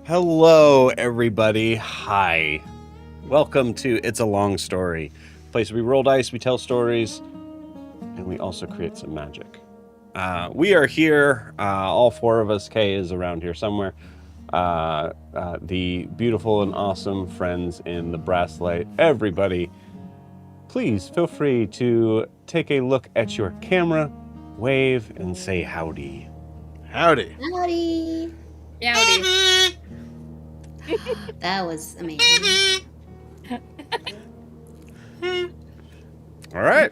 Hello, everybody. Hi. Welcome to It's a Long Story, a place where we roll dice, we tell stories, and we also create some magic. We are here. All four of us. Kay is around here somewhere. The beautiful and awesome friends in the Brasslight. Everybody, please feel free to take a look at your camera, wave, and say howdy. Howdy. Howdy. Howdy. That was amazing. All right.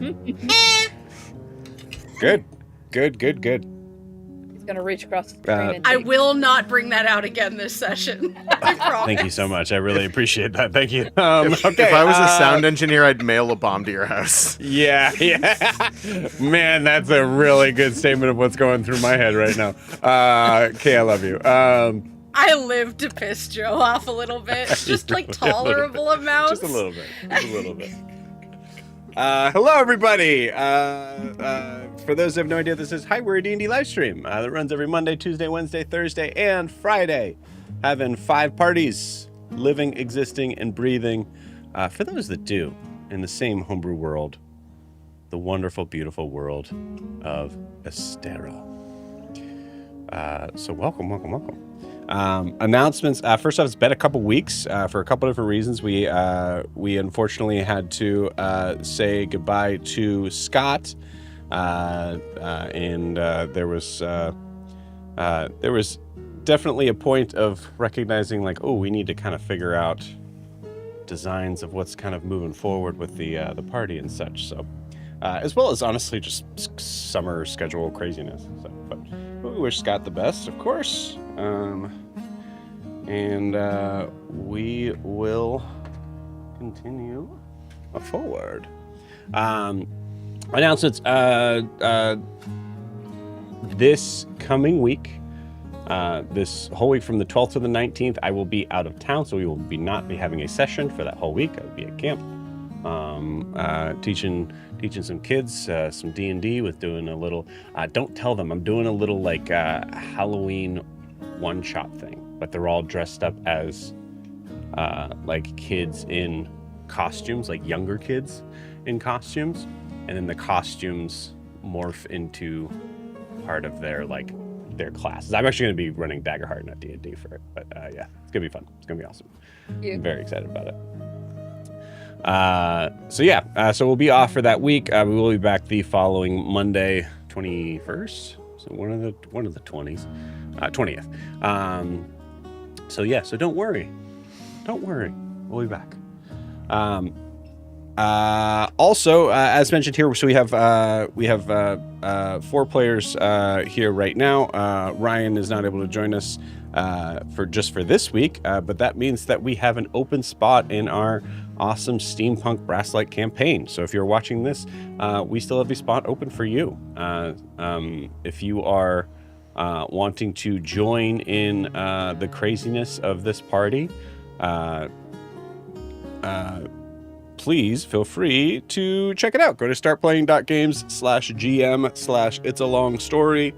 Good. He's gonna reach across the screen and I take- will not bring that out again this session. I promise. Thank you so much. I really appreciate that. Thank you. If I was a sound engineer, I'd mail a bomb to your house. Yeah. Man, that's a really good statement of what's going through my head right now. Kay, I love you. I live to piss Joe off a little bit. Just like tolerable amounts. Just a little bit. Hello, everybody. For those who have no idea, this is We're a D&D live stream that runs every Monday, Tuesday, Wednesday, Thursday, and Friday. Having 5 parties, living, existing, and breathing. For those that do, in the same homebrew world, the wonderful, beautiful world of Estero. So welcome. Announcements. First off, it's been a couple weeks for a couple different reasons. We unfortunately had to say goodbye to Scott, and there was definitely a point of recognizing like, oh, we need to kind of figure out designs of what's kind of moving forward with the party and such. So, as well as honestly just summer schedule craziness. So, but we wish Scott the best, of course. And we will continue forward. Announcements. This coming week, this whole week from the 12th to the 19th, I will be out of town, so we will not be having a session for that whole week. I will be at camp, teaching some kids some D&D with doing a little. Don't tell them I'm doing a little like Halloween one-shot thing, but they're all dressed up as like kids in costumes, like younger kids in costumes, and then the costumes morph into part of their classes. I'm actually going to be running Daggerheart, not D&D for it, but yeah, it's going to be fun. It's going to be awesome. Yeah. I'm very excited about it. So we'll be off for that week. We will be back the following Monday, 21st. So one of the 20s, 20th. So don't worry, we'll be back. Also, as mentioned here, so we have 4 players here right now. Ryan is not able to join us for this week, but that means that we have an open spot in our awesome steampunk Brasslight campaign. So if you're watching this, we still have a spot open for you. If you are wanting to join in the craziness of this party, please feel free to check it out. Go to startplaying.games/GM/It's a Long Story.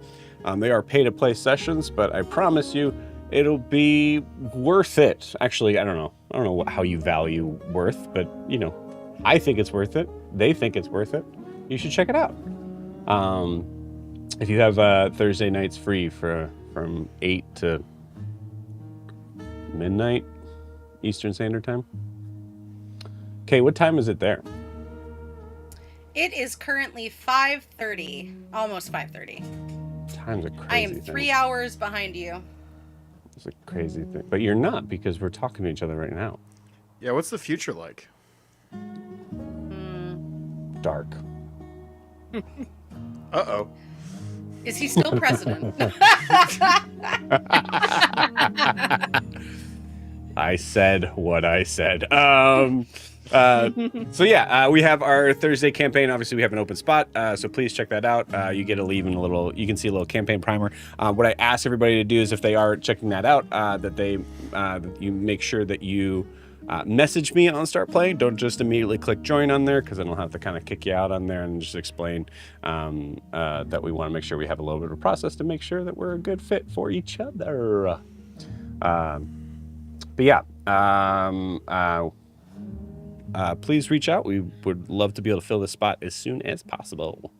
They are pay-to-play sessions, but I promise you it'll be worth it. Actually, I don't know how you value worth, but I think it's worth it. They think it's worth it. You should check it out. If you have Thursday nights free from 8 to midnight Eastern Standard Time. Okay, what time is it there? It is currently 5:30, almost 5:30. Time's a crazy I am thing. 3 hours behind you. It's a crazy thing. But you're not, because we're talking to each other right now. Yeah, what's the future like? Dark. Uh-oh. Is he still president? I said what I said. We have our Thursday campaign. Obviously, we have an open spot, so please check that out. You can see a little campaign primer. What I ask everybody to do is, if they are checking that out, that you make sure that you message me on Start Playing. Don't just immediately click join on there, because then I'll have to kind of kick you out on there and just explain that we want to make sure we have a little bit of a process to make sure that we're a good fit for each other. Please reach out. We would love to be able to fill this spot as soon as possible.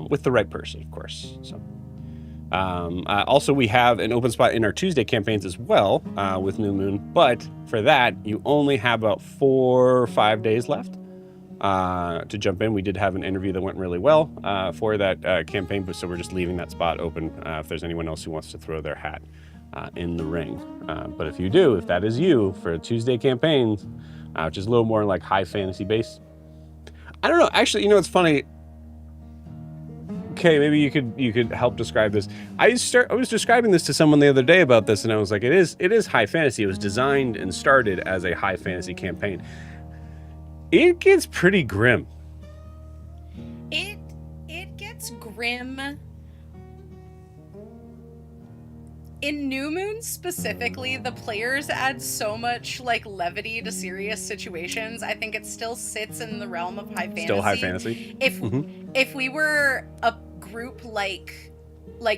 with the right person, of course. So. Also, we have an open spot in our Tuesday campaigns as well with New Moon, but for that, you only have about 4 or 5 days left to jump in. We did have an interview that went really well for that campaign, but so we're just leaving that spot open if there's anyone else who wants to throw their hat in the ring. But if you do, if that is you for Tuesday campaigns, which is a little more like high fantasy based, I don't know. Actually, you know, it's funny. Okay, maybe you could help describe this. I was describing this to someone the other day about this, and I was like, it is high fantasy. It was designed and started as a high fantasy campaign. It gets pretty grim. It gets grim. In New Moon specifically, the players add so much like levity to serious situations. I think it still sits in the realm of high fantasy. Still high fantasy. If we were a group like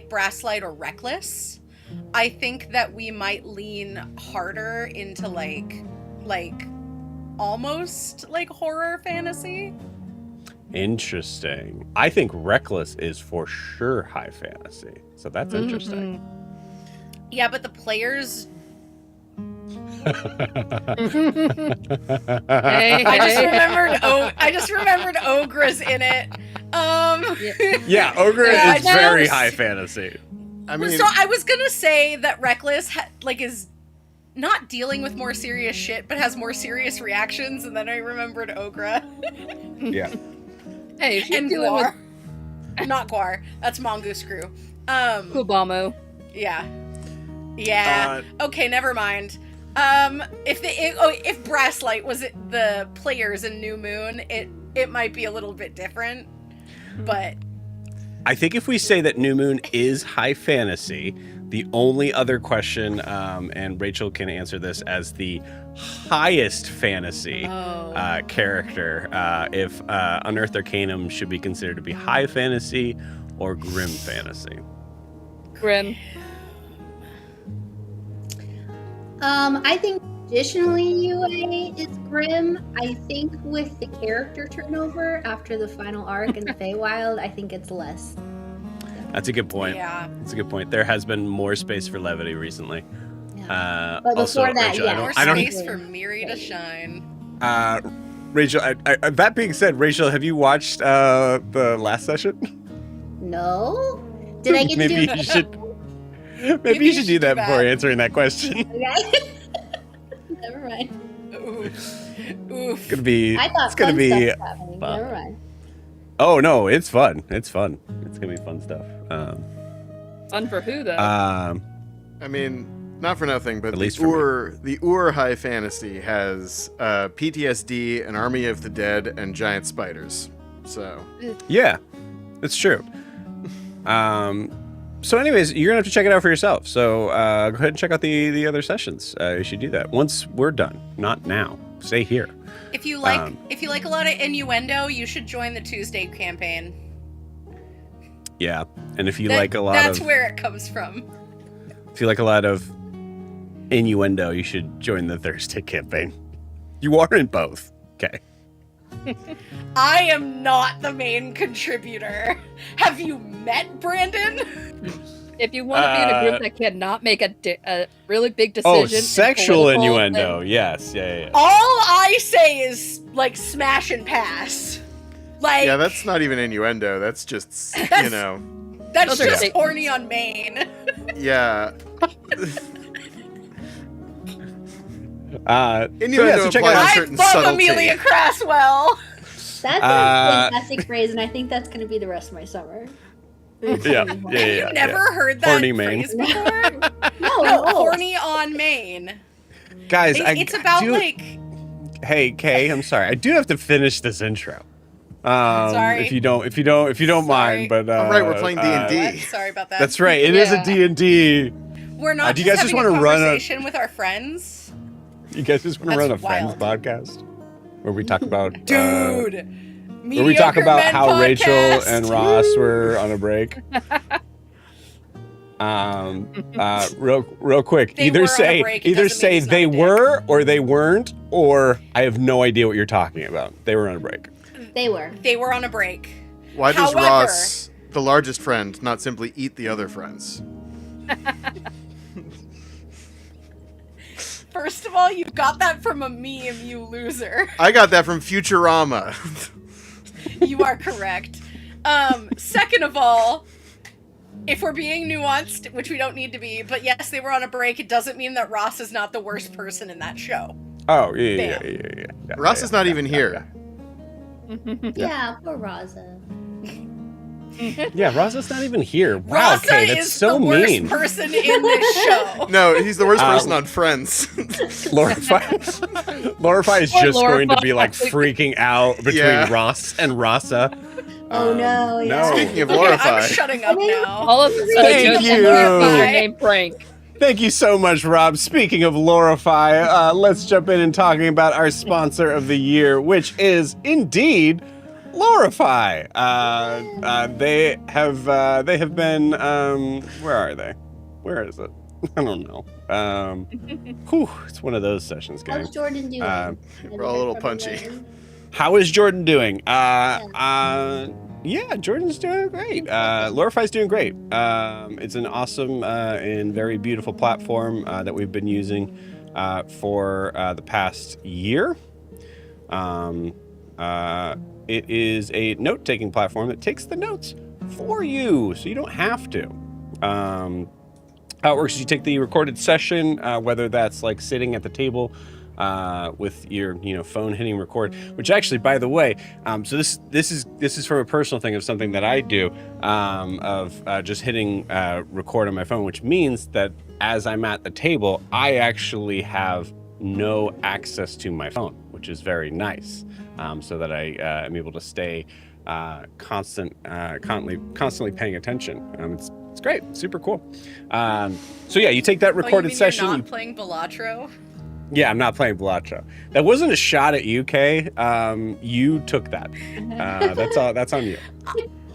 Brasslight or Reckless, I think that we might lean harder into like almost like horror fantasy. Interesting. I think Reckless is for sure high fantasy. So that's interesting. Yeah, but the players. I just remembered Ogre's in it. Yeah, Ogre is very high fantasy. I mean, so I was gonna say that Reckless is not dealing with more serious shit, but has more serious reactions, and then I remembered Ogre. Yeah. Hey, she's And dealing with Guar. Not Guar. That's Mongoose Crew. Kubamo. Yeah. Yeah. Okay, never mind. If Brasslight was the players in New Moon, it might be a little bit different. But I think if we say that New Moon is high fantasy, the only other question, and Rachel can answer this as the highest fantasy character, if Unearthed Arcanum should be considered to be high fantasy or grim fantasy. Grim. I think traditionally UA is grim. I think with the character turnover after the final arc in the Feywild, I think it's less. That's a good point. Yeah. That's a good point. There has been more space for levity recently. Yeah. But Also, before that, Rachel, yeah. More I don't. space for Miri to shine. Rachel, that being said, Rachel, have you watched the last session? No? Did I get Maybe to do you should. Maybe you should do that before answering that question. Okay. Never mind. Oof. It's gonna be. I thought It's gonna fun be. stuff was happening. fun. Never mind. Oh no, it's fun. It's fun. It's gonna be fun stuff. Fun for who, though? I mean, not for nothing, but At least for the Ur high fantasy has PTSD, an army of the dead, and giant spiders. So Yeah, it's true. So anyways, you're gonna have to check it out for yourself. So go ahead and check out the other sessions. You should do that once we're done, not now. Stay here. If you like a lot of innuendo, you should join the Tuesday campaign. Yeah, and if you That- like a lot that's of where it comes from. if you like a lot of innuendo, you should join the Thursday campaign. You are in both. Okay. I am not the main contributor. Have you met Brandon? If you want to be in a group that cannot make a really big decision. Oh, in sexual political, innuendo. then- Yes. Yeah. All I say is like smash and pass. Like yeah, that's not even innuendo. That's just you know, that's Those are just statements. horny on Maine. yeah. So Innuendo check it applies out. a I certain love subtlety. Amelia Craswell. That's a fantastic phrase, and I think that's going to be the rest of my summer. Yeah. Never heard that Horny Maine. phrase before? No, No, no. horny on Maine. Guys, It's about like Hey, Kay, I'm sorry. I do have to finish this intro. Sorry. If you don't mind, but All right, we're playing D&D. I'm sorry about that. That's right. It is a Yeah. D&D. We're not do just you guys just having wanna a run a- conversation with our friends. You guys just want to That's run a friends wild. podcast where we talk about Dude. where we talk Mediocre about Men how Rachel podcast. and Ross were on a break. Real quick. They Either were on a say break, it doesn't mean he's not they a dick. were or they weren't, or I have no idea what you're talking about. They were on a break. They were. They were on a break. Why does However- Ross, the largest friend, not simply eat the other friends? First of all, you got that from a meme, you loser. I got that from Futurama. You are correct. Second of all, if we're being nuanced, which we don't need to be, but yes, they were on a break, it doesn't mean that Ross is not the worst person in that show. Oh, yeah. Ross is not even here. Yeah, poor Raza. Yeah, Raza's not even here. Wow, Ross okay, that's is so the worst mean. person in this show. No, he's the worst person on Friends. Lorify is Poor just going to be Lorify. like freaking out between Yeah. Ross and Rasa. Oh no, yeah. Speaking of Okay, I'm Lorify, shutting up now. All of a sudden, Thank you you. your name Frank. Thank you so much, Rob. Speaking of Lorify, let's jump in and talking about our sponsor of the year, which is indeed Lorify. They have been. Where are they? Where is it? I don't know. It's one of those sessions, guys. How's Jordan doing? we're all a little punchy. How is Jordan doing? Yeah, Jordan's doing great. Lorify's doing great. It's an awesome and very beautiful platform that we've been using for the past year. It is a note-taking platform that takes the notes for you, so you don't have to. How it works is you take the recorded session, whether that's like sitting at the table with your phone hitting record, which actually, by the way, so this is from a personal thing of something that I do, of just hitting record on my phone, which means that as I'm at the table, I actually have no access to my phone, which is very nice, so that I am able to stay constantly paying attention. It's great, super cool. So yeah, you take that recorded session. You're not playing Balatro? Yeah, I'm not playing Balacho. That wasn't a shot at you, Kay. You took that. That's on you.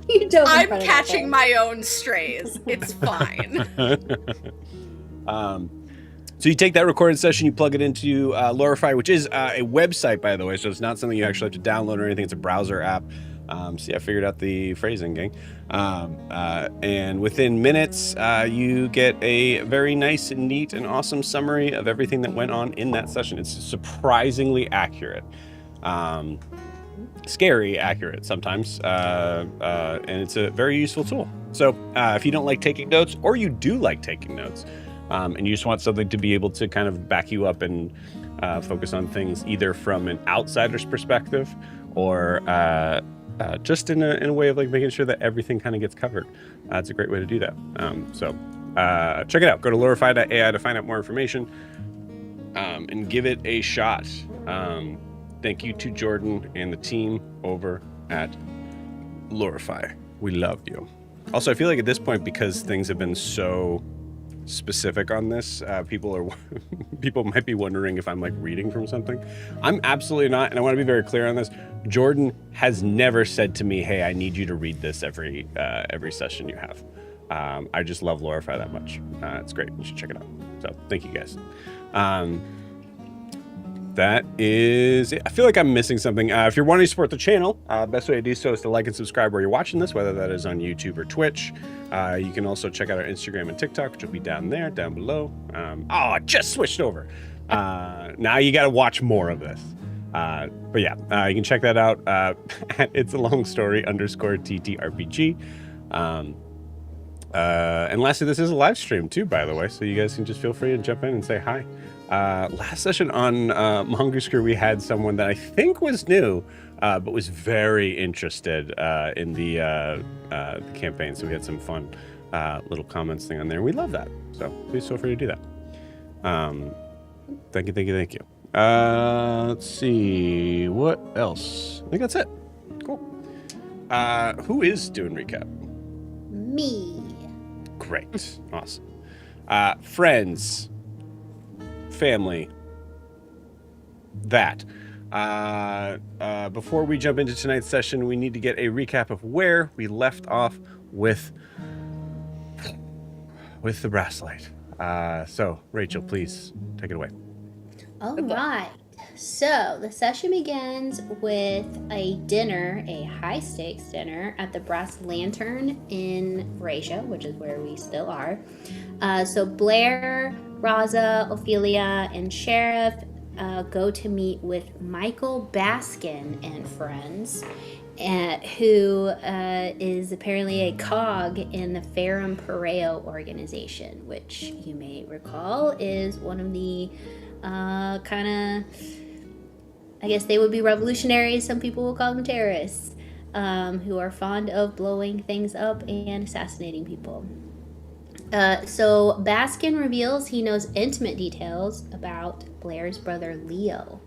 You don't I'm catching my own strays. It's fine. So you take that recorded session, you plug it into Lorify, which is a website, by the way, so it's not something you actually have to download or anything. It's a browser app. See, I figured out the phrasing, gang. And within minutes, you get a very nice and neat and awesome summary of everything that went on in that session. It's surprisingly accurate. Scary accurate sometimes. And it's a very useful tool. So if you don't like taking notes, or you do like taking notes, and you just want something to be able to kind of back you up and focus on things either from an outsider's perspective or just in a way of like making sure that everything kind of gets covered. It's a great way to do that. So check it out. Go to lorify.ai to find out more information and give it a shot. Thank you to Jordan and the team over at Lorify. We love you. Also, I feel like at this point, because things have been so specific on this, people might be wondering if I'm like reading from something. I'm absolutely not, and I want to be very clear on this. Jordan has never said to me, "Hey, I need you to read this every session you have." I just love Lorify that much. It's great. You should check it out. So thank you guys. That is it. I feel like I'm missing something. If you're wanting to support the channel, best way to do so is to like and subscribe where you're watching this, whether that is on YouTube or Twitch. You can also check out our Instagram and TikTok, which will be down below. I just switched over. Now you got to watch more of this. But yeah, you can check that out at It's a Long Story _TTRPG. And lastly, this is a live stream too, by the way, so you guys can just feel free to jump in and say hi. Last session on Mongoose Crew, we had someone that I think was new, but was very interested in the campaign. So we had some fun little comments thing on there. We love that. So please feel free to do that. Thank you. Let's see. What else? I think that's it. Cool. Who is doing recap? Me. Great. Awesome. Friends. Family. That. Before we jump into tonight's session, we need to get a recap of where we left off with the Brasslight. So, Rachel, please take it away. All right. So the session begins with a dinner, a high-stakes dinner at the Brass Lantern in Rasia, which is where we still are. So Blair, Raza, Ophelia, and Sheriff go to meet with Michael Baskin and friends, who is apparently a cog in the Ferrum Pareo organization, which you may recall is one of the kind of, I guess they would be revolutionaries. Some people will call them terrorists, who are fond of blowing things up and assassinating people. So Baskin reveals he knows intimate details about Blair's brother Leo,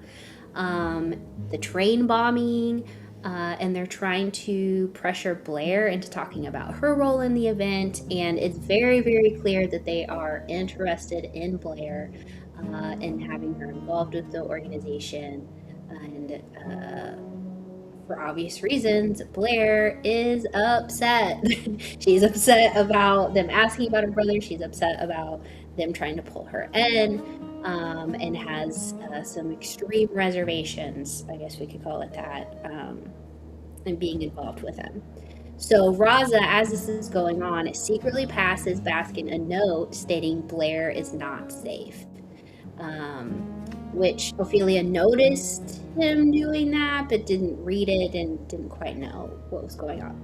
the train bombing, and they're trying to pressure Blair into talking about her role in the event. And it's very, very clear that they are interested in Blair and having her involved with the organization. And for obvious reasons, Blair is upset. She's upset about them asking about her brother. She's upset about them trying to pull her in, and has some extreme reservations, I guess we could call it that, in being involved with him. So Raza, as this is going on, secretly passes Baskin a note stating Blair is not safe. Which Ophelia noticed him doing that, but didn't read it and didn't quite know what was going on.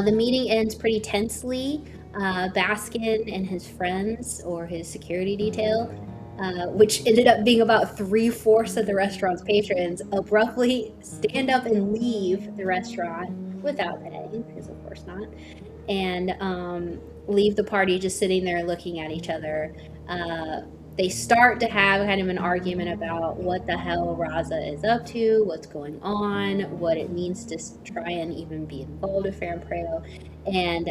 The meeting ends pretty tensely. Baskin and his friends, or his security detail, which ended up being about 3/4 of the restaurant's patrons, abruptly stand up and leave the restaurant without paying, because of course not, and leave the party just sitting there looking at each other. They start to have kind of an argument about what the hell Raza is up to, what's going on, what it means to try and even be involved with Ferrum Pareo. And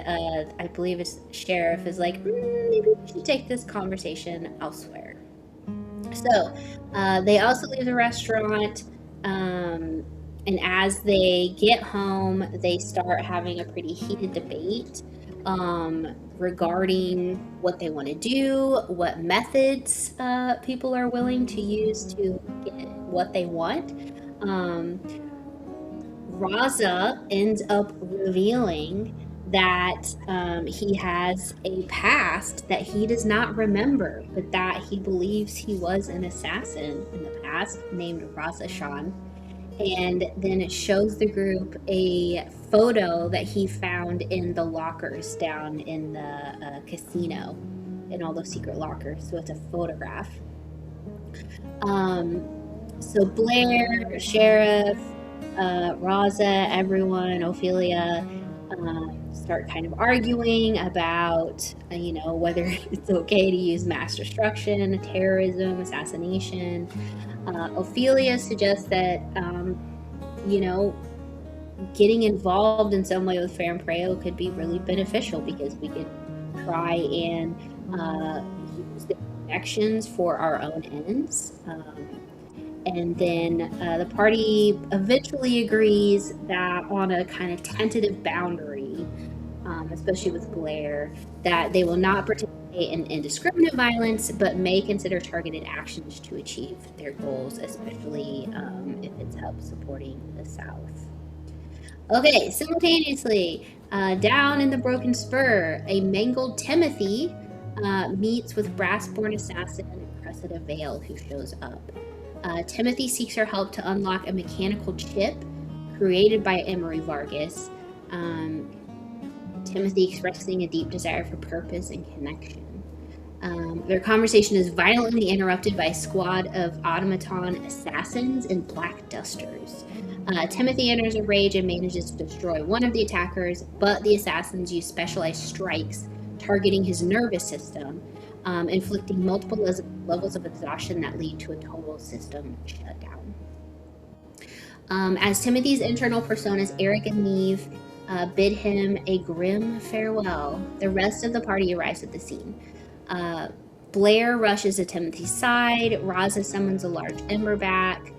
I believe it's Sheriff is like, maybe we should take this conversation elsewhere. So they also leave the restaurant, and as they get home, they start having a pretty heated debate regarding what they want to do, what methods people are willing to use to get what they want. Raza ends up revealing that he has a past that he does not remember, but that he believes he was an assassin in the past named Raza Shan. And then it shows the group a photo that he found in the lockers down in the casino, in all those secret lockers. So it's a photograph. So Blair, Sheriff, Raza, everyone, Ophelia, start kind of arguing about, whether it's okay to use mass destruction, terrorism, assassination. Ophelia suggests that, getting involved in some way with Ferrum Pareo could be really beneficial, because we could try and use the connections for our own ends. And then the party eventually agrees that on a kind of tentative boundary, especially with Blair, that they will not participate in indiscriminate violence, but may consider targeted actions to achieve their goals, especially if it's help supporting the South. Okay, simultaneously, down in the Broken Spur, a mangled Timothy meets with Brass-born assassin Cressida Vale, who shows up. Timothy seeks her help to unlock a mechanical chip created by Emery Vargas. Timothy expressing a deep desire for purpose and connection. Their conversation is violently interrupted by a squad of automaton assassins in black dusters. Timothy enters a rage and manages to destroy one of the attackers, but the assassins use specialized strikes targeting his nervous system, inflicting multiple levels of exhaustion that lead to a total system shutdown. As Timothy's internal personas, Eric and N.E.V E, bid him a grim farewell, the rest of the party arrives at the scene. Blair rushes to Timothy's side. Raza summons a large emberback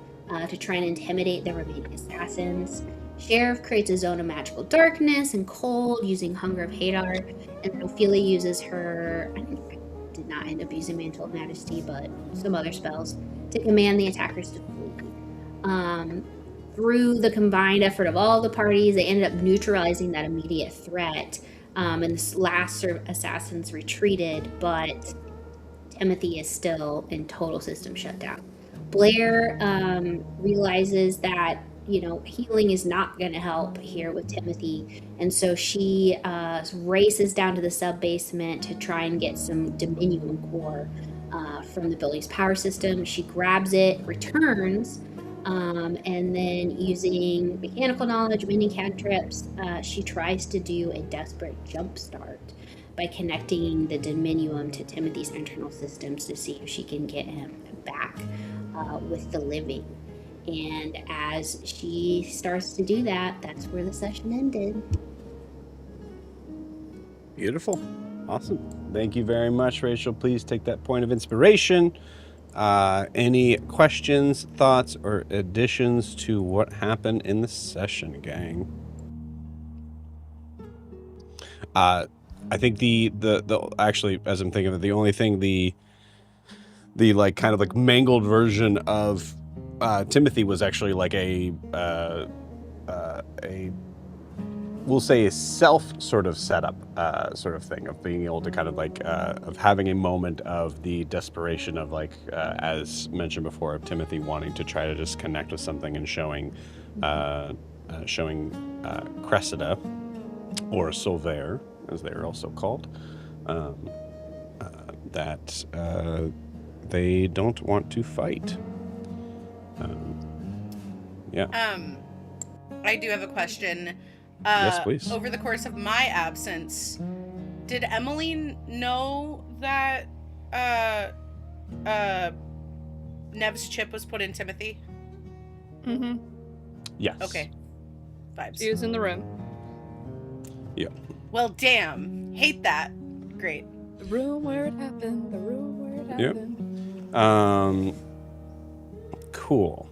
to try and intimidate the remaining assassins. Sheriff creates a zone of magical darkness and cold using Hunger of Hadar, and Ophelia uses her, I did not end up using Mantle of Majesty, but some other spells, to command the attackers to flee. Through the combined effort of all the parties, they ended up neutralizing that immediate threat. And the last assassins retreated, but Timothy is still in total system shutdown. Blair realizes that healing is not going to help here with Timothy, and so she races down to the sub basement to try and get some Dominium core from the building's power system. She grabs it, returns, and then using mechanical knowledge, mini cantrips, she tries to do a desperate jump start by connecting the Dominium to Timothy's internal systems to see if she can get him back with the living. And as she starts to do that, that's where the session ended. Beautiful. Awesome. Thank you very much, Rachel. Please take that point of inspiration. Any questions, thoughts, or additions to what happened in the session, gang? I think the actually, as I'm thinking of it, the only thing the like kind of like mangled version of Timothy was actually like a we'll say a self sort of setup sort of thing of being able to kind of like of having a moment of the desperation of like as mentioned before of Timothy wanting to try to just connect with something and showing Cressida or Solvaire as they are also called that they don't want to fight. I do have a question. Yes, please. Over the course of my absence, did Emily know that Nev's chip was put in Timothy? Mm-hmm. Yes. Okay. Vibes. She was in the room. Yeah. Well, damn. Hate that. Great. The room where it happened. The room where it happened. Cool.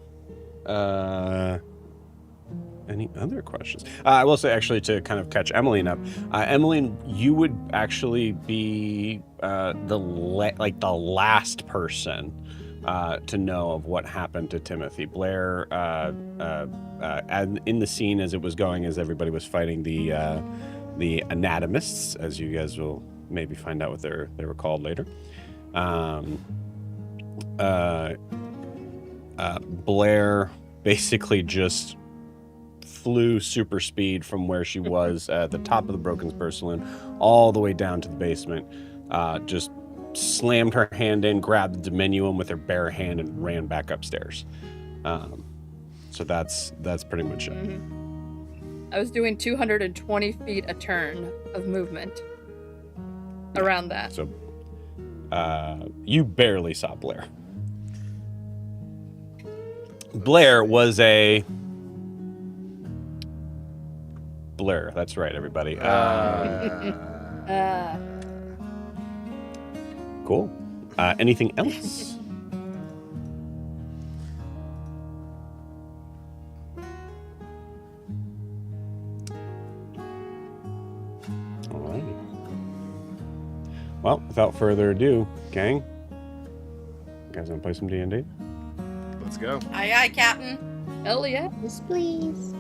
Any other questions? I will say, actually, to kind of catch Emmeline up, Emmeline, you would actually be the last person to know of what happened to Timothy. Blair, and in the scene as it was going, as everybody was fighting the anatomists, as you guys will maybe find out what they were called later. Blair basically just flew super speed from where she was at the top of the Broken Spur Saloon all the way down to the basement, just slammed her hand in, grabbed the Dominium with her bare hand and ran back upstairs. So that's pretty much it. Mm-hmm. I was doing 220 feet a turn of movement around that. So you barely saw Blair. Blair was a... Blair, that's right, everybody. Cool. Anything else? All right. Well, without further ado, gang, you guys want to play some D&D? Let's go. Aye, aye, Captain. Hell yeah. Yes, please.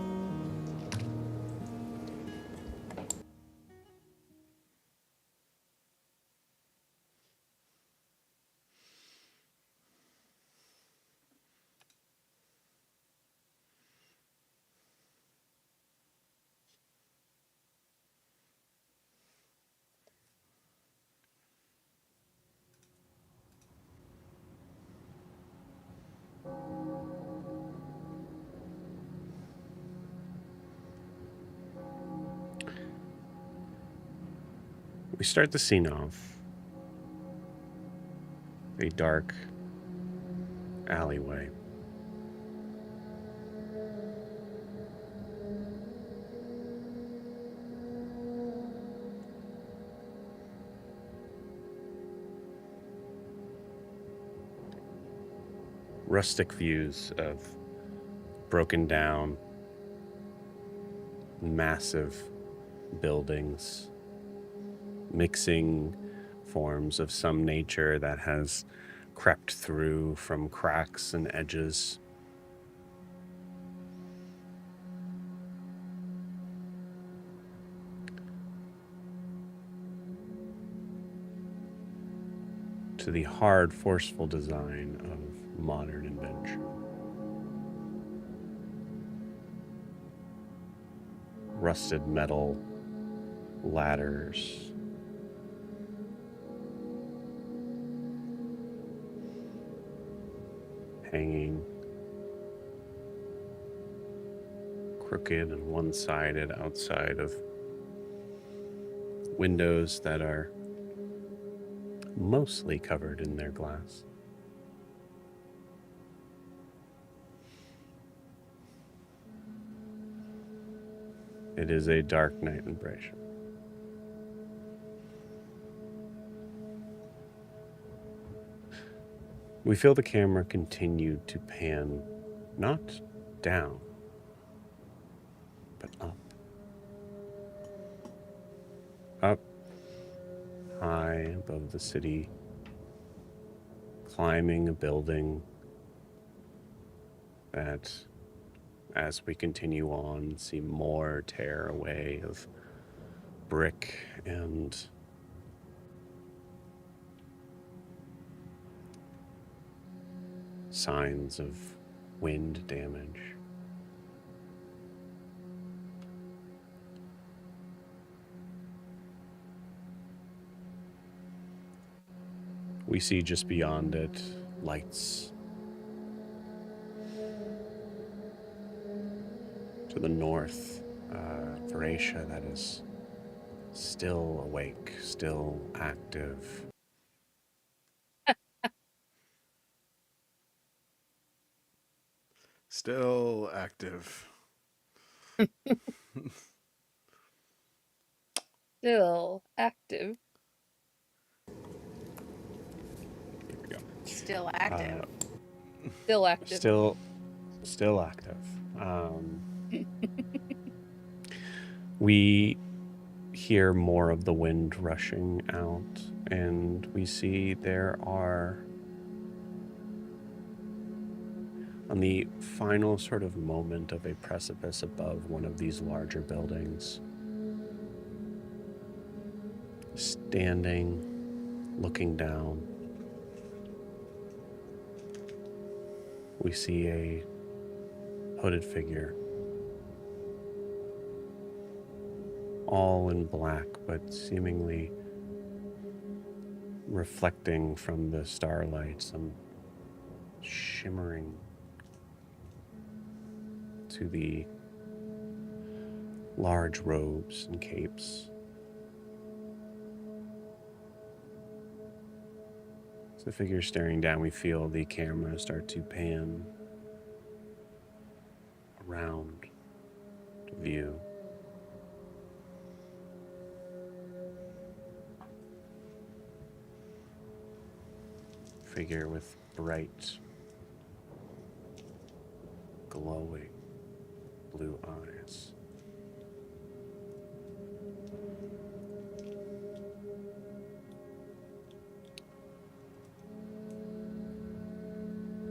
We start the scene off. A dark alleyway. Rustic views of broken down, massive buildings, mixing forms of some nature that has crept through from cracks and edges. To the hard, forceful design of modern invention. Rusted metal ladders. Hanging crooked and one-sided outside of windows that are mostly covered in their glass. It is a dark night in Bracia. We feel the camera continue to pan, not down, but up. Up, high above the city, climbing a building that, as we continue on, see more tear away of brick and signs of wind damage. We see just beyond it lights. To the north, Bracia that is still awake, still active. Still active. Still active. Here we go. Still active. Still active. Still active. We hear more of the wind rushing out, and we see there are, on the final sort of moment of a precipice above one of these larger buildings, standing, looking down, we see a hooded figure, all in black, but seemingly reflecting from the starlight, some shimmering to the large robes and capes. As the figure staring down, we feel the camera start to pan around to view. Figure with bright, glowing blue eyes.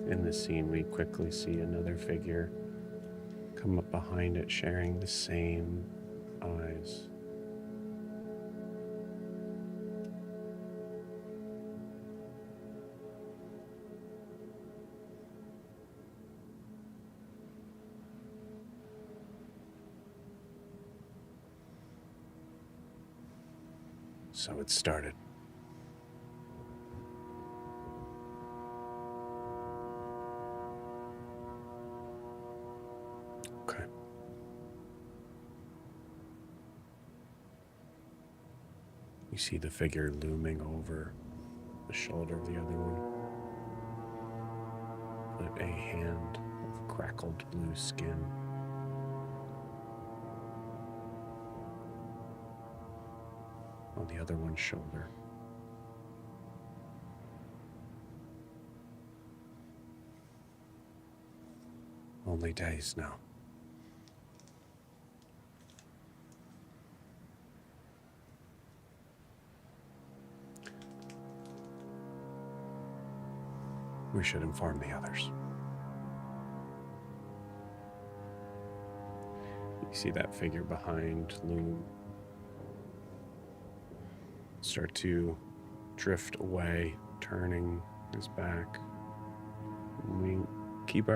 In this scene, we quickly see another figure come up behind it, sharing the same eyes. So it started. Okay. You see the figure looming over the shoulder of the other one. Put a hand of crackled blue skin on the other one's shoulder. Only days now. We should inform the others. You see that figure behind Loom start to drift away, turning his back. We keep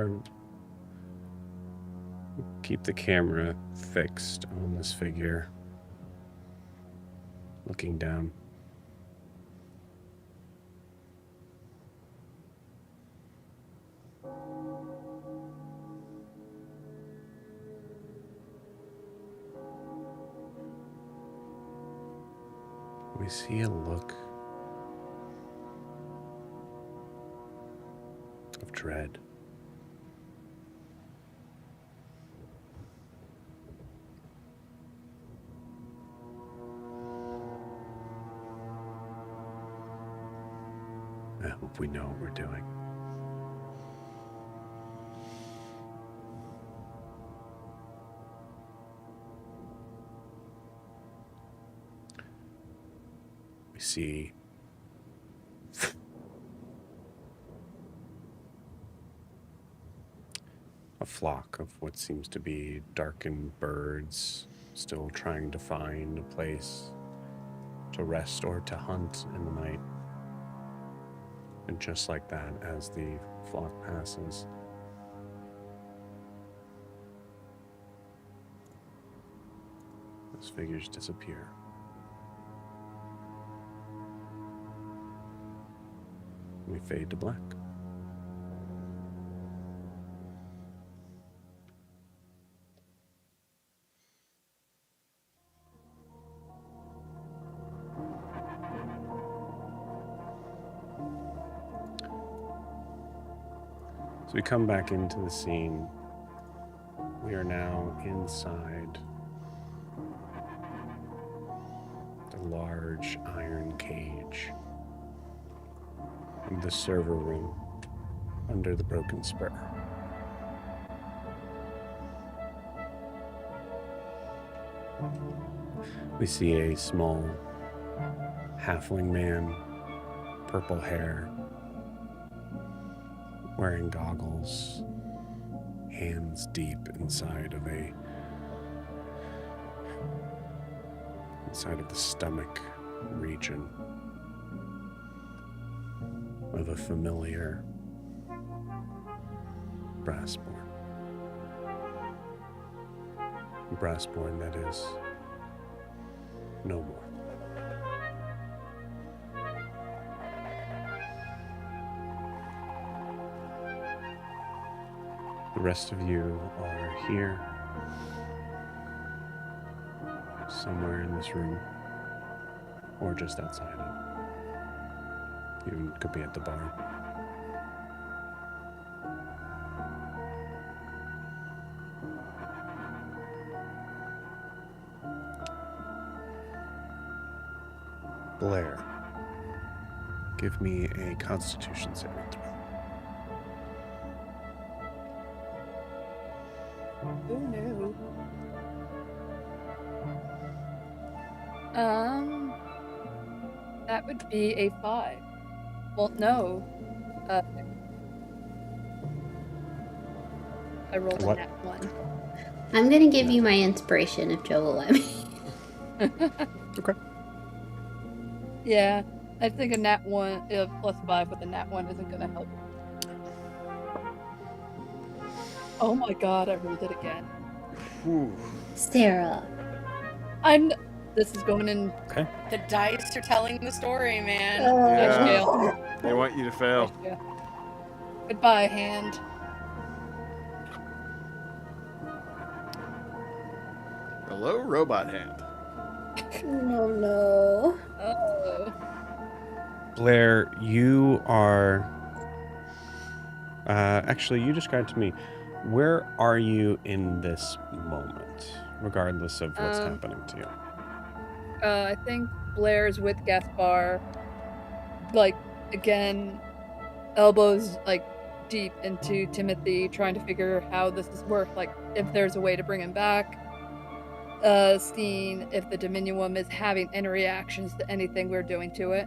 the camera fixed on this figure, looking down. We see a look of dread. I hope we know what we're doing. We see a flock of what seems to be darkened birds, still trying to find a place to rest or to hunt in the night. And just like that, as the flock passes, those figures disappear. We fade to black. So we come back into the scene. We are now inside the large iron cage in the server room under the broken spur. We see a small halfling man, purple hair, wearing goggles, hands deep inside of the stomach region of a familiar Brassborn. Brassborn that is no more. The rest of you are here, somewhere in this room, or just outside it. You could be at the bar. Blair, give me a Constitution saving throw. Oh no. That would be a 5. Well, no. I rolled a nat 1. I'm gonna give you my inspiration if Joe will let me. Okay. Yeah, I think a nat 1 plus 5 with a nat 1 isn't gonna help. Oh my god, I rolled it again. Whew. Sarah. This is going in. Okay. The dice are telling the story, man. Nice Yeah. jail. They want you to fail. Nice jail. Goodbye, hand. Hello, robot hand. No. Oh. Blair, you are... actually, you described to me, where are you in this moment, regardless of what's happening to you? I think Blair's with Gaspar. Like, again, elbows, like, deep into Timothy, trying to figure how this is work. Like, if there's a way to bring him back. Seeing if the Dominium is having any reactions to anything we're doing to it.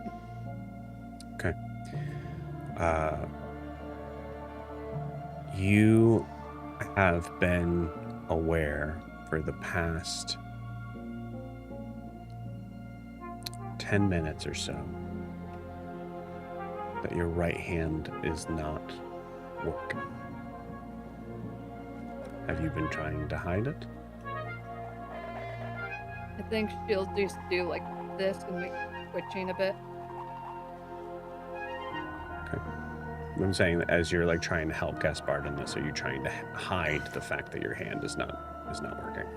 Okay. You have been aware for the past 10 minutes or so that your right hand is not working. Have you been trying to hide it? I think she'll just do like this and make twitching a bit. Okay. I'm saying that as you're like trying to help Gaspard in this, are you trying to hide the fact that your hand is not working?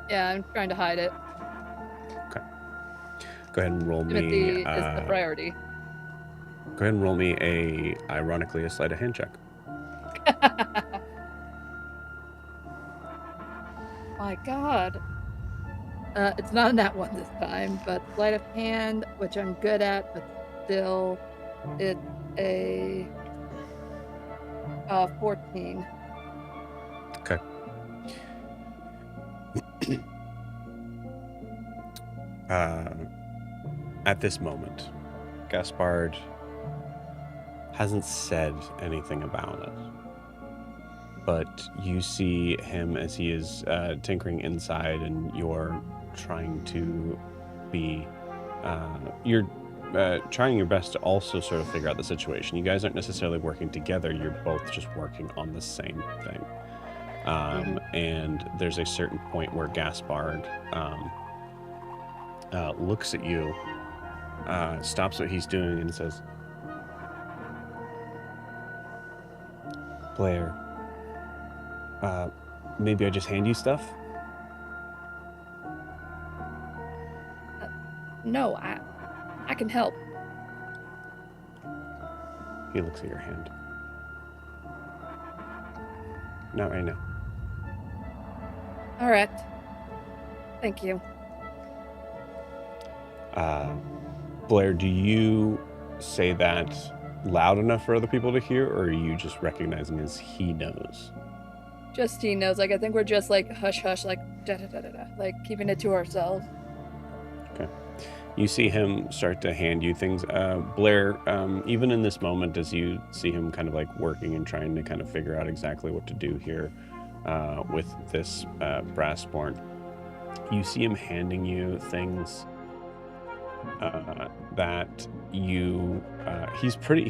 Yeah, I'm trying to hide it. Okay. Go ahead and roll Timothy me. is the priority. Go ahead and roll me ironically a sleight of hand check. My God. It's not a nat one this time, but sleight of hand, which I'm good at, but still, it's a 14. Okay. At this moment, Gaspard hasn't said anything about it, but you see him as he is tinkering inside, and you're trying to be you're trying your best to also sort of figure out the situation. You guys aren't necessarily working together, you're both just working on the same thing. And there's a certain point where Gaspard looks at you, stops what he's doing, and says, Blair, maybe I just hand you stuff? No, I can help. He looks at your hand. Not right now. All right. Thank you. Blair, do you say that loud enough for other people to hear, or are you just recognizing as he knows? Just he knows. Like, I think we're just like hush hush, like da-da-da-da-da, like keeping it to ourselves. Okay. You see him start to hand you things. Blair, even in this moment, as you see him kind of like working and trying to kind of figure out exactly what to do here with this Brassborn, you see him handing you things that you he's pretty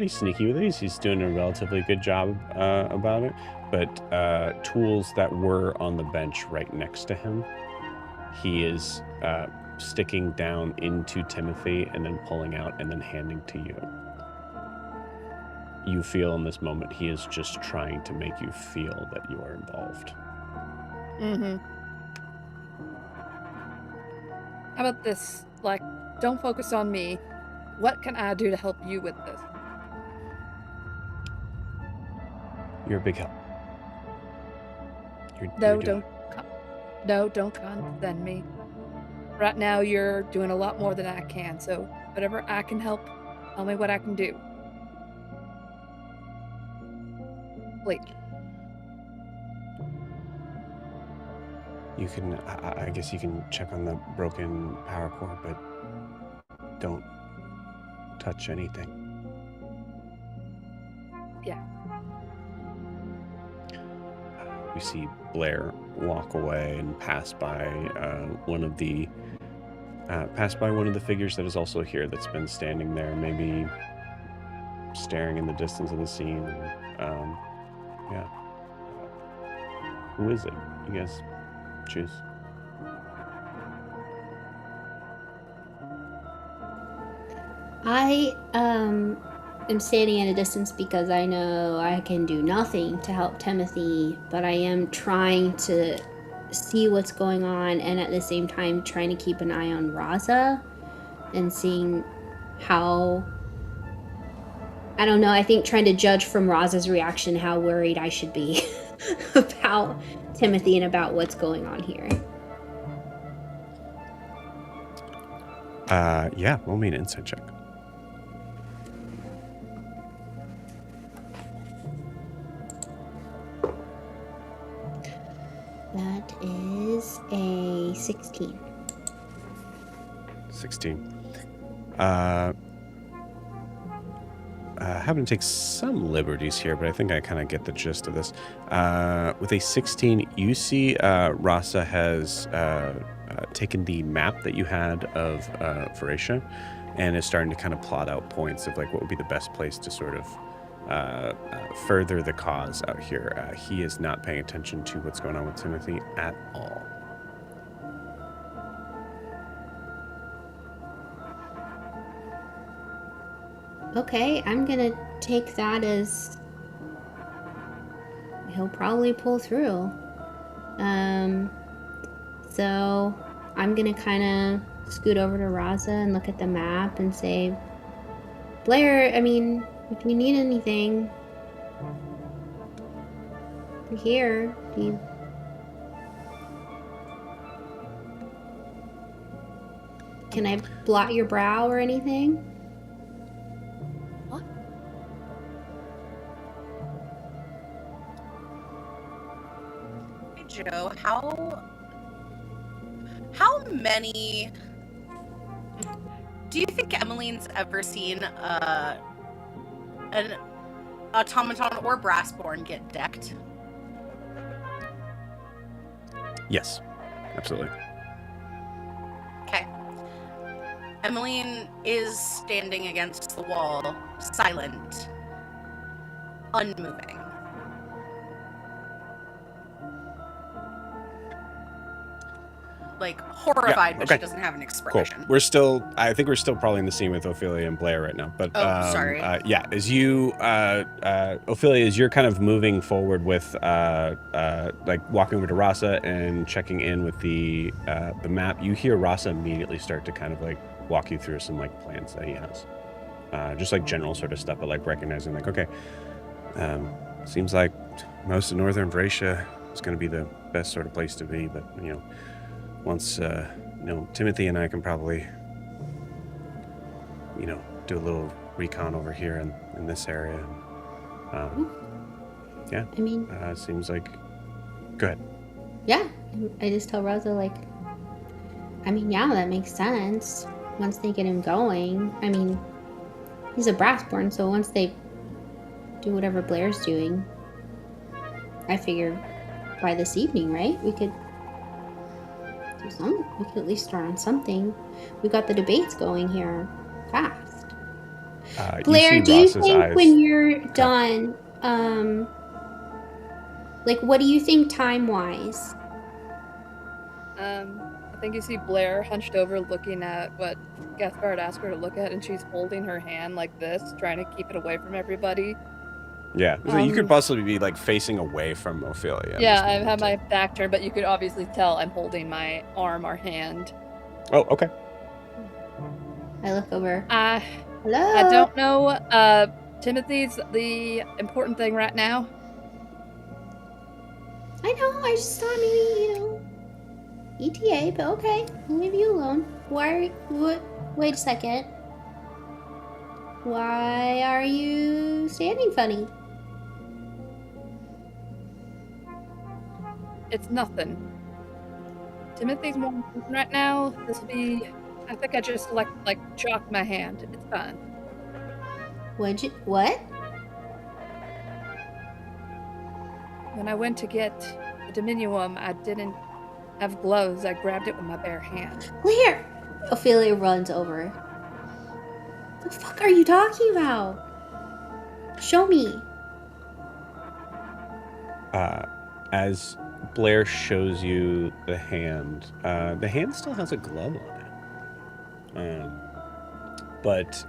sneaky with these. He's doing a relatively good job about it, but tools that were on the bench right next to him, he is sticking down into Timothy and then pulling out and then handing to you. You feel in this moment he is just trying to make you feel that you are involved. How about this? Like, don't focus on me. What can I do to help you with this? You're a big help. Don't condescend me. Right now, you're doing a lot more than I can, so whatever I can help, tell me what I can do. Please. You can, I guess you can check on the broken power cord, but don't touch anything. Yeah. We see Blair walk away and pass by one of the figures that is also here, that's been standing there, maybe staring in the distance of the scene. Yeah. Who is it? You guys choose. I am standing at a distance because I know I can do nothing to help Timothy, but I am trying to see what's going on, and at the same time trying to keep an eye on Raza and seeing how, I don't know, I think trying to judge from Raza's reaction how worried I should be about Timothy and about what's going on here. Yeah, roll me an insight check. That is a 16. 16. having to take some liberties here, but I think I kind of get the gist of this. With a 16, you see Rasa has taken the map that you had of Veracia and is starting to kind of plot out points of like what would be the best place to sort of further the cause out here. He is not paying attention to what's going on with Timothy at all. Okay, I'm gonna take that as he'll probably pull through. So I'm gonna kind of scoot over to Raza and look at the map and say, Blair, I mean, if you need anything, we're here. Can I blot your brow or anything? Joe, how many do you think Emmeline's ever seen an automaton or brassborn get decked? Yes, absolutely. Okay. Emmeline is standing against the wall, silent, unmoving. Like horrified, but she doesn't have an expression. Cool. I think we're still probably in the scene with Ophelia and Blair right now. But sorry. Yeah, as you, Ophelia, as you're kind of moving forward with, like walking over to Rasa and checking in with the map, you hear Rasa immediately start to kind of like walk you through some like plans that he has, just like general sort of stuff, but like recognizing like, okay, seems like most of northern Veracia is going to be the best sort of place to be, but you know. Once, Timothy and I can probably, do a little recon over here in this area. Yeah. I mean... seems like... Go ahead. Yeah. I just tell Rosa, like... I mean, yeah, that makes sense. Once they get him going. I mean, he's a brassborn, so once they do whatever Blair's doing, I figure by this evening, right? We could at least start on something. We got the debates going here fast. Blair, do you think when you're done, like, what do you think time-wise? I think you see Blair hunched over looking at what Gaspard asked her to look at, and she's holding her hand like this, trying to keep it away from everybody. Yeah, so you could possibly be like facing away from Ophelia. Yeah, I have my back turned, but you could obviously tell I'm holding my arm or hand. Oh, okay. I look over. Hello? I don't know. Timothy's the important thing right now. I know, I just thought maybe, ETA, but okay. I'll leave you alone. Wait a second. Why are you standing funny? It's nothing. Timothy's more important right now. I think I just chalked my hand. It's fine. What? When I went to get the diminuum, I didn't have gloves. I grabbed it with my bare hand. Where? Ophelia runs over. The fuck are you talking about? Show me. As Blair shows you the hand still has a glove on it. But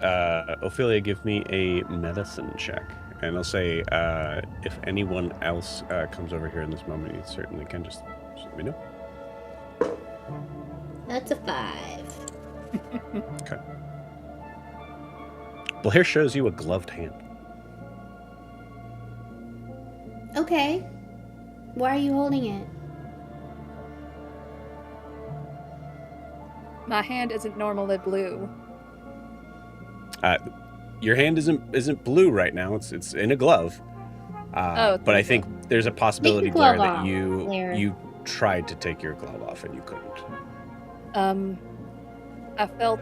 Ophelia, give me a medicine check. And I'll say, if anyone else comes over here in this moment, you certainly can just let me know. That's a 5. Okay. Blair shows you a gloved hand. Okay. Why are you holding it? My hand isn't normally blue. Your hand isn't blue right now. It's in a glove. But I think there's a possibility, Blair, that you tried to take your glove off and you couldn't. I felt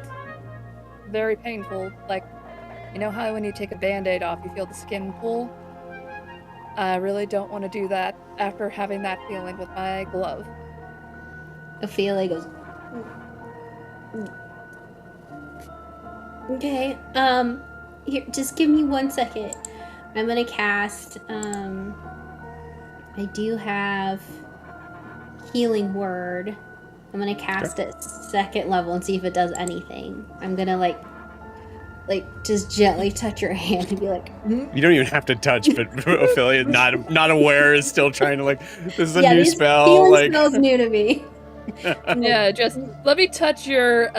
very painful, like You know how when you take a Band-Aid off, you feel the skin pull? I really don't want to do that after having that feeling with my glove. Ophelia goes, okay, here, just give me 1 second. I'm gonna cast, I do have Healing Word. I'm gonna cast it 2nd level and see if it does anything. I'm gonna, like, just gently touch your hand and be like, You don't even have to touch, but Ophelia, not aware, is still trying to, like, this is a new spell. Healing Like, spell's new to me. Yeah, just let me touch your,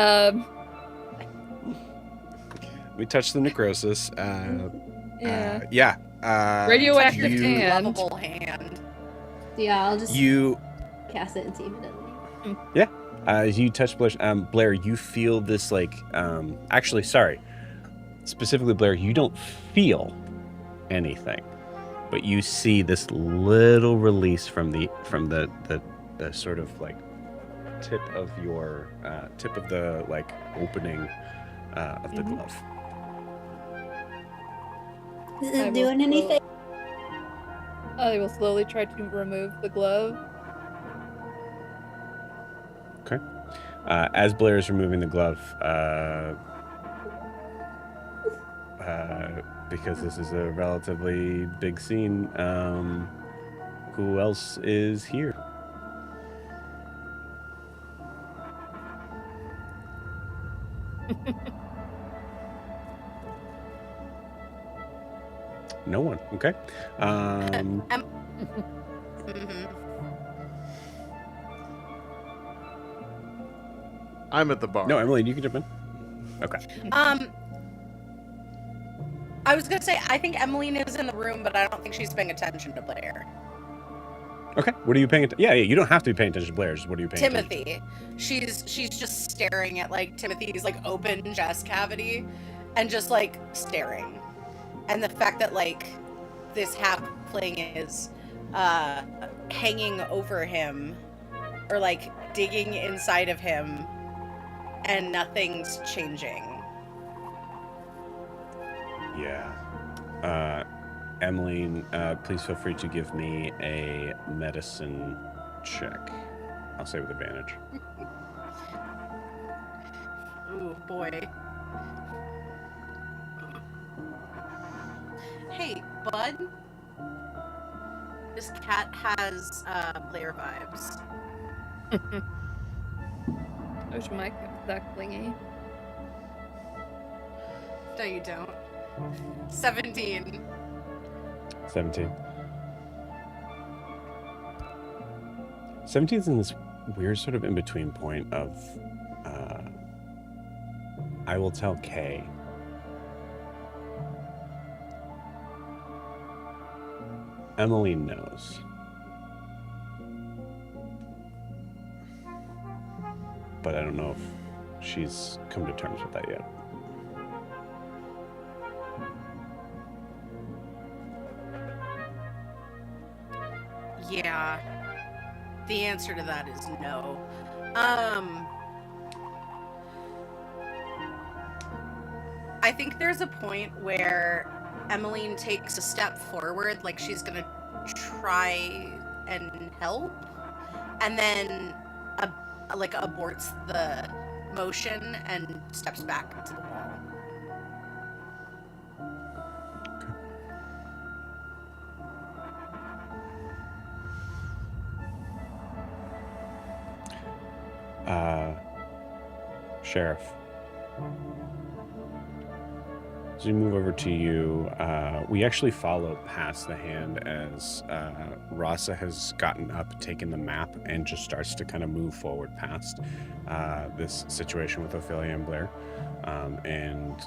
we touch the necrosis. yeah. Radioactive Touch your hand. lovable hand. Yeah, I'll just You cast it and see if it does anything. as you touch Blair, Blair, you feel this, like, actually, sorry, specifically Blair, you don't feel anything, but you see this little release from the sort of, like, tip of your tip of the, like, opening of the glove. Is it doing anything? I will slowly try to remove the glove. Okay. As Blair is removing the glove, because this is a relatively big scene, who else is here? No one. Okay. I'm at the bar. No, Emily, you can jump in. Okay. I was gonna say, I think Emmeline is in the room, but I don't think she's paying attention to Blair. Okay. What are you paying attention? Yeah, you don't have to be paying attention to Blair's. What are you paying attention to? Timothy. She's just staring at, like, Timothy's, like, open chest cavity and just, like, staring. And the fact that, like, this halfling is hanging over him or, like, digging inside of him and nothing's changing. Yeah. Emmeline, please feel free to give me a medicine check. I'll say with advantage. Ooh, boy. Hey, bud. This cat has Blair vibes. I wish my cat was that clingy. No, you don't. 17. 17. 17's in this weird sort of in-between point of, I will tell Kay. Emily knows. But I don't know if she's come to terms with that yet. Yeah. The answer to that is no. I think there's a point where Emmeline takes a step forward, like she's gonna try and help, and then aborts the motion and steps back to the wall. Sheriff. As we move over to you, we actually follow past the hand as Rasa has gotten up, taken the map, and just starts to kind of move forward past this situation with Ophelia and Blair. And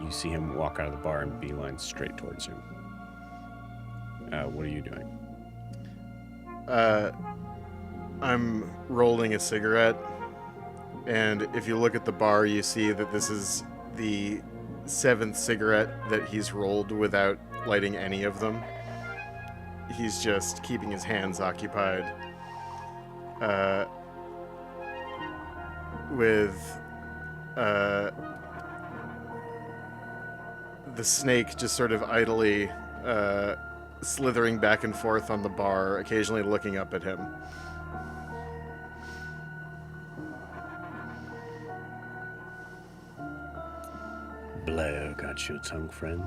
you see him walk out of the bar and beeline straight towards you. What are you doing? I'm rolling a cigarette, and if you look at the bar, you see that this is the 7th cigarette that he's rolled without lighting any of them. He's just keeping his hands occupied with the snake just sort of idly slithering back and forth on the bar, occasionally looking up at him. Blair got your tongue, friend.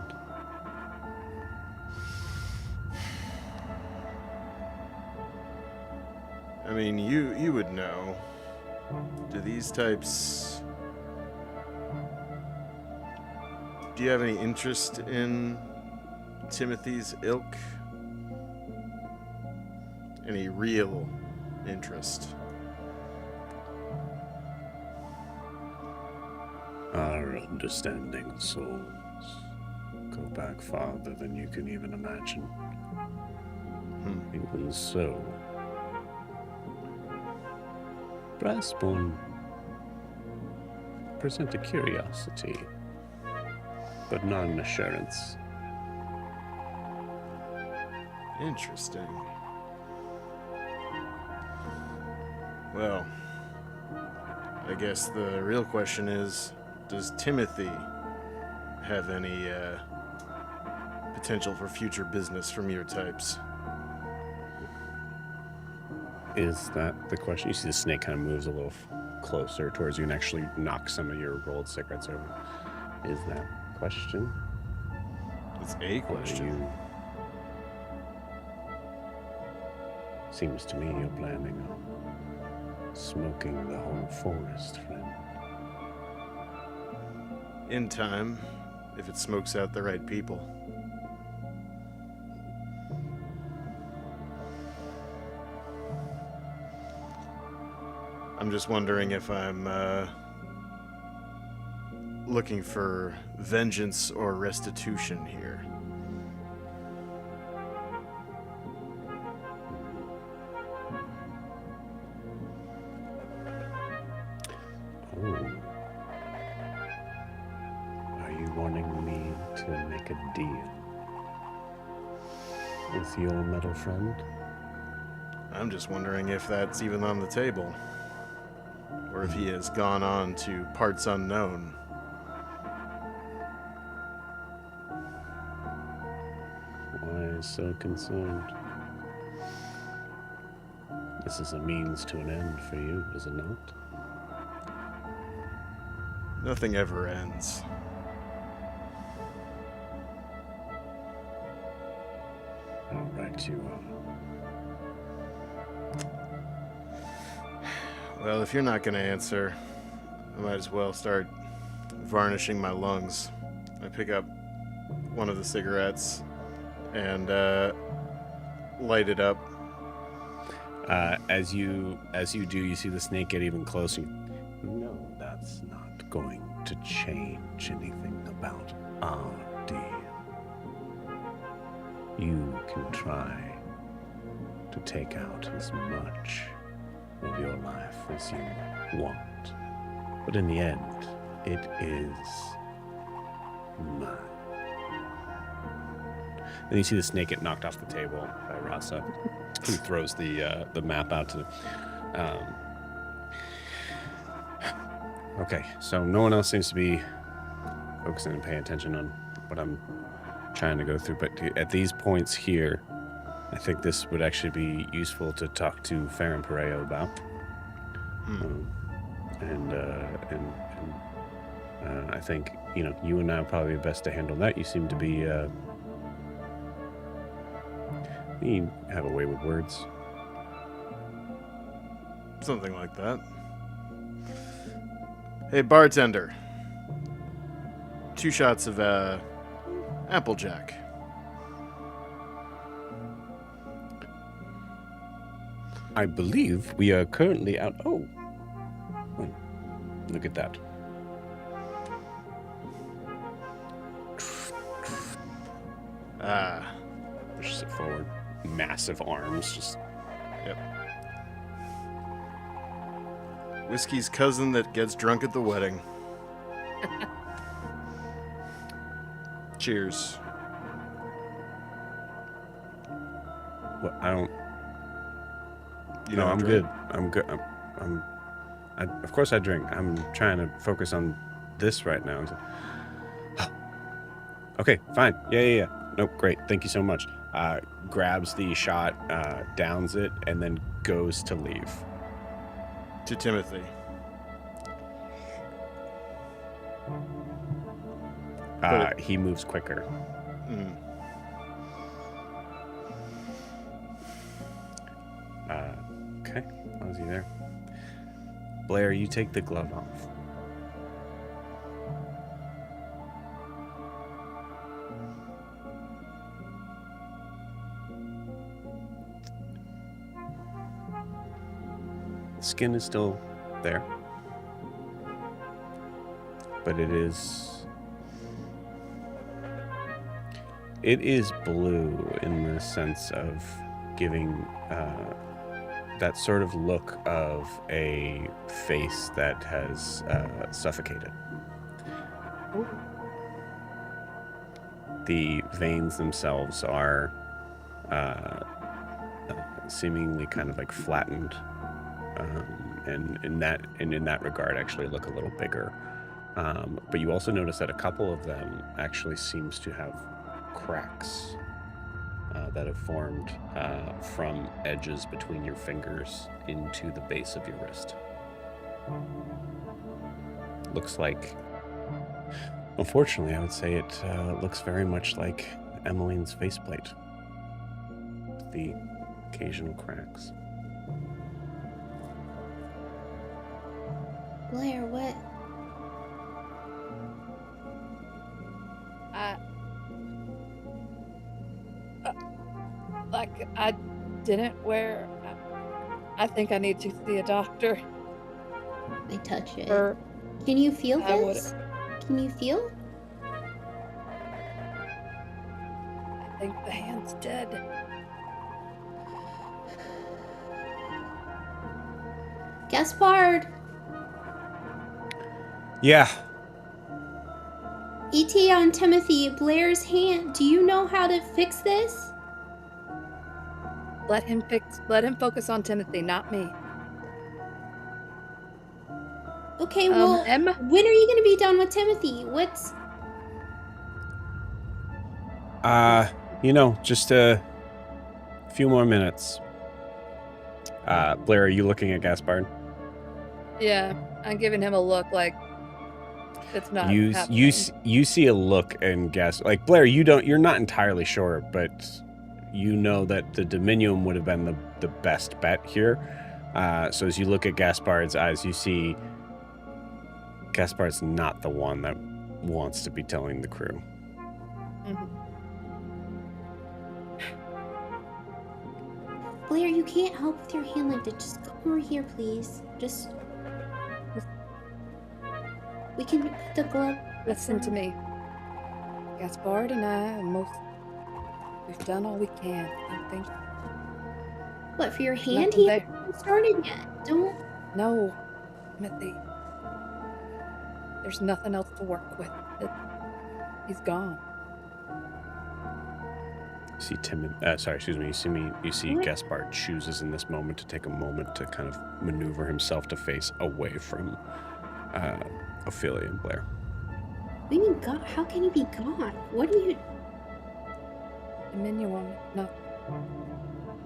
I mean, you would know. Do these types... Do you have any interest in Timothy's ilk? Any real interest? Our understanding souls go back farther than you can even imagine. Even so, Brassborn present a curiosity, but not an assurance. Interesting. Well, I guess the real question is, does Timothy have any potential for future business from your types? Is that the question? You see the snake kind of moves a little closer towards you and actually knocks some of your rolled cigarettes over. Is that the question? It's a question. Seems to me you're planning on smoking the whole forest, friend. In time, if it smokes out the right people. I'm just wondering if I'm looking for vengeance or restitution here. Oh. Are you wanting me to make a deal with your metal friend? I'm just wondering if that's even on the table. Or if he has gone on to parts unknown. Why so concerned? This is a means to an end for you, is it not? Nothing ever ends. How right you are. Well, if you're not going to answer, I might as well start varnishing my lungs. I pick up one of the cigarettes and light it up. As you do, you see the snake get even closer. No, that's not going to change anything about our deal. You can try to take out as much of your life as you want, but in the end, it is mine. Then you see the snake get knocked off the table by Rasa, who throws the map out to them. Okay, so no one else seems to be focusing and paying attention on what I'm trying to go through, but at these points here, I think this would actually be useful to talk to Farron Pareo about. I think, you and I are probably best to handle that. You seem to be, you have a way with words. Something like that. Hey, bartender. 2 shots of, Applejack. I believe we are currently out. Oh, look at that. Pushes it forward. Massive arms, just. Yep. Whiskey's cousin that gets drunk at the wedding. Cheers. What? I don't. You No, don't I'm drink? good. I'm good. Of course I drink. I'm trying to focus on this right now. Okay, fine. Yeah. Nope, great. Thank you so much. Grabs the shot, downs it, and then goes to leave. To Timothy. He moves quicker. Okay, how's he there? Blair, you take the glove off. The skin is still there, but it is blue in the sense of giving that sort of look of a face that has suffocated. Ooh. The veins themselves are seemingly kind of like flattened, and in that regard actually look a little bigger. But you also notice that a couple of them actually seems to have cracks that have formed from edges between your fingers into the base of your wrist. Looks like, unfortunately, I would say it looks very much like Emmeline's faceplate. The occasional cracks. Blair, what? I didn't wear. I think I need to see a doctor. I touch it. Or Can you feel I this? Can you feel? I think the hand's dead. Gaspard! Yeah. ETA on Timothy, Blair's hand. Do you know how to fix this? Let him focus on Timothy, not me. Okay, well, Emma? when are you going to be done with Timothy? What's... Just a few more minutes. Blair, are you looking at Gaspard? Yeah, I'm giving him a look like it's not You happening. you see a look and like Blair, you're not entirely sure, but you know that the Dominion would have been the best bet here. So as you look at Gaspard's eyes, you see Gaspard's not the one that wants to be telling the crew. Mhm. Blair, you can't help with your hand like that. Just come over here, please. Just... We can put the glove... Listen to me. Gaspard and I, we've done all we can. I think. What, for your hand? Nothing He there. hasn't started yet. Don't... No, Timothy. There's nothing else to work with. He's gone. You see Gaspard chooses in this moment to take a moment to kind of maneuver himself to face away from Ophelia and Blair. What do you mean, God? How can he be gone? What do you... Dominion, nothing.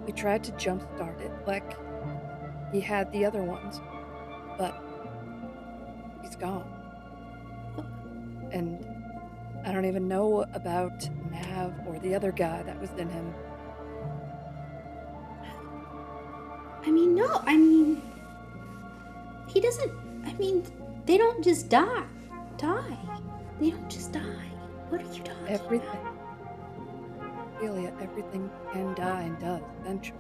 We tried to jumpstart it like he had the other ones, but he's gone. And I don't even know about Nav or the other guy that was in him. He doesn't... they don't just die. They don't just die. What are you talking Everything. about? Ophelia, everything can die and does eventually.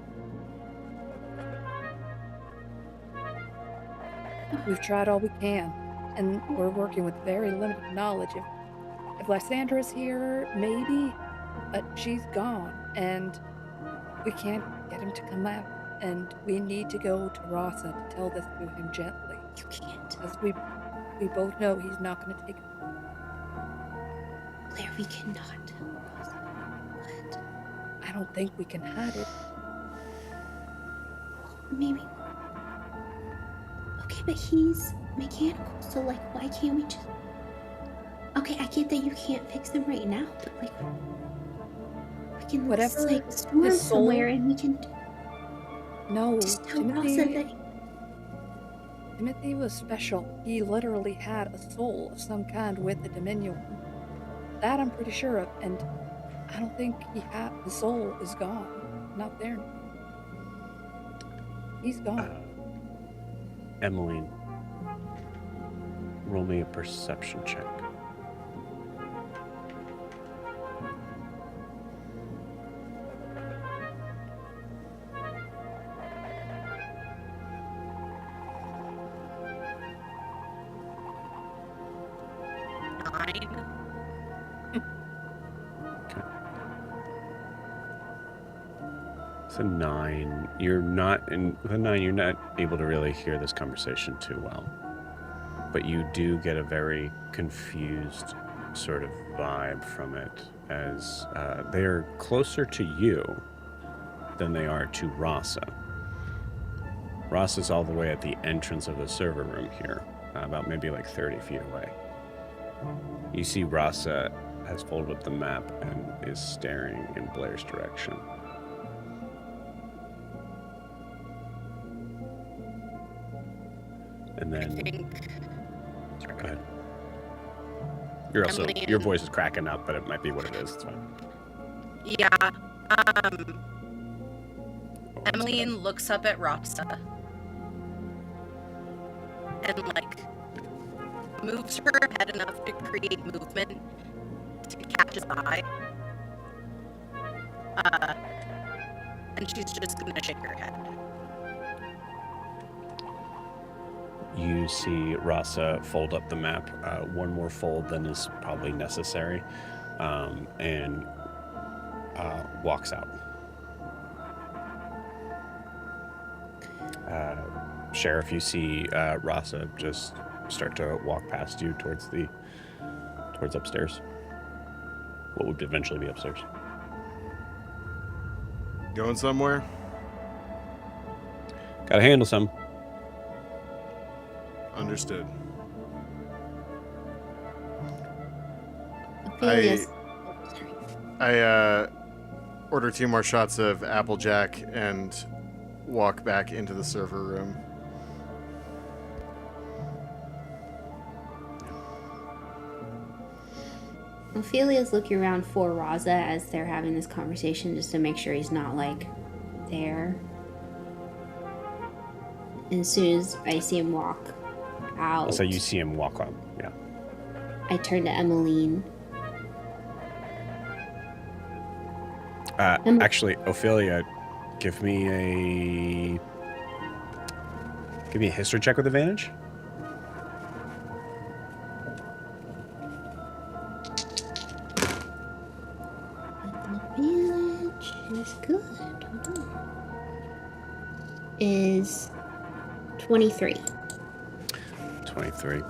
We've tried all we can, and we're working with very limited knowledge. If Lysandra's here, maybe, but she's gone, and we can't get him to come out, and we need to go to Rasa to tell this to him gently. You can't. As we both know he's not going to take it. Blair, we cannot. What? I don't think we can hide it. Maybe. Okay, but he's mechanical, so why can't we just... Okay, I get that you can't fix them right now, but like, we can Whatever like store them his soul- somewhere, and we can No, just tell Rosa that. Timothy was special. He literally had a soul of some kind with the Dominion. That I'm pretty sure of, and I don't think the soul is gone. Not there. He's gone. Emmeline, roll me a perception check. So 9. You're not with a 9. You're not able to really hear this conversation too well, but you do get a very confused sort of vibe from it, as they are closer to you than they are to Rasa. Rasa's all the way at the entrance of the server room here, about maybe like 30 feet away. You see Rasa has folded up the map and is staring in Blair's direction. And then, I think. Go ahead. You're also, Emily your and- voice is cracking up, but it might be what it is. It's fine. Yeah. Oh, that's Emmeline looks up at Rasa and like moves her head enough to create movement to catch his eye. And she's just gonna shake her head. You see Rasa fold up the map one more fold than is probably necessary, and walks out. Sheriff, you see Rasa just start to walk past you towards upstairs. What would eventually be upstairs. Going somewhere? Gotta handle some. Understood. Ophelia's. I order 2 more shots of Applejack and walk back into the server room. Ophelia's looking around for Raza as they're having this conversation just to make sure he's not like there. And as soon as I see him walk out, So you see him walk up. Yeah. I turn to Emmeline. Actually, Ophelia, give me a history check with advantage. Advantage is good. Hold on. Is 23. 23.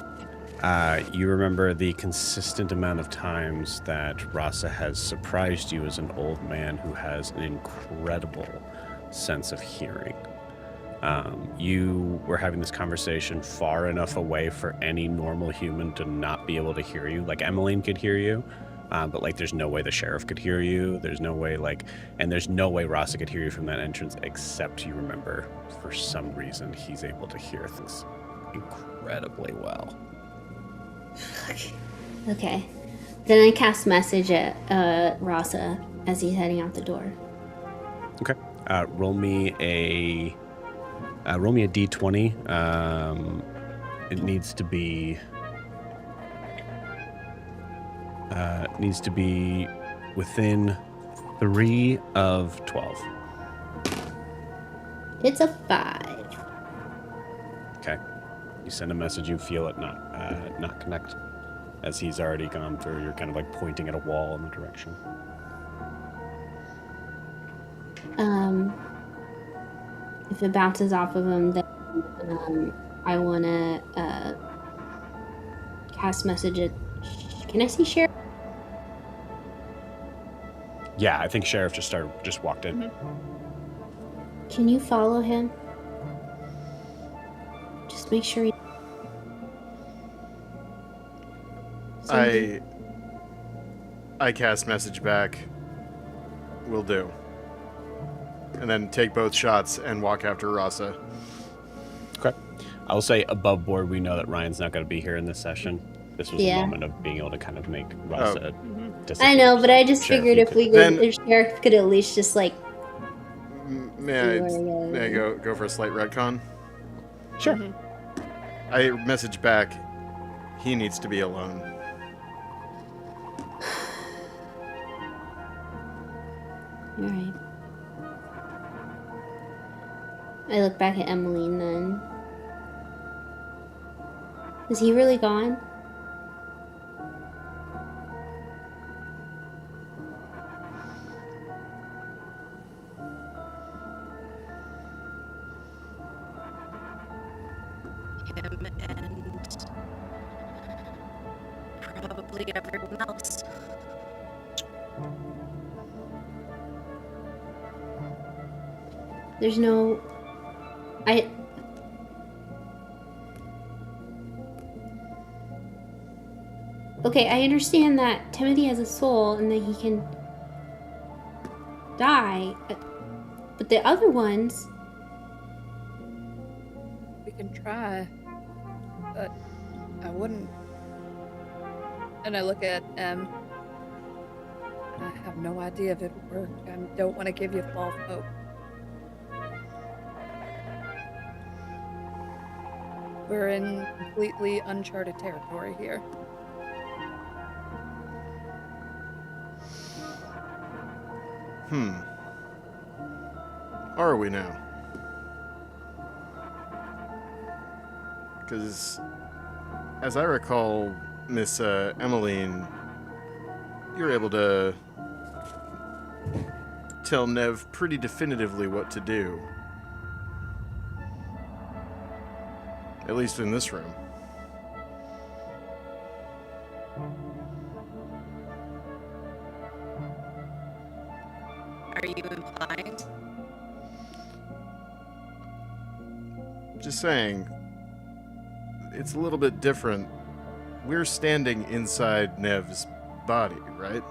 You remember the consistent amount of times that Rasa has surprised you as an old man who has an incredible sense of hearing. You were having this conversation far enough away for any normal human to not be able to hear you. Like, Emmeline could hear you, but, like, there's no way the sheriff could hear you. There's no way, and there's no way Rasa could hear you from that entrance, except you remember, for some reason, he's able to hear things incredibly well. Okay. Then I cast message at Rasa as he's heading out the door. Okay. Roll me a d20. It needs to be within 3 of 12. It's a 5. Okay. You send a message, you feel it not connect. As he's already gone through, you're kind of like pointing at a wall in the direction. If it bounces off of him, then I want to cast message at... Can I see Sheriff? Yeah, I think Sheriff just walked in. Mm-hmm. Can you follow him? Just make sure he... something? I cast message back. Will do. And then take both shots and walk after Rasa. Okay. I'll say above board, we know that Ryan's not going to be here in this session. This was a moment of being able to kind of make Rasa disappear. I know, but I just Sheriff, figured if we could, Then- if Sheriff could at least just like. May I go for a slight retcon? Sure. I message back. He needs to be alone. Alright. I look back at Emmeline then. Is he really gone? Him and probably everyone else. There's no... Okay, I understand that Timothy has a soul and that he can die, but the other ones... We can try, but I wouldn't. And I look at I have no idea if it would work. I don't want to give you false hope. We're in completely uncharted territory here. Are we now? Because, as I recall, Miss Emmeline, you were able to tell Nev pretty definitively what to do. At least in this room. Are you implying? Just saying, it's a little bit different. We're standing inside Nev's body, right?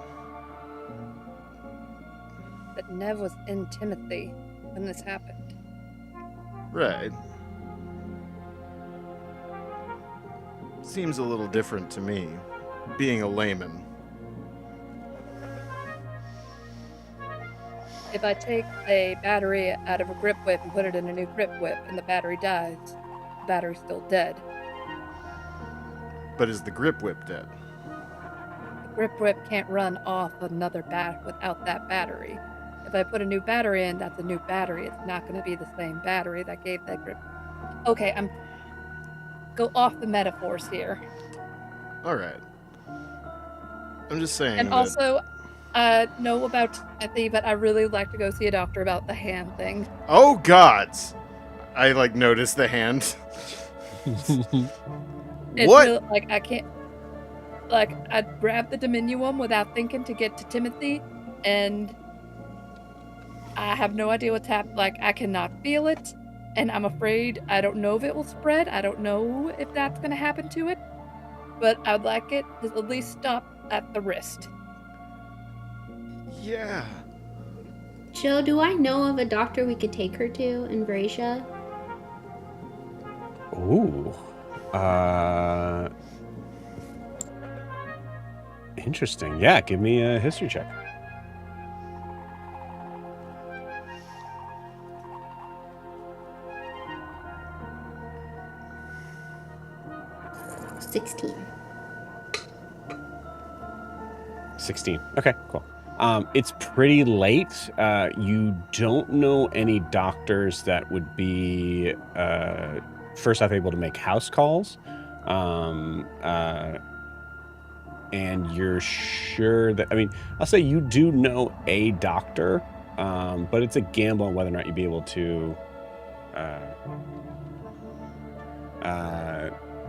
But Nev was in Timothy when this happened. Right. Seems a little different to me, being a layman. If I take a battery out of a grip whip and put it in a new grip whip and the battery dies, the battery's still dead. But is the grip whip dead? The grip whip can't run off another bat without that battery. If I put a new battery in, that's a new battery. It's not going to be the same battery that gave that grip. Okay, go off the metaphors here. Alright. I'm just saying And that... also, know about Timothy, but I really would like to go see a doctor about the hand thing. Oh, gods! I, noticed the hand. It's What? Really, I can't... I'd grab the Diminuum without thinking to get to Timothy, and I have no idea what's happening. I cannot feel it, and I'm afraid I don't know if it will spread. I don't know if that's going to happen to it, but I'd like it to at least stop at the wrist. Yeah. Joe, do I know of a doctor we could take her to in Bracia? Ooh. Interesting. Yeah, give me a history check. $16. 16. Okay, cool. It's pretty late. You don't know any doctors that would be, first off, able to make house calls. And you're sure that, I'll say you do know a doctor, but it's a gamble on whether or not you'd be able to,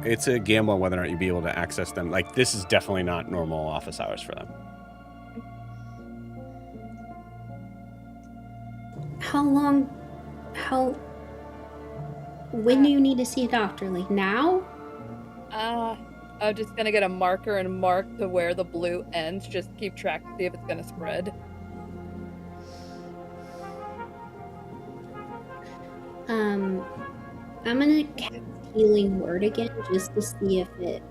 it's a gamble on whether or not you'd be able to access them. This is definitely not normal office hours for them. When do you need to see a doctor? Now? I'm just gonna get a marker and mark to where the blue ends. Just keep track to see if it's gonna spread. I'm gonna cast Healing Word again just to see if it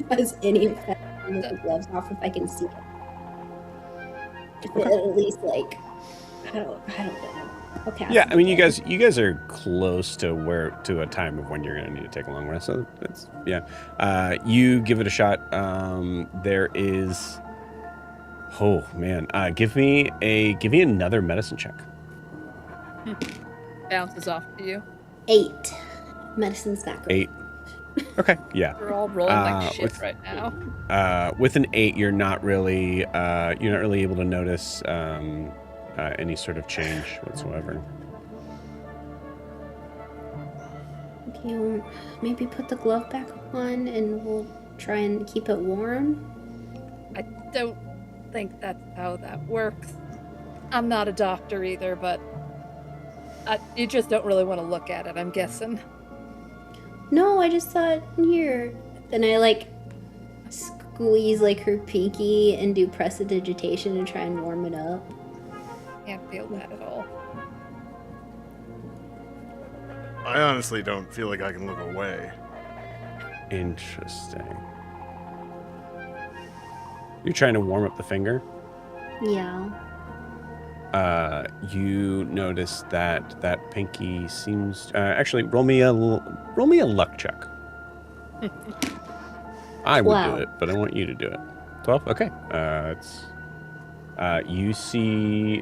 has any effect on the gloves off, if I can see it. If it at least like I don't know. Okay. Yeah, I mean, you guys are close to a time of when you're gonna need to take a long rest. So that's you give it a shot. There is. Oh man, give me another medicine check. Bounces off to you. 8. Medicine's not great. 8. Okay, yeah. We're all rolling like shit right now. With an 8, you're not really able to notice any sort of change whatsoever. Okay, well, maybe put the glove back on, and we'll try and keep it warm. I don't think that's how that works. I'm not a doctor either, but you just don't really want to look at it, I'm guessing. No, I just thought, here. Then I like squeeze like her pinky and do prestidigitation and try and warm it up. Can't feel that at all. I honestly don't feel like I can look away. Interesting. You're trying to warm up the finger? Yeah. You notice that pinky seems. Actually, roll me a luck check. I would do it, but I want you to do it. 12. Okay. You see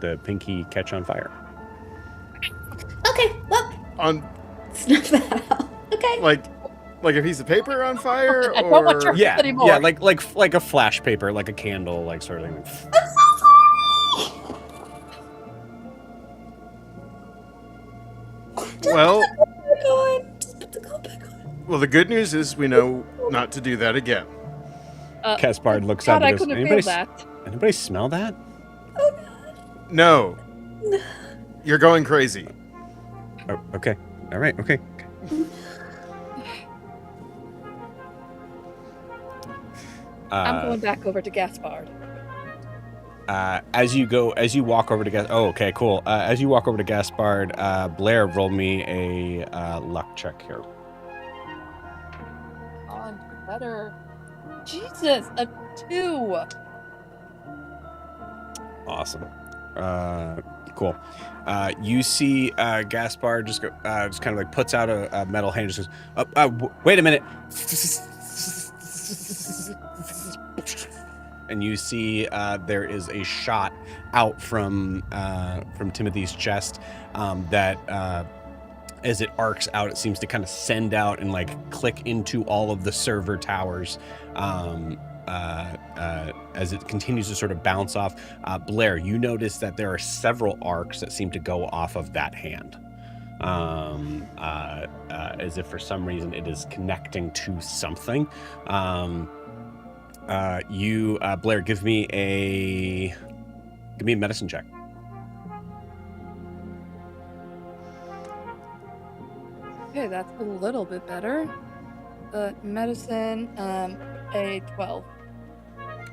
the pinky catch on fire. Okay. Well. Snuff that out. Okay. Like a piece of paper on fire, I don't want your yeah, anymore. yeah, like a flash paper, like a candle, like sort of thing. I'm so sorry. Well, Just put the glove back on. well, the good news is we know not to do that again. Caspard looks God, up I and goes, couldn't feel that. Anybody smell that? Oh God. No. You're going crazy. Oh, okay. All right. Okay. I'm going back over to Gaspard. As you walk over to Gaspard. Oh, okay, cool. As you walk over to Gaspard, Blair, roll me a luck check here. On better. Jesus, a 2. Awesome. Cool. You see Gaspard just kind of like puts out a metal hand and just goes, wait a minute. And you see there is a shot out from Timothy's chest that as it arcs out, it seems to kind of send out and like click into all of the server towers as it continues to sort of bounce off. Blair, you notice that there are several arcs that seem to go off of that hand. As if for some reason it is connecting to something. Blair, give me a medicine check. Okay, that's a little bit better. Medicine, a 12.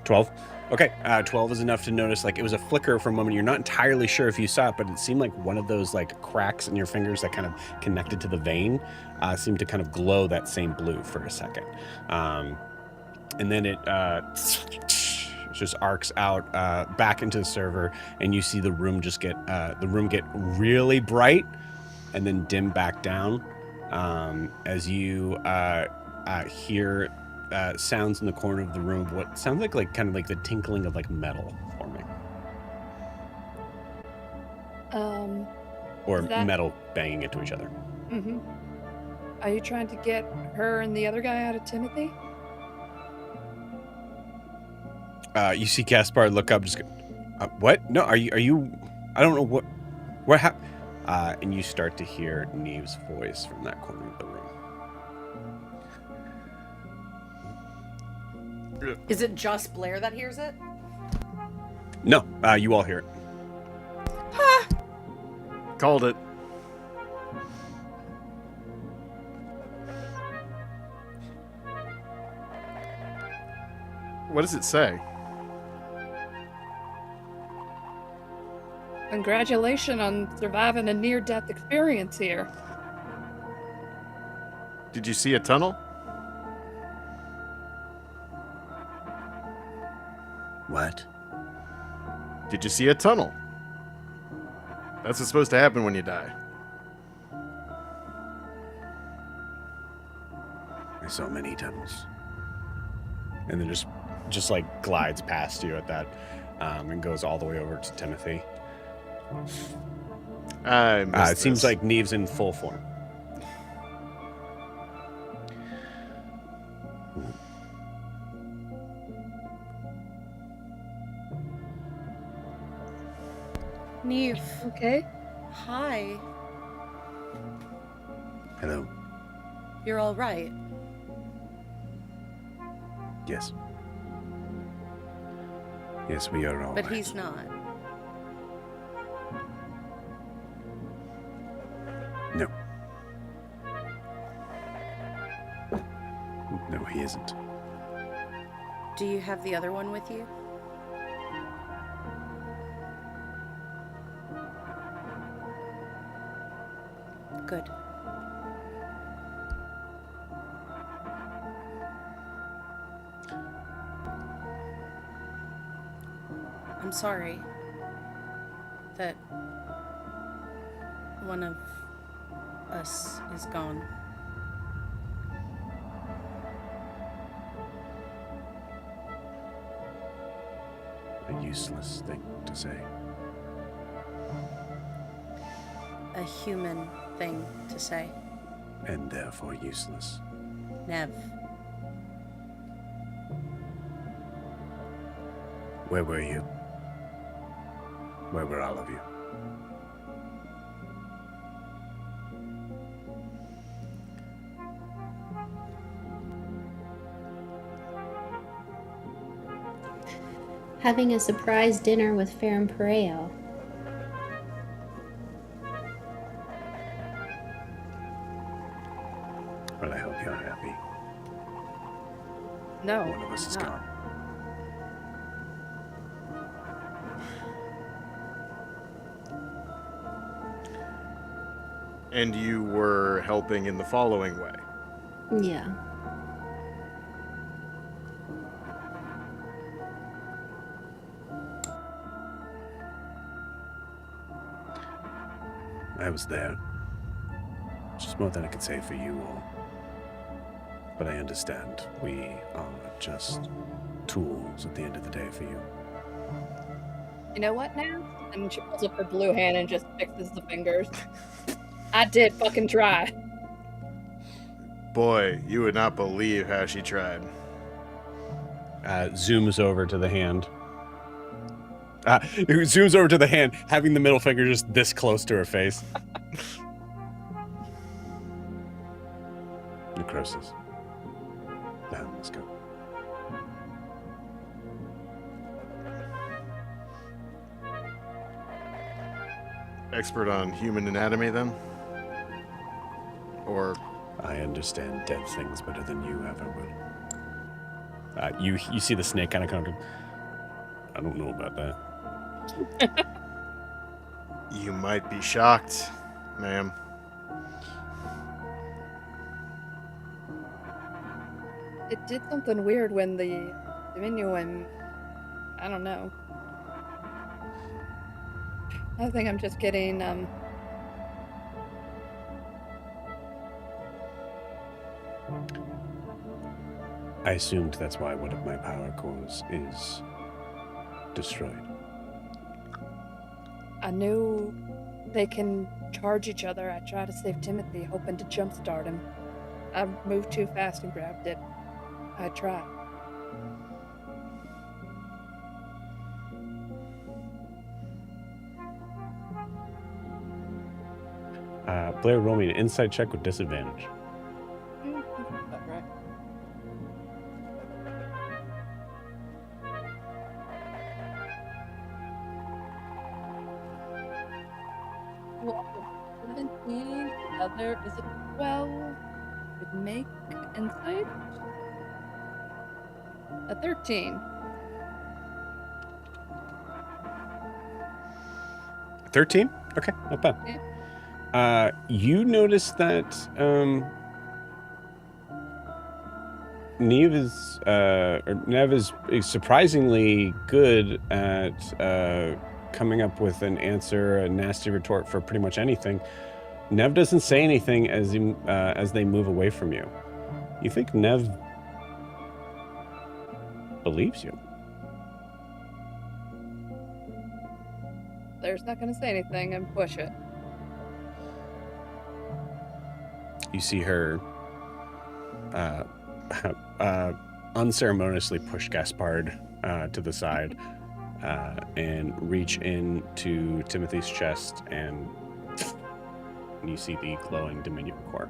12. Okay, 12 is enough to notice, like, it was a flicker for a moment. You're not entirely sure if you saw it, but it seemed like one of those, like, cracks in your fingers that kind of connected to the vein seemed to kind of glow that same blue for a second. And then it just arcs out back into the server, and you see the room just get really bright and then dim back down as you hear sounds in the corner of the room of what sounds like kind of like the tinkling of like metal forming. Or metal banging into each other. Mm-hmm. Are you trying to get her and the other guy out of Timothy? You see Gaspard look up, just go, what? No, are you? I don't know what happened. And you start to hear N.E.V.E.'s voice from that corner of the room. Is it just Blair that hears it? No, you all hear it. Called it. What does it say? Congratulations on surviving a near-death experience here. Did you see a tunnel? What? Did you see a tunnel? That's what's supposed to happen when you die. I saw many tunnels. And then just like glides past you at that, and goes all the way over to Timothy. It seems like N.E.V.E's in full form. N.E.V.E. Okay. Hi. Hello. You're all right. Yes. Yes, we are all But right. he's not. No. No, he isn't. Do you have the other one with you? Good. I'm sorry that one of us is gone. A useless thing to say. A human thing to say. And therefore useless. N.E.V.E. Where were you? Where were all of you? Having a surprise dinner with Farron Pareo. Well, I hope you're happy. No. One of us is not. gone. And you were helping in the following way. Yeah. I was there. Just more than I could say for you all. But I understand we are just tools at the end of the day for you. You know what now? And she pulls up her blue hand and just fixes the fingers. I did fucking try. Boy, you would not believe how she tried. Zooms over to the hand. It zooms over to the hand, having the middle finger just this close to her face. Necrosis. Now, let's go. Expert on human anatomy, then? Or... I understand dead things better than you ever will. You see the snake kind of come to... I don't know about that. You might be shocked, ma'am. It did something weird when the diminuum... I don't know. I think I'm just getting, I assumed that's why one of my power cores is destroyed. I knew they can charge each other. I tried to save Timothy, hoping to jumpstart him. I moved too fast and grabbed it. I tried. Blair, roll me an insight check with disadvantage. About right. Well, 17, the other is a 12. Would make insight. A 13. 13? Okay, not bad. Yeah. You notice that N.E.V E is surprisingly good at coming up with an answer, a nasty retort for pretty much anything. N.E.V E doesn't say anything as they move away from you. You think N.E.V E believes you? Blair's not going to say anything and push it. You see her unceremoniously push Gaspard to the side and reach into Timothy's chest, and you see the glowing Dominion core.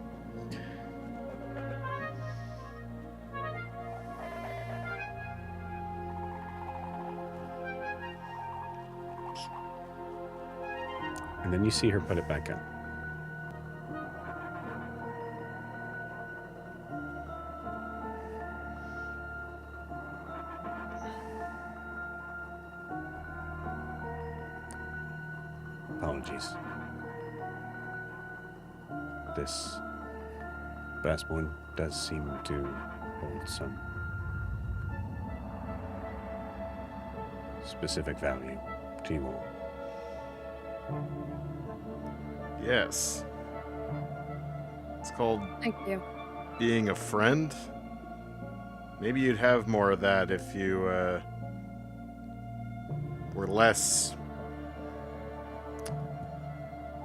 And then you see her put it back in. Apologies. This brass one does seem to hold some specific value to you all. Yes. It's called Thank you. being a friend. Maybe you'd have more of that if you were less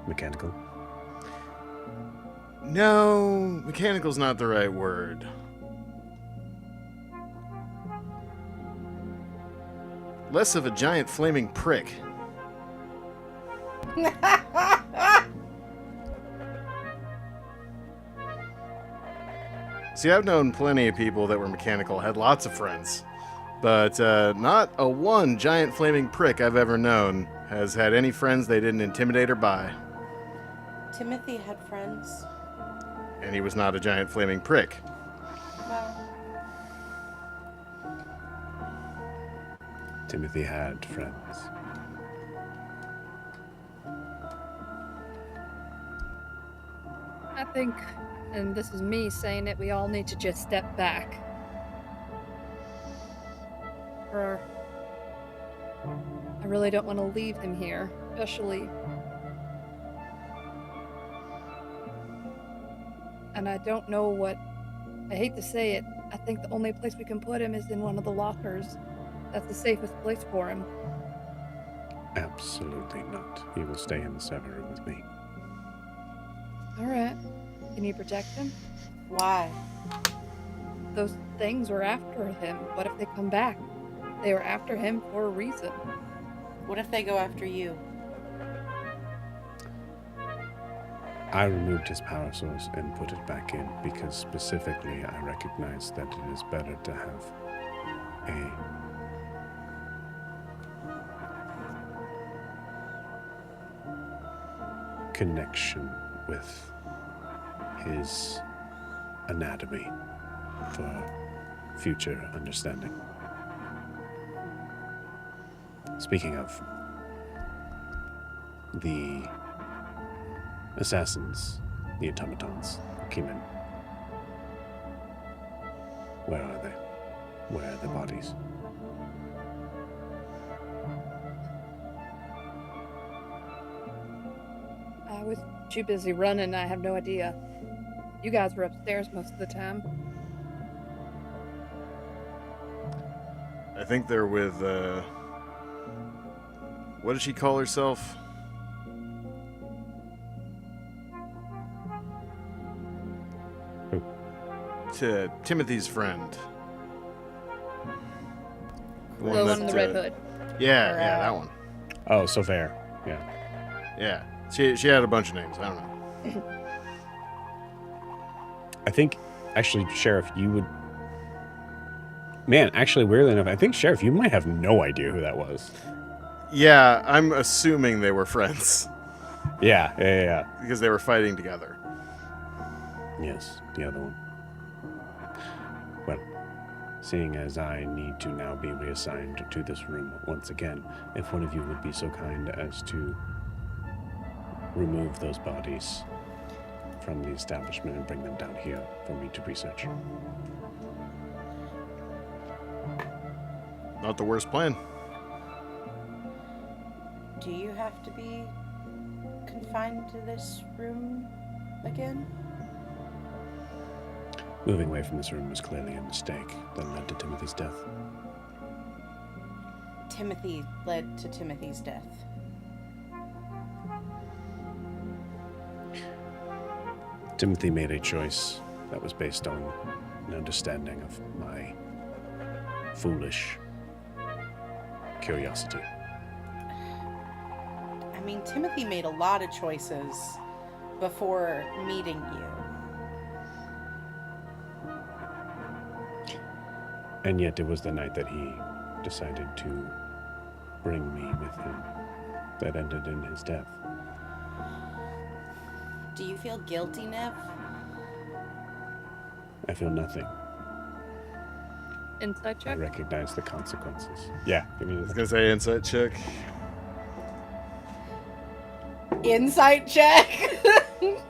Mechanical. No, mechanical's not the right word. Less of a giant flaming prick. See, I've known plenty of people that were mechanical, had lots of friends. But not a one giant flaming prick I've ever known has had any friends they didn't intimidate or buy. Timothy had friends. And he was not a giant flaming prick. Well, Timothy had friends. I think, and this is me saying it, we all need to just step back. I really don't want to leave him here, especially. And I don't know what. I hate to say it. I think the only place we can put him is in one of the lockers. That's the safest place for him. Absolutely not. He will stay in the server room with me. Alright. Can you protect him? why? Those things were after him. What if they come back? They were after him for a reason. What if they go after you? I removed his power source and put it back in because specifically I recognize that it is better to have a connection with his anatomy for future understanding. Speaking of, the assassins, the automatons, came in. Where are they? Where are the bodies? I was too busy running, I have no idea. You guys were upstairs most of the time. I think they're with, what did she call herself? Who? To Timothy's friend. The one in the red hood. Yeah, yeah, that one. Oh, so fair. Yeah. Yeah. She had a bunch of names. I don't know. I think, actually, Sheriff, you would... Man, actually, weirdly enough, I think, Sheriff, you might have no idea who that was. Yeah, I'm assuming they were friends. Yeah. Because they were fighting together. Yes, the other one. Well, seeing as I need to now be reassigned to this room once again, if one of you would be so kind as to remove those bodies from the establishment and bring them down here for me to research. Not the worst plan. Do you have to be confined to this room again? Moving away from this room was clearly a mistake that led to Timothy's death. Timothy led to Timothy's death. Timothy made a choice that was based on an understanding of my foolish curiosity. I mean, Timothy made a lot of choices before meeting you. And yet it was the night that he decided to bring me with him that ended in his death. Do you feel guilty, N.E.V.? I feel nothing. Insight I check. recognize the consequences. Yeah, give me I was this. gonna say insight check. Insight check.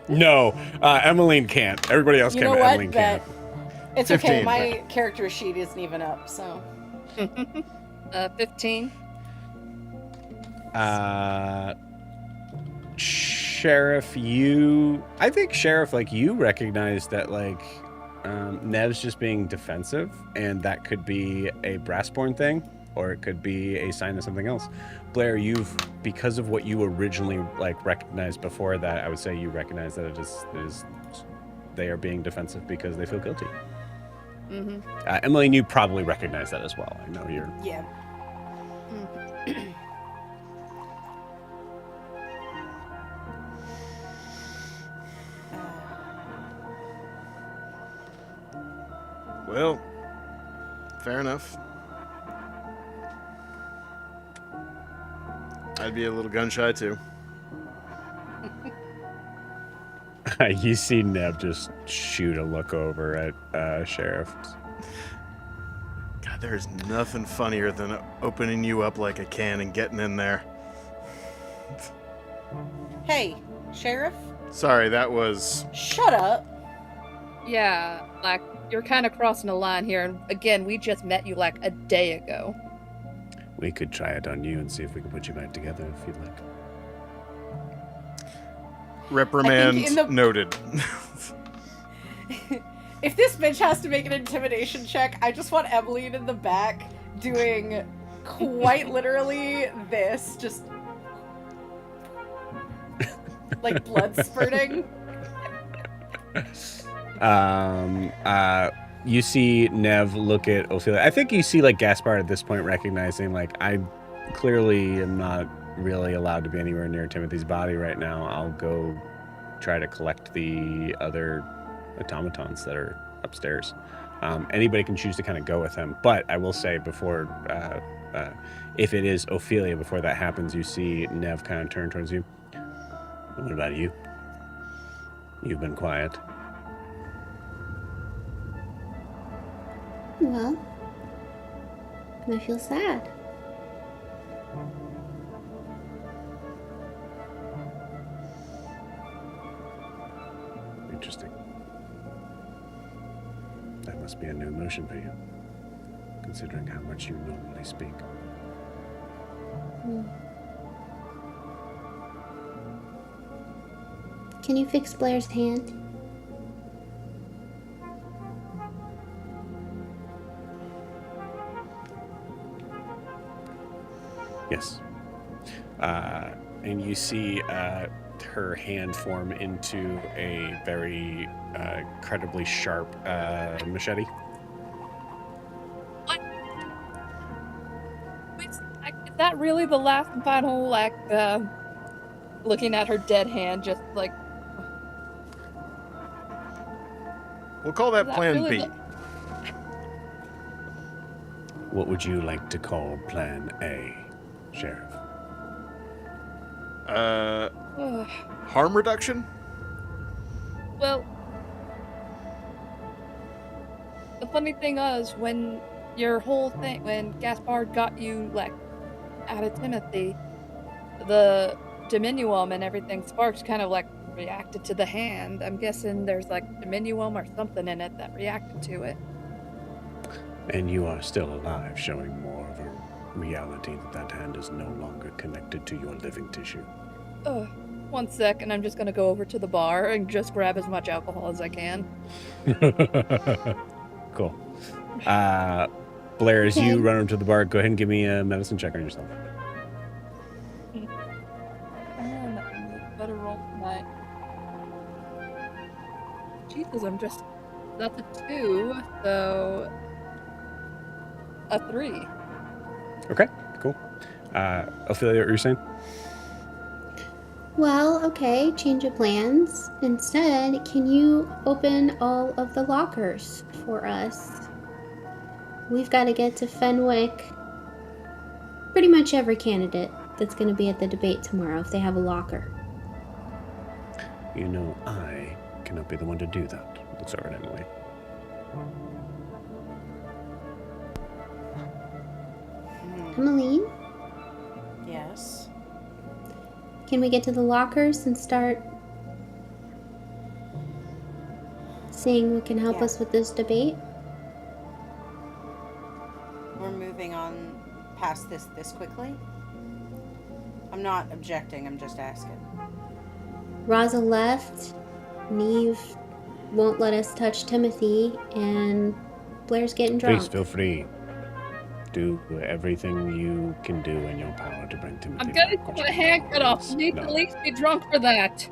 No, Emmeline can't. Everybody else You can, know but what? Emmeline can't. It's okay. 15. My character sheet isn't even up, so. 15. Sheriff, I think Sheriff, like, you recognize that, like, Nev's just being defensive, and that could be a Brassborn thing, or it could be a sign of something else. Blair, because of what you originally, like, recognized before that, I would say you recognize that it is they are being defensive because they feel guilty. Mm-hmm. Emmeline, you probably recognize that as well. I know you're... Yeah. Well, fair enough. I'd be a little gun shy too. You see Neb just shoot a look over at Sheriff. God, there's nothing funnier than opening you up like a can and getting in there. Hey, Sheriff, Sorry, that was... shut up. Yeah, like, you're kind of crossing a line here, and again, we just met you like a day ago. We could try it on you and see if we can put you back together if you'd like. Reprimand I think in the- noted. If this bitch has to make an intimidation check, I just want Emmeline in the back doing quite literally this, just like blood spurting. You see Nev look at Ophelia. I think you see, like, Gaspard at this point recognizing, like, I clearly am not really allowed to be anywhere near Timothy's body right now. I'll go try to collect the other automatons that are upstairs. Anybody can choose to kind of go with him, but I will say before, if it is Ophelia, before that happens, you see Nev kind of turn towards you. What about you? You've been quiet. Well, I feel sad. Interesting. That must be a new emotion for you, considering how much you normally speak. Can you fix Blair's hand? Yes. And you see her hand form into a very incredibly sharp machete. What? Wait, is that really the last and final, like, looking at her dead hand, just like... We'll call that Is that Plan really B. What would you like to call Plan A, Sheriff? Harm reduction? Well, the funny thing is, when your whole thing, when Gaspard got you, like, out of Timothy, the diminuum and everything, Sparks kind of, like, reacted to the hand. I'm guessing there's, like, diminuum or something in it that reacted to it. And you are still alive, showing more of a reality that hand is no longer connected to your living tissue. 1 sec, and I'm just gonna go over to the bar and just grab as much alcohol as I can. Cool. Blair, as you run over to the bar, go ahead and give me a medicine check on yourself. Better roll tonight. Jesus, that's a 2, so a 3. Okay, cool. Ophelia, what were you saying? Well, okay, change of plans. Instead, can you open all of the lockers for us? We've got to get to Fenwick. Pretty much every candidate that's going to be at the debate tomorrow, if they have a locker. You know, I cannot be the one to do that. Looks over at Emily. Emmeline, Yes. can we get to the lockers and start seeing what can help Yeah. us with this debate? We're moving on past this quickly. I'm not objecting, I'm just asking. Raza left, N.E.V E won't let us touch Timothy, and Blair's getting drunk. Please feel free. Do everything you can do in your power to bring Timothy I'm gonna back. get my hand cut off. You need to at least be drunk for that.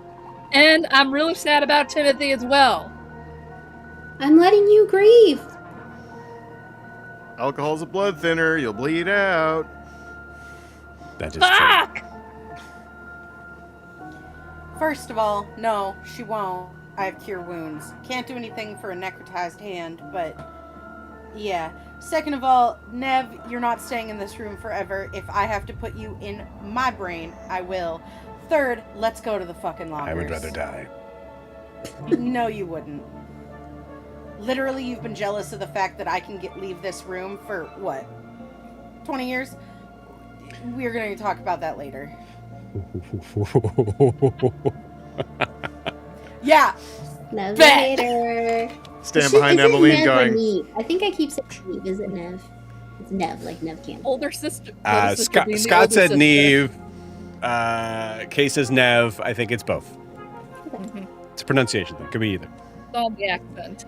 And I'm really sad about Timothy as well. I'm letting you grieve. Alcohol's a blood thinner. You'll bleed out. That is Fuck! First of all, no, she won't. I have cure wounds. Can't do anything for a necrotized hand, but yeah. Second of all, N.E.V., you're not staying in this room forever. If I have to put you in my brain, I will. Third, let's go to the fucking lockers. I would rather die. No, you wouldn't. Literally, you've been jealous of the fact that I can leave this room for, what, 20 years? We're going to talk about that later. Yeah. Nev Bet. hater. Stand behind Emily N.E.V. or going, N.E.V.? I think I keep saying N.E.V. Is it Nev? It's Nev, like Nev Campbell. Older sister. Older sister Scott, being the Scott older said sister. N.E.V. Kay says Nev. I think it's both. Mhm. It's a pronunciation thing. Could be either. It's all the accent.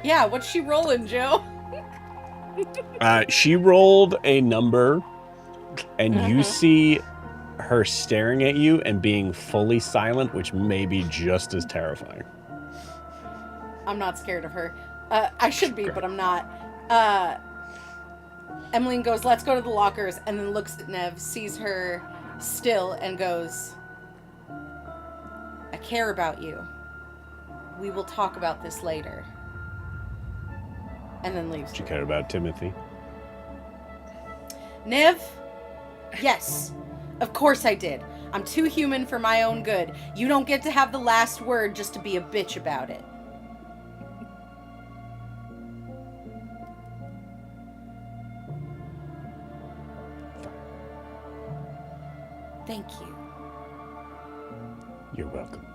Yeah, what's she rolling, Joe? She rolled a number, and you see her staring at you and being fully silent, which may be just as terrifying. I'm not scared of her. I should be, but I'm not. Emmeline goes, let's go to the lockers, and then looks at Nev, sees her still, and goes, I care about you. We will talk about this later. And then leaves. She cared about Timothy. Nev? Yes. Of course I did. I'm too human for my own good. You don't get to have the last word just to be a bitch about it. Thank you. You're welcome.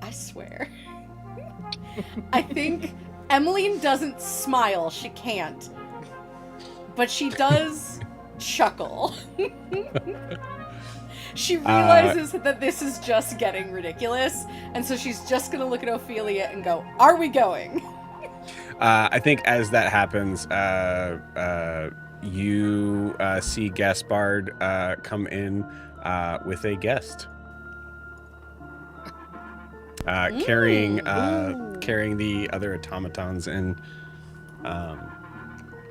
I swear. I think Emmeline doesn't smile. She can't. But she does chuckle. She realizes that this is just getting ridiculous, and so she's just gonna look at Ophelia and go, are we going? I think as that happens, you see Gaspard come in with a guest. Carrying the other automatons, and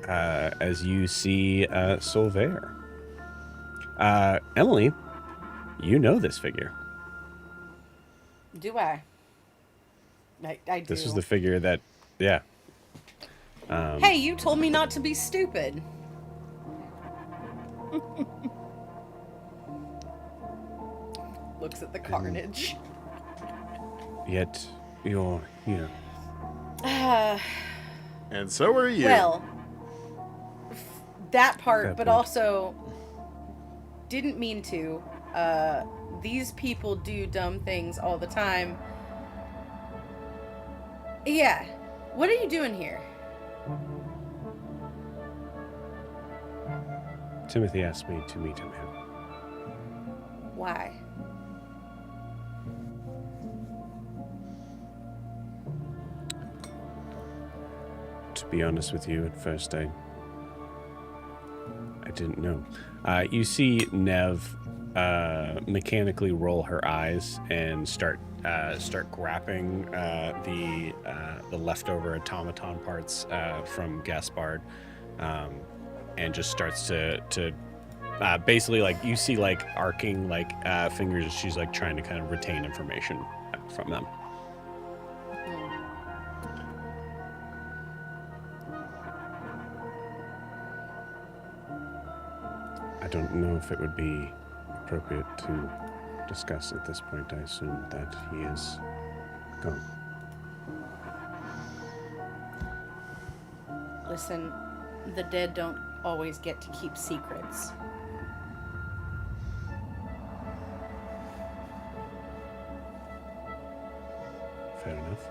as you see Solvaire. Emily, you know this figure. Do I? I do. This is the figure that, yeah. Hey, you told me not to be stupid. Looks at the carnage. Yet you're here. And so are you. Well, that part, Fair but point. also didn't mean to. These people do dumb things all the time. Yeah. What are you doing here? Timothy asked me to meet him here. Why? To be honest with you, at first I didn't know. You see Nev mechanically roll her eyes and start grabbing the leftover automaton parts from Gaspard, and just starts to basically, like, you see, like, arcing, like, fingers as she's, like, trying to kind of retain information from them. I don't know if it would be appropriate to discuss at this point. I assume that he is gone. Listen, the dead don't always get to keep secrets. Fair enough.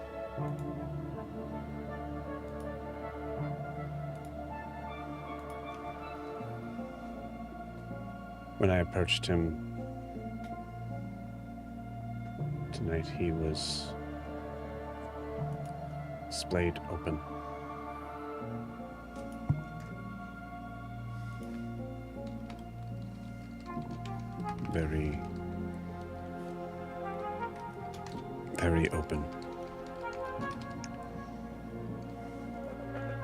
When I approached him tonight, he was splayed open. Very, very open.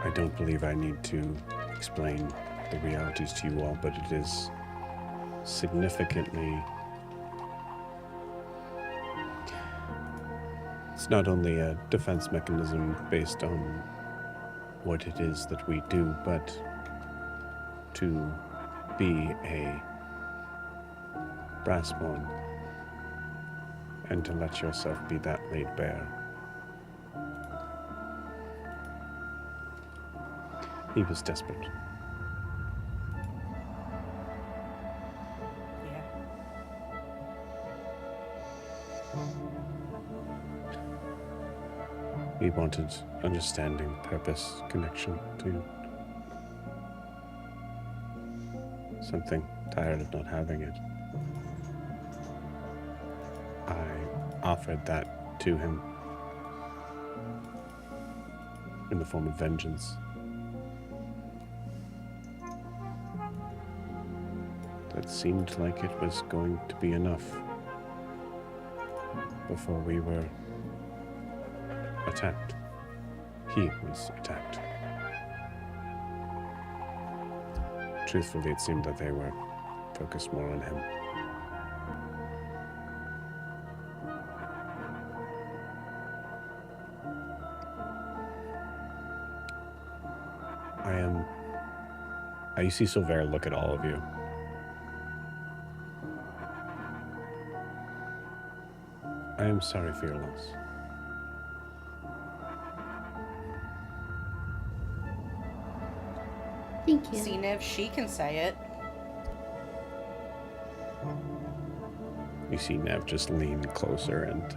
I don't believe I need to explain the realities to you all, but it is significantly... It's not only a defense mechanism based on what it is that we do, but to be a Brassborn and to let yourself be that laid bare. He was desperate. Yeah. He wanted understanding, purpose, connection to something. Tired of not having it. I offered that to him in the form of vengeance. That seemed like it was going to be enough before we were attacked. He was attacked. Truthfully, it seemed that they were focused more on him. You see Silvera look at all of you. I am sorry for your loss. Thank you. See, Nev, she can say it. You see Nev just lean closer and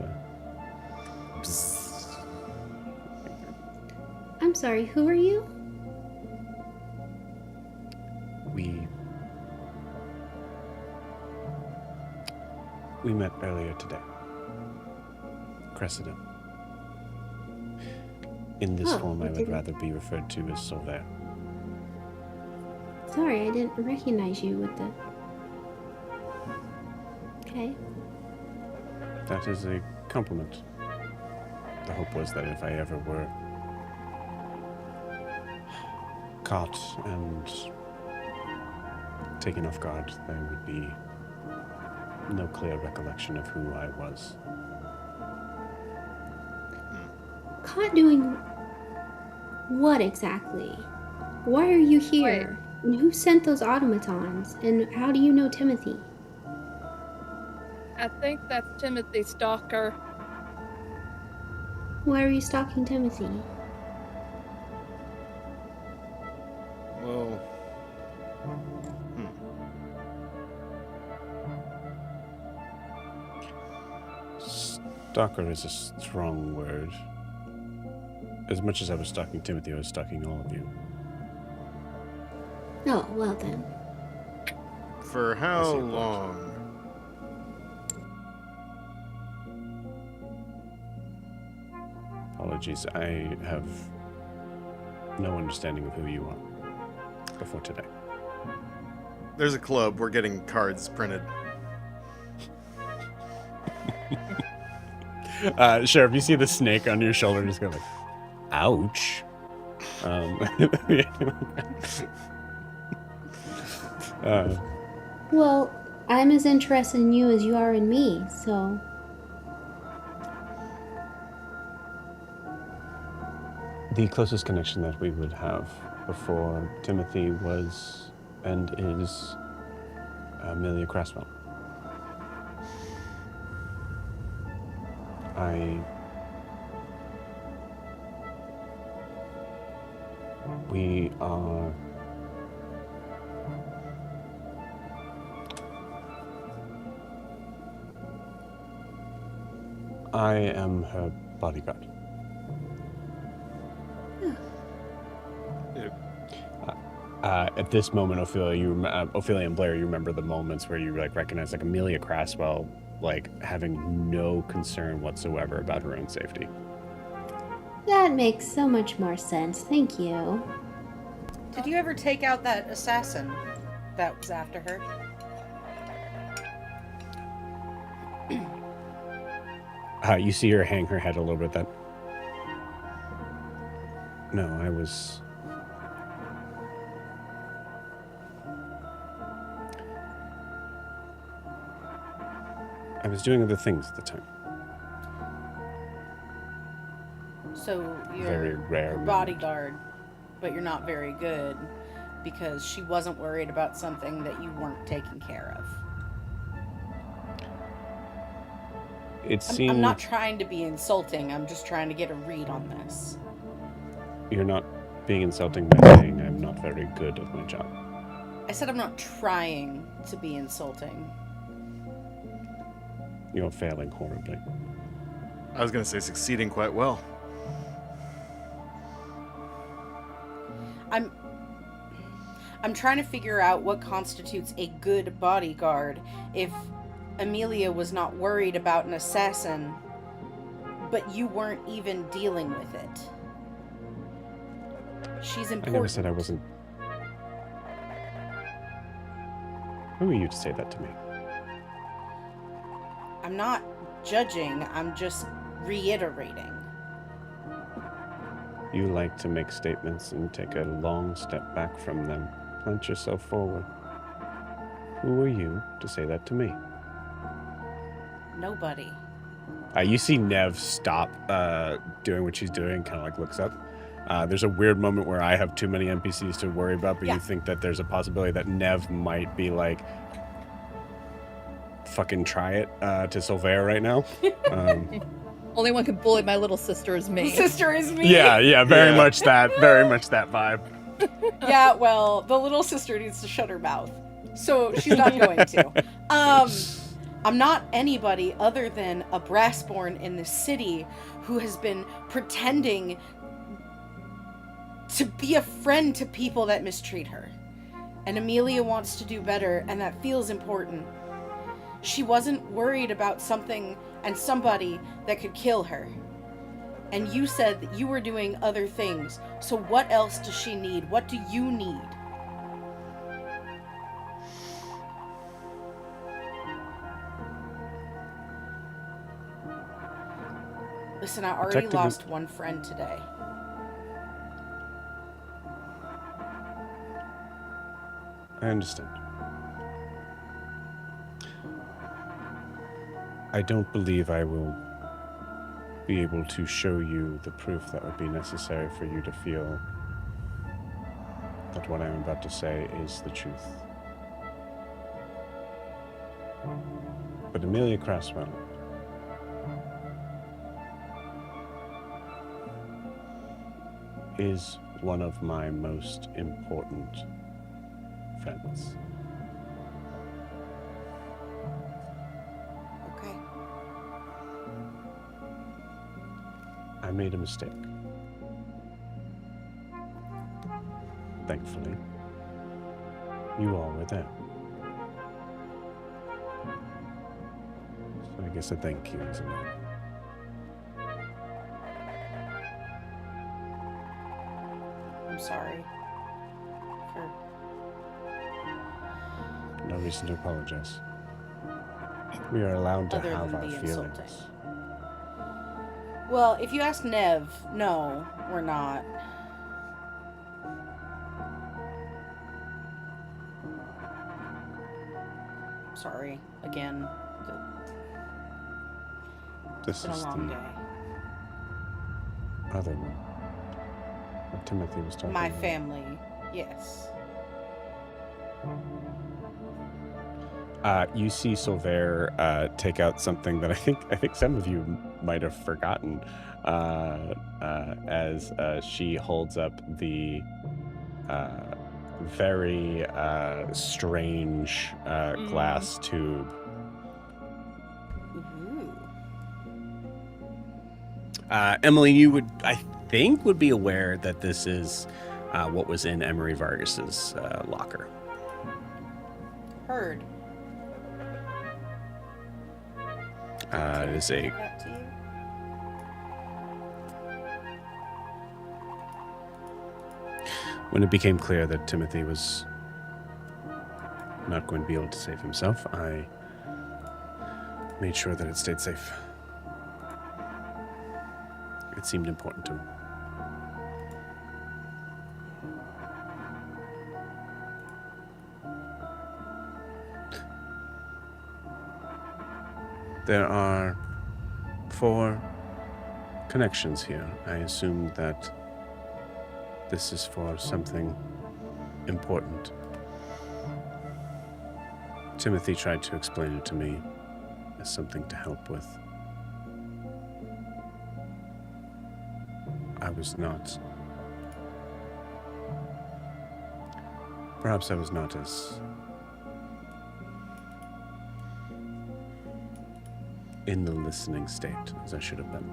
I'm sorry, who are you? We met earlier today. Cressida. In this form, I would rather be referred to as Silver. Sorry, I didn't recognize you with the... Okay. That is a compliment. The hope was that if I ever were caught and taken off guard, there would be no clear recollection of who I was. Caught doing what exactly? Why are you here? And who sent those automatons? And how do you know Timothy? I think that's Timothy Stalker. Why are you stalking Timothy? Well, Stalker is a strong word. As much as I was stalking Timothy, I was stalking all of you. Oh, well then. For I how see your point. long? Apologies, I have no understanding of who you are before today. There's a club. We're getting cards printed. Sheriff, you see the snake on your shoulder and just go like, ouch. Well, I'm as interested in you as you are in me, so... The closest connection that we would have before Timothy was and is Amelia Cresswell. We are... I am her bodyguard. At this moment, Ophelia and Blair, you remember the moments where you like recognize like Amelia Cresswell, like having no concern whatsoever about her own safety. That makes so much more sense. Thank you. Did you ever take out that assassin that was after her? You see her hang her head a little bit. That no, I was. I was doing other things at the time. So you're Very rare her moment. bodyguard, but you're not very good because she wasn't worried about something that you weren't taking care of. It seemed I'm not trying to be insulting. I'm just trying to get a read on this. you're not being insulting by saying I'm not very good at my job. I said I'm not trying to be insulting. You're failing horribly. I was going to say succeeding quite well. I'm trying to figure out what constitutes a good bodyguard if Amelia was not worried about an assassin, but you weren't even dealing with it. She's important. I never said I wasn't. Who are you to say that to me? I'm not judging, I'm just reiterating. You like to make statements and take a long step back from them. Plant yourself forward. Who are you to say that to me? Nobody. You see Nev stop doing what she's doing, kind of like looks up. There's a weird moment where I have too many NPCs to worry about, but Yeah. you think that there's a possibility that Nev might be like, fucking try it to Sylvain right now. Only one can bully my little sister is me. Sister is me. Yeah, very Yeah. much that vibe. Yeah, well, the little sister needs to shut her mouth. So she's not going to. I'm not anybody other than a Brassborn in this city who has been pretending to be a friend to people that mistreat her. And Amelia wants to do better, and that feels important. She wasn't worried about something and somebody that could kill her. And you said that you were doing other things. So what else does she need? What do you need? Listen, I already Protecting lost one friend today. I understand. I don't believe I will be able to show you the proof that would be necessary for you to feel that what I'm about to say is the truth. But Amelia Cresswell is one of my most important friends. Okay. I made a mistake. Thankfully, you all were there. So I guess a thank you is enough. I'm sorry. No reason to apologize. We are allowed to Other have than our the feelings. insulting. Well, if you ask Nev, no, we're not. Sorry, again. This It's been a is long the day. other one. What Timothy was talking My about. family, yes. You see Silver take out something that I think some of you might have forgotten, as she holds up the very strange glass tube. Ooh. Emily, you would, I think, would be aware that this is what was in Emery Vargas's locker. Heard. It is a That to you? When it became clear that Timothy was not going to be able to save himself, I made sure that it stayed safe. It seemed important to him. There are 4 connections here. I assume that this is for something important. Timothy tried to explain it to me as something to help with. I was not. Perhaps I was not as in the listening state as I should have been.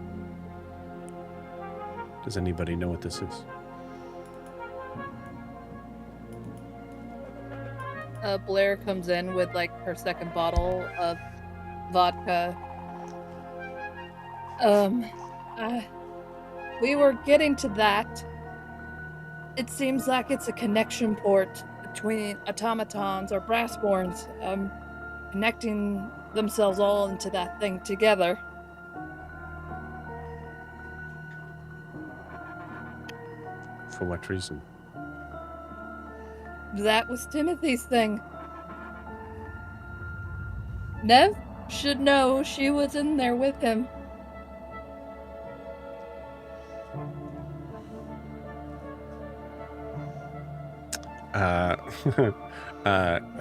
Does anybody know what this is? Blair comes in with like her second bottle of vodka. We were getting to that. It seems like it's a connection port between automatons or brassborns, connecting themselves all into that thing together. For what reason? That was Timothy's thing. Nev should know she was in there with him.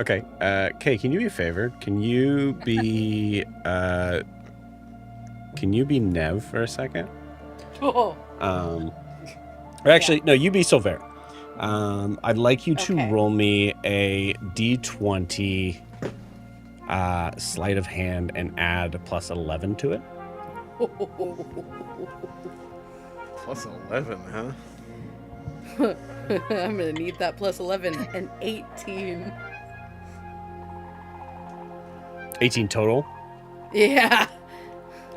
Okay. Kay, can you be a favor? Can you be Nev for a second? Oh. Actually, no, you be Silver. I'd like you to Okay. roll me a D20 sleight of hand and add a plus 11 to it. Plus 11, huh? I'm gonna need that plus 11 and 18. 18 total. Yeah.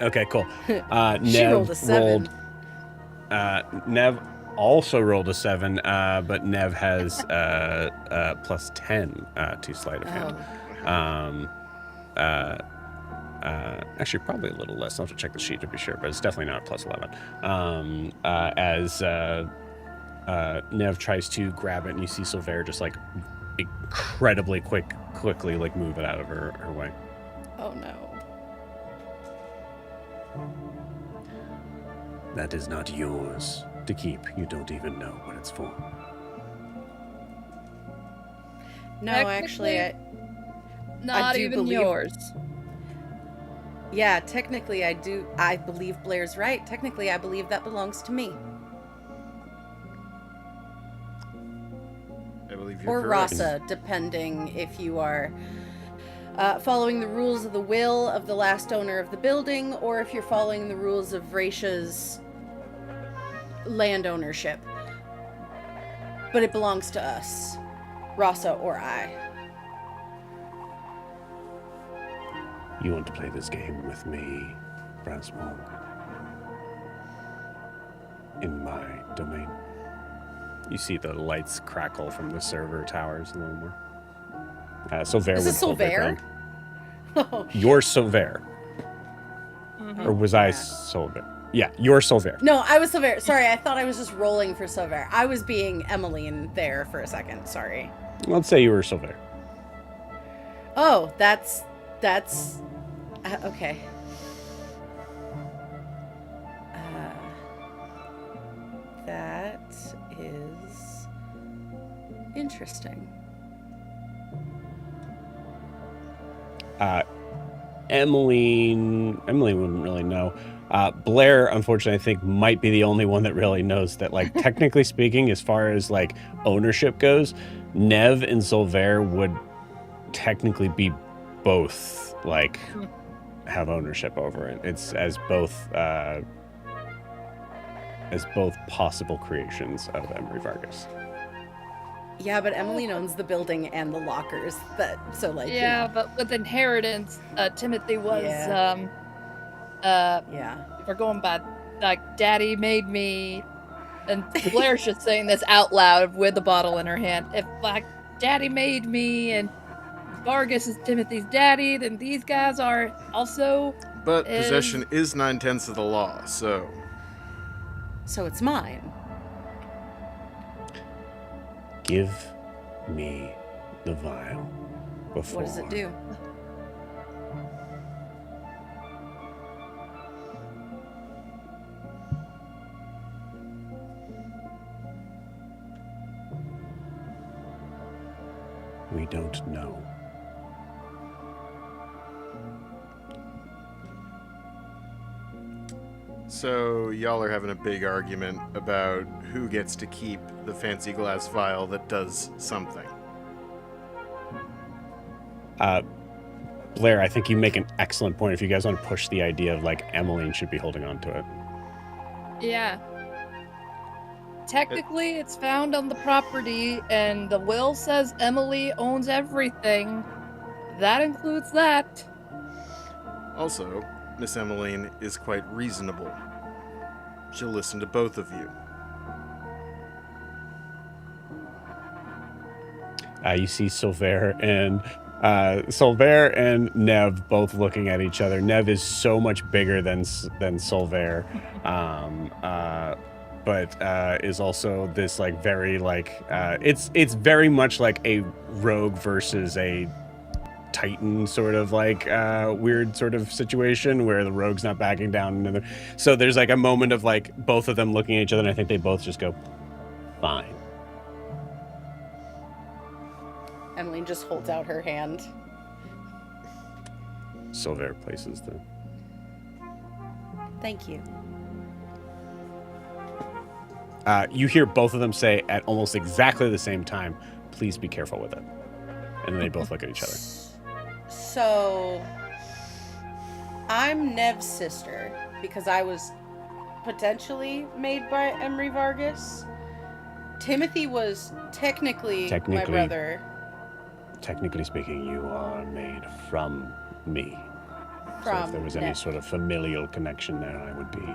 Okay, cool. She Nev rolled a 7. Nev also rolled a 7, but Nev has plus 10 to sleight of hand. Actually, probably a little less. I'll have to check the sheet to be sure, but it's definitely not plus 11. As Nev tries to grab it, and you see Silver just like incredibly quickly like move it out of her way. Oh no. That is not yours to keep. You don't even know what it's for. No, actually, Not do even believe- yours. yeah, technically I do. I believe Blair's right. Technically, I believe that belongs to me. You're or correct. Rasa, depending if you are following the rules of the will of the last owner of the building, or if you're following the rules of Vracia's land ownership. But it belongs to us, Rasa or I. You want to play this game with me, Brasslight? In my domain. You see the lights crackle from the server towers a little more. Silver Is would this hold their Silver? ground. Oh, You're Silver. Or was I yeah. Silver? Yeah, you're Silver. No, I was Silver. Sorry, I thought I was just rolling for Silver. I was being Emmeline there for a second. Sorry. Let's say you were Silver. Oh, that's okay. That is interesting. Emily wouldn't really know. Blair, unfortunately, I think might be the only one that really knows that, like, technically speaking, as far as like ownership goes, Nev and Silver would technically be both like have ownership over it. It's as both possible creations of Emery Vargas. Yeah, but Emmeline owns the building and the lockers. Yeah, but with inheritance, Timothy was Yeah. if we're going by like Daddy made me, and Blair's just saying this out loud with the bottle in her hand. If like Daddy made me and Vargas is Timothy's daddy, then these guys are also. But possession is 9/10 of the law, so So it's mine. Give me the vial before. What does it do? We don't know. So y'all are having a big argument about who gets to keep the fancy glass vial that does something. Blair, I think you make an excellent point if you guys want to push the idea of like Emmeline should be holding on to it. Yeah. Technically, it's found on the property, and the will says Emily owns everything. That includes that. Also, Miss Emmeline is quite reasonable. She'll listen to both of you. You see Silver and Nev both looking at each other. Nev is so much bigger than Silver, but is also this like very like it's very much like a rogue versus a Titan sort of like weird sort of situation where the rogue's not backing down. So there's like a moment of like both of them looking at each other, and I think they both just go, fine. Emmeline just holds out her hand. Silver places the... Thank you. You hear both of them say at almost exactly the same time, please be careful with it. And then they both look at each other. So, I'm Nev's sister because I was potentially made by Emery Vargas. Timothy was technically my brother. Technically speaking, you are made from me. So if there was any sort of familial connection there, I would be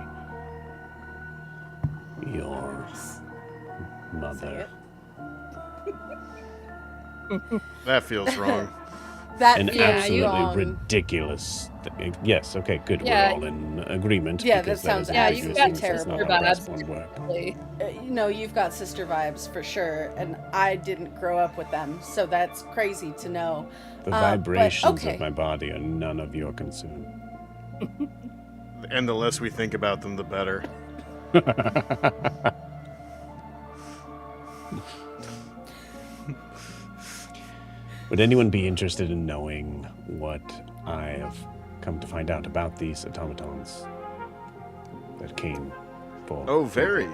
your mother. That feels wrong. An absolutely ridiculous thing. Yes, okay, good. Yeah. We're all in agreement. Yeah, that sounds you've got terrible. You've got sister vibes for sure, and I didn't grow up with them, so that's crazy to know. The vibrations of my body are none of your concern. And the less we think about them, the better. Would anyone be interested in knowing what I have come to find out about these automatons that came for? Oh, very.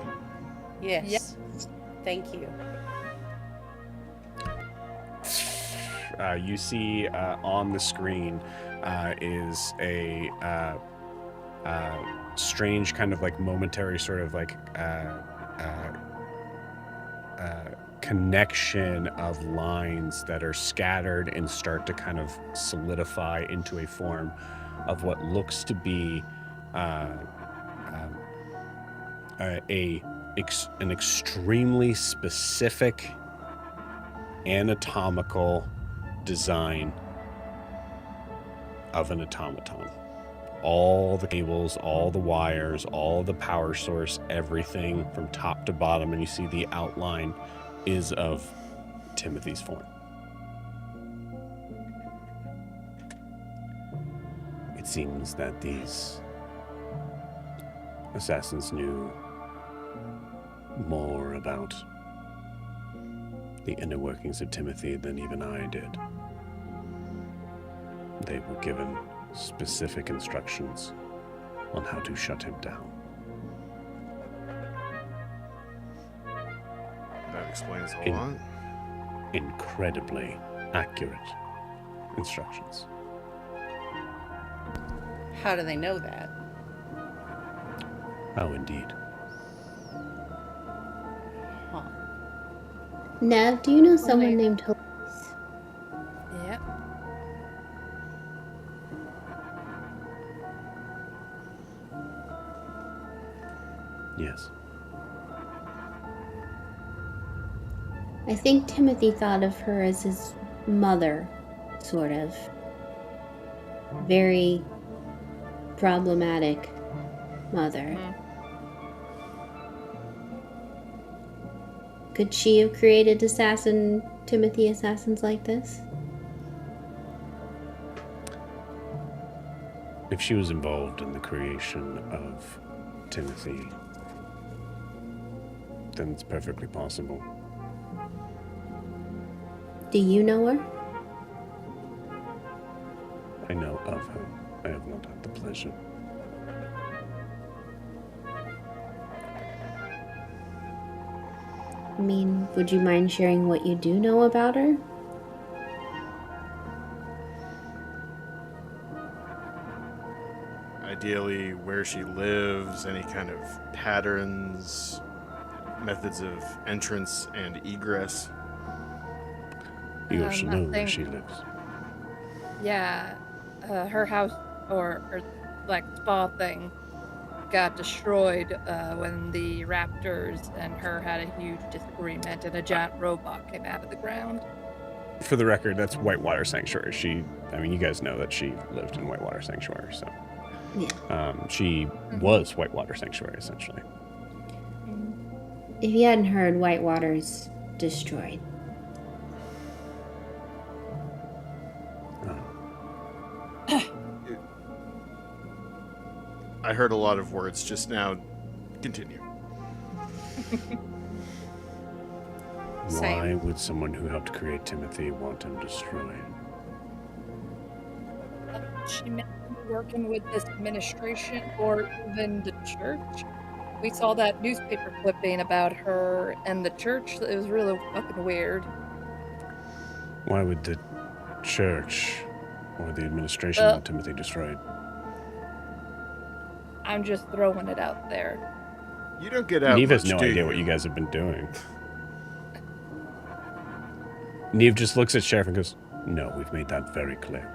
Yes. Thank you. you see on the screen is a strange kind of like momentary sort of like connection of lines that are scattered and start to kind of solidify into a form of what looks to be an extremely specific anatomical design of an automaton. All the cables, all the wires, all the power source, everything from top to bottom, and you see the outline is of Timothy's form. It seems that these assassins knew more about the inner workings of Timothy than even I did. They were given specific instructions on how to shut him down. That explains a lot. Incredibly accurate instructions. How do they know that? Oh, indeed. Huh. Nev, do you know someone named Elise? Yep. Yes. I think Timothy thought of her as his mother, sort of. Very problematic mother. Could she have created Timothy assassins like this? If she was involved in the creation of Timothy, then it's perfectly possible. Do you know her? I know of her. I have not had the pleasure. I mean, would you mind sharing what you do know about her? Ideally, where she lives, any kind of patterns, methods of entrance and egress. You also I know where think- she lives. Yeah, her house or like spa thing got destroyed when the raptors and her had a huge disagreement and a giant robot came out of the ground. For the record, that's Whitewater Sanctuary. You guys know that she lived in Whitewater Sanctuary, so. Yeah. She was Whitewater Sanctuary, essentially. If you hadn't heard, Whitewater's destroyed. I heard a lot of words just now. Continue. Why Same. would someone who helped create Timothy want him destroyed? She may be working with this administration or even the church. We saw that newspaper clipping about her and the church. It was really fucking weird. Why would the church or the administration want Timothy destroyed? I'm just throwing it out there. You don't get out Neve has much, no do idea you? what you guys have been doing. Neve just looks at Sheriff and goes, "No, we've made that very clear."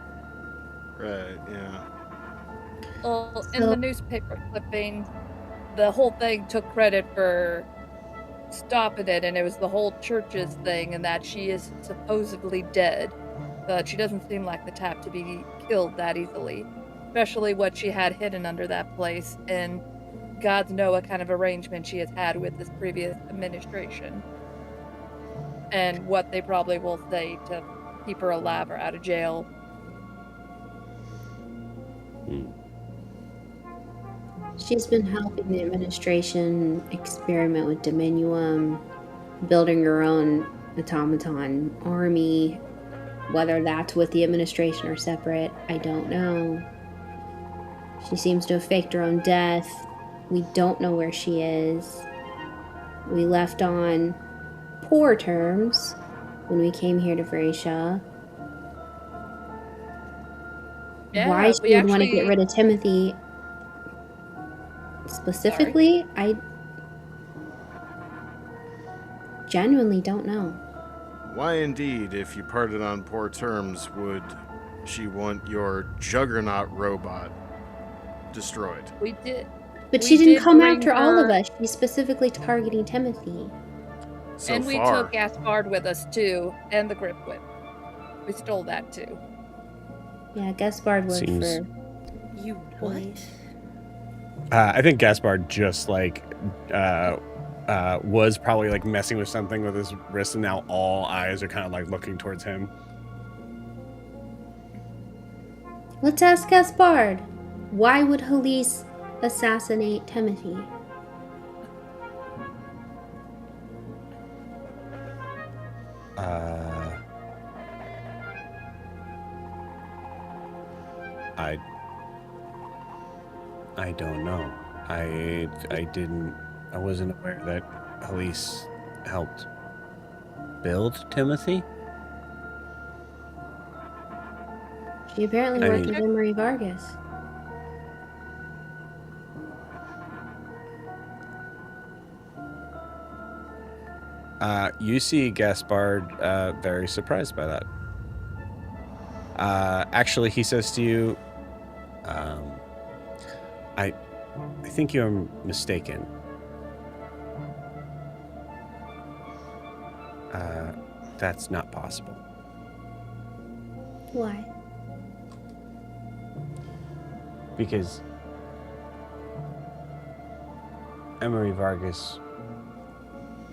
Right, yeah. Well, in the newspaper clipping, the whole thing took credit for stopping it, and it was the whole church's thing, and that she is supposedly dead. But she doesn't seem like the type to be killed that easily, especially what she had hidden under that place, and gods know what kind of arrangement she has had with this previous administration, and what they probably will say to keep her alive or out of jail. She's been helping the administration experiment with Dominium, building her own automaton army. Whether that's with the administration or separate, I don't know. She seems to have faked her own death. We don't know where she is. We left on poor terms when we came here to Vracia. Yeah, why we she would want to actually- get rid of Timothy specifically, I genuinely don't know. Why indeed, if you parted on poor terms, would she want your juggernaut robot destroyed? We did. But We she didn't did come bring after all of her- us. She's specifically targeting Timothy. So and we far. took Gaspard with us too, and the grip whip. We stole that too. Yeah, Gaspard worked Seems- for... You what? I think Gaspard just like was probably like messing with something with his wrist, and now all eyes are kind of like looking towards him. Let's ask Gaspard. Why would Halise assassinate Timothy? I don't know. I wasn't aware that Halise helped build Timothy. She apparently I worked mean- with Emery Vargas. You see Gaspard very surprised by that. Actually, he says to you, I think you're mistaken. That's not possible. Why? Because Emery Vargas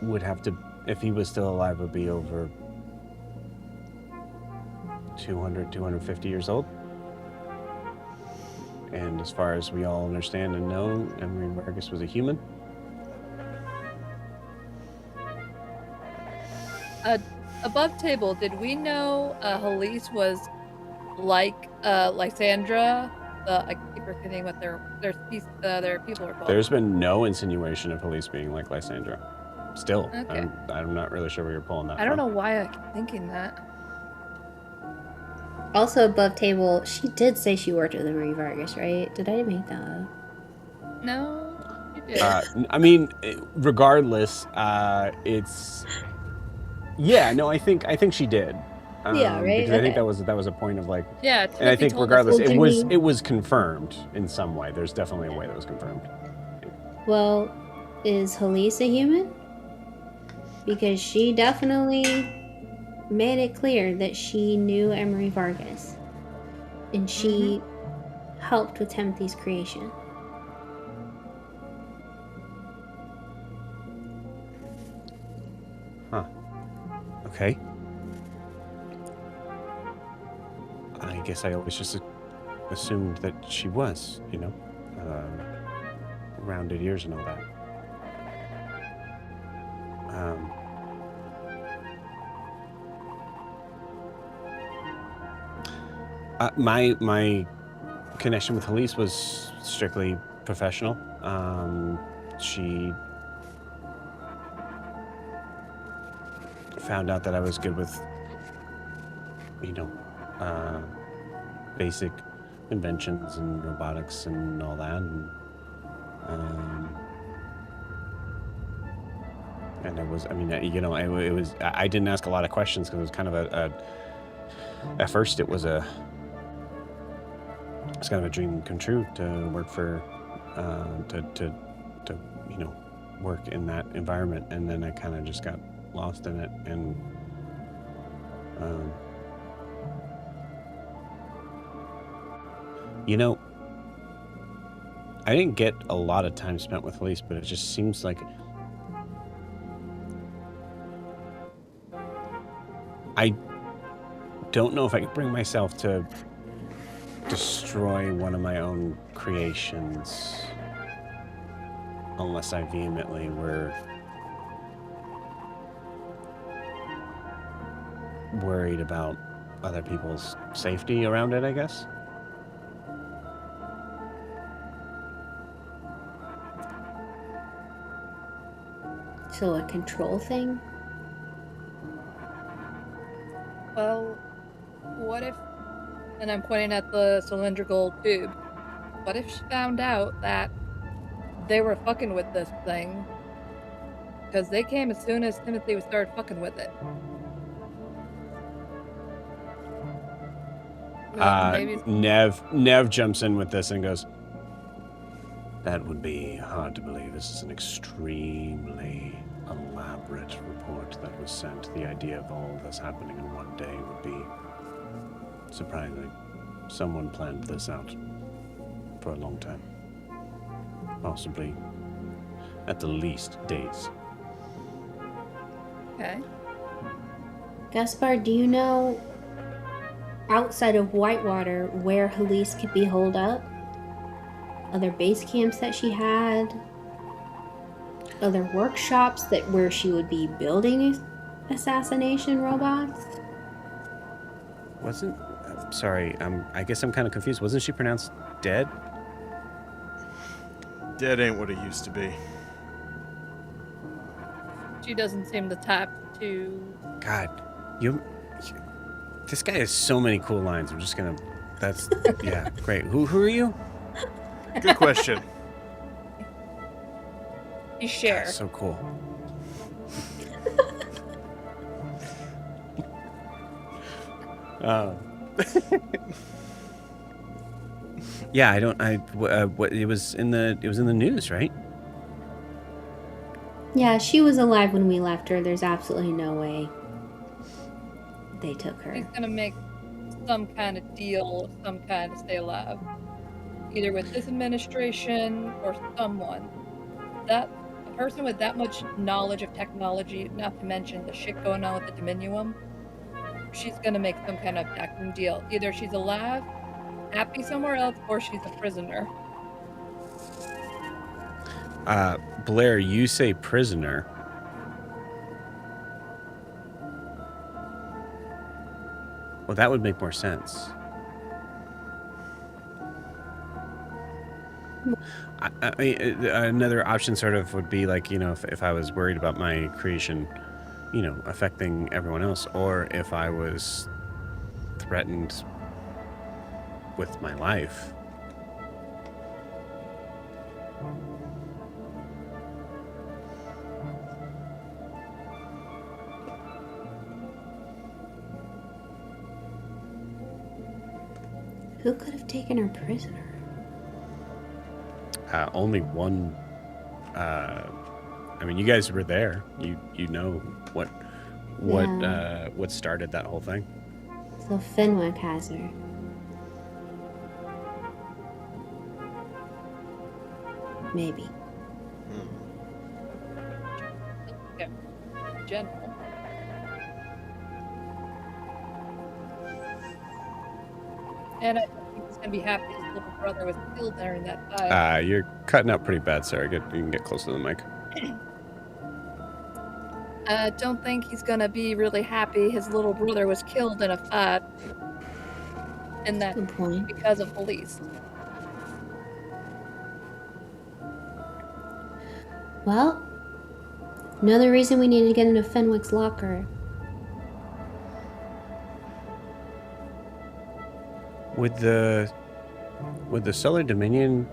would have to, if he was still alive, would be over 200, 250 years old. And as far as we all understand and know, Emery Vargas was a human. Above table, did we know Halise was like Lysandra? I keep forgetting what their people are called. There's been no insinuation of Halise being like Lysandra. Still, Okay. I'm not really sure where you're pulling that I don't from. know why I keep thinking that. Also above table, she did say she worked with Emery Vargas, right? Did I make that up? No, you did. I mean, regardless, it's yeah. No, I think she did. Yeah, right? Because I think Okay. that was a point of like, Yeah, and I Timothy think told us regardless, Well, it was confirmed in some way. There's definitely a way that was confirmed. Well, is Halise a human? Because she definitely made it clear that she knew Emery Vargas. And she helped with Timothy's creation. Huh. Okay. I guess I always just assumed that she was, rounded ears and all that. My connection with Halise was strictly professional. She found out that I was good with, basic inventions and robotics and all that, and it was, it was. I didn't ask a lot of questions because it was kind of at first it was kind of a dream come true to work for, to work in that environment, and then I kind of just got lost in it, and I didn't get a lot of time spent with Halise, but it just seems like I don't know if I could bring myself to destroy one of my own creations unless I vehemently were worried about other people's safety around it, I guess. So a control thing? Well, what if And I'm pointing at the cylindrical tube. What if she found out that they were fucking with this thing? Because they came as soon as Timothy started fucking with it. Maybe Nev jumps in with this and goes, that would be hard to believe. This is an extremely elaborate report that was sent. The idea of all this happening in one day would be surprising. Someone planned this out for a long time. Possibly, at the least, days. Okay. Gaspar, do you know, outside of Whitewater, where Halise could be holed up? Other base camps that she had? Other workshops where she would be building assassination robots? Sorry, I guess I'm kind of confused. Wasn't she pronounced dead? Dead ain't what it used to be. She doesn't seem the type to... God, this guy has so many cool lines. I'm just gonna... That's... Yeah, great. Who are you? Good question. You share. God, so cool. Yeah, I don't. What it was in the news, right? Yeah, she was alive when we left her. There's absolutely no way they took her. He's gonna make some kind of deal of some kind to stay alive. Either with this administration or someone. A person with that much knowledge of technology, not to mention the shit going on with the Dominium, she's gonna make some kind of acting deal. Either she's alive, happy somewhere else, or she's a prisoner. Blair, you say prisoner. Well, that would make more sense. I mean, another option sort of would be like, if I was worried about my creation, affecting everyone else, or if I was threatened with my life. Who could have taken her prisoner? Only one. I mean, you guys were there. You know what started that whole thing. So Fenwick has her. Maybe. Yeah. General. And I think he's gonna be happy his little brother was killed there in that fight. You're cutting out pretty bad, Sarah. You can get close to the mic. I don't think he's gonna be really happy his little brother was killed in a fight. And that Good point. because of police. Well, another reason we need to get into Fenwick's locker. With the Solar Dominion,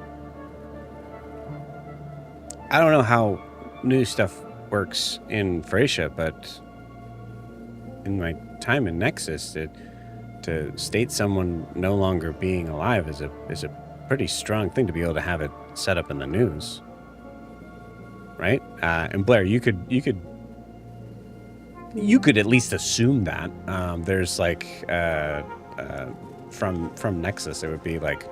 I don't know how new stuff works in Freysia, but in my time in Nexus, to state someone no longer being alive is a pretty strong thing to be able to have it set up in the news, right? And Blair, you could at least assume that there's like from Nexus, it would be like,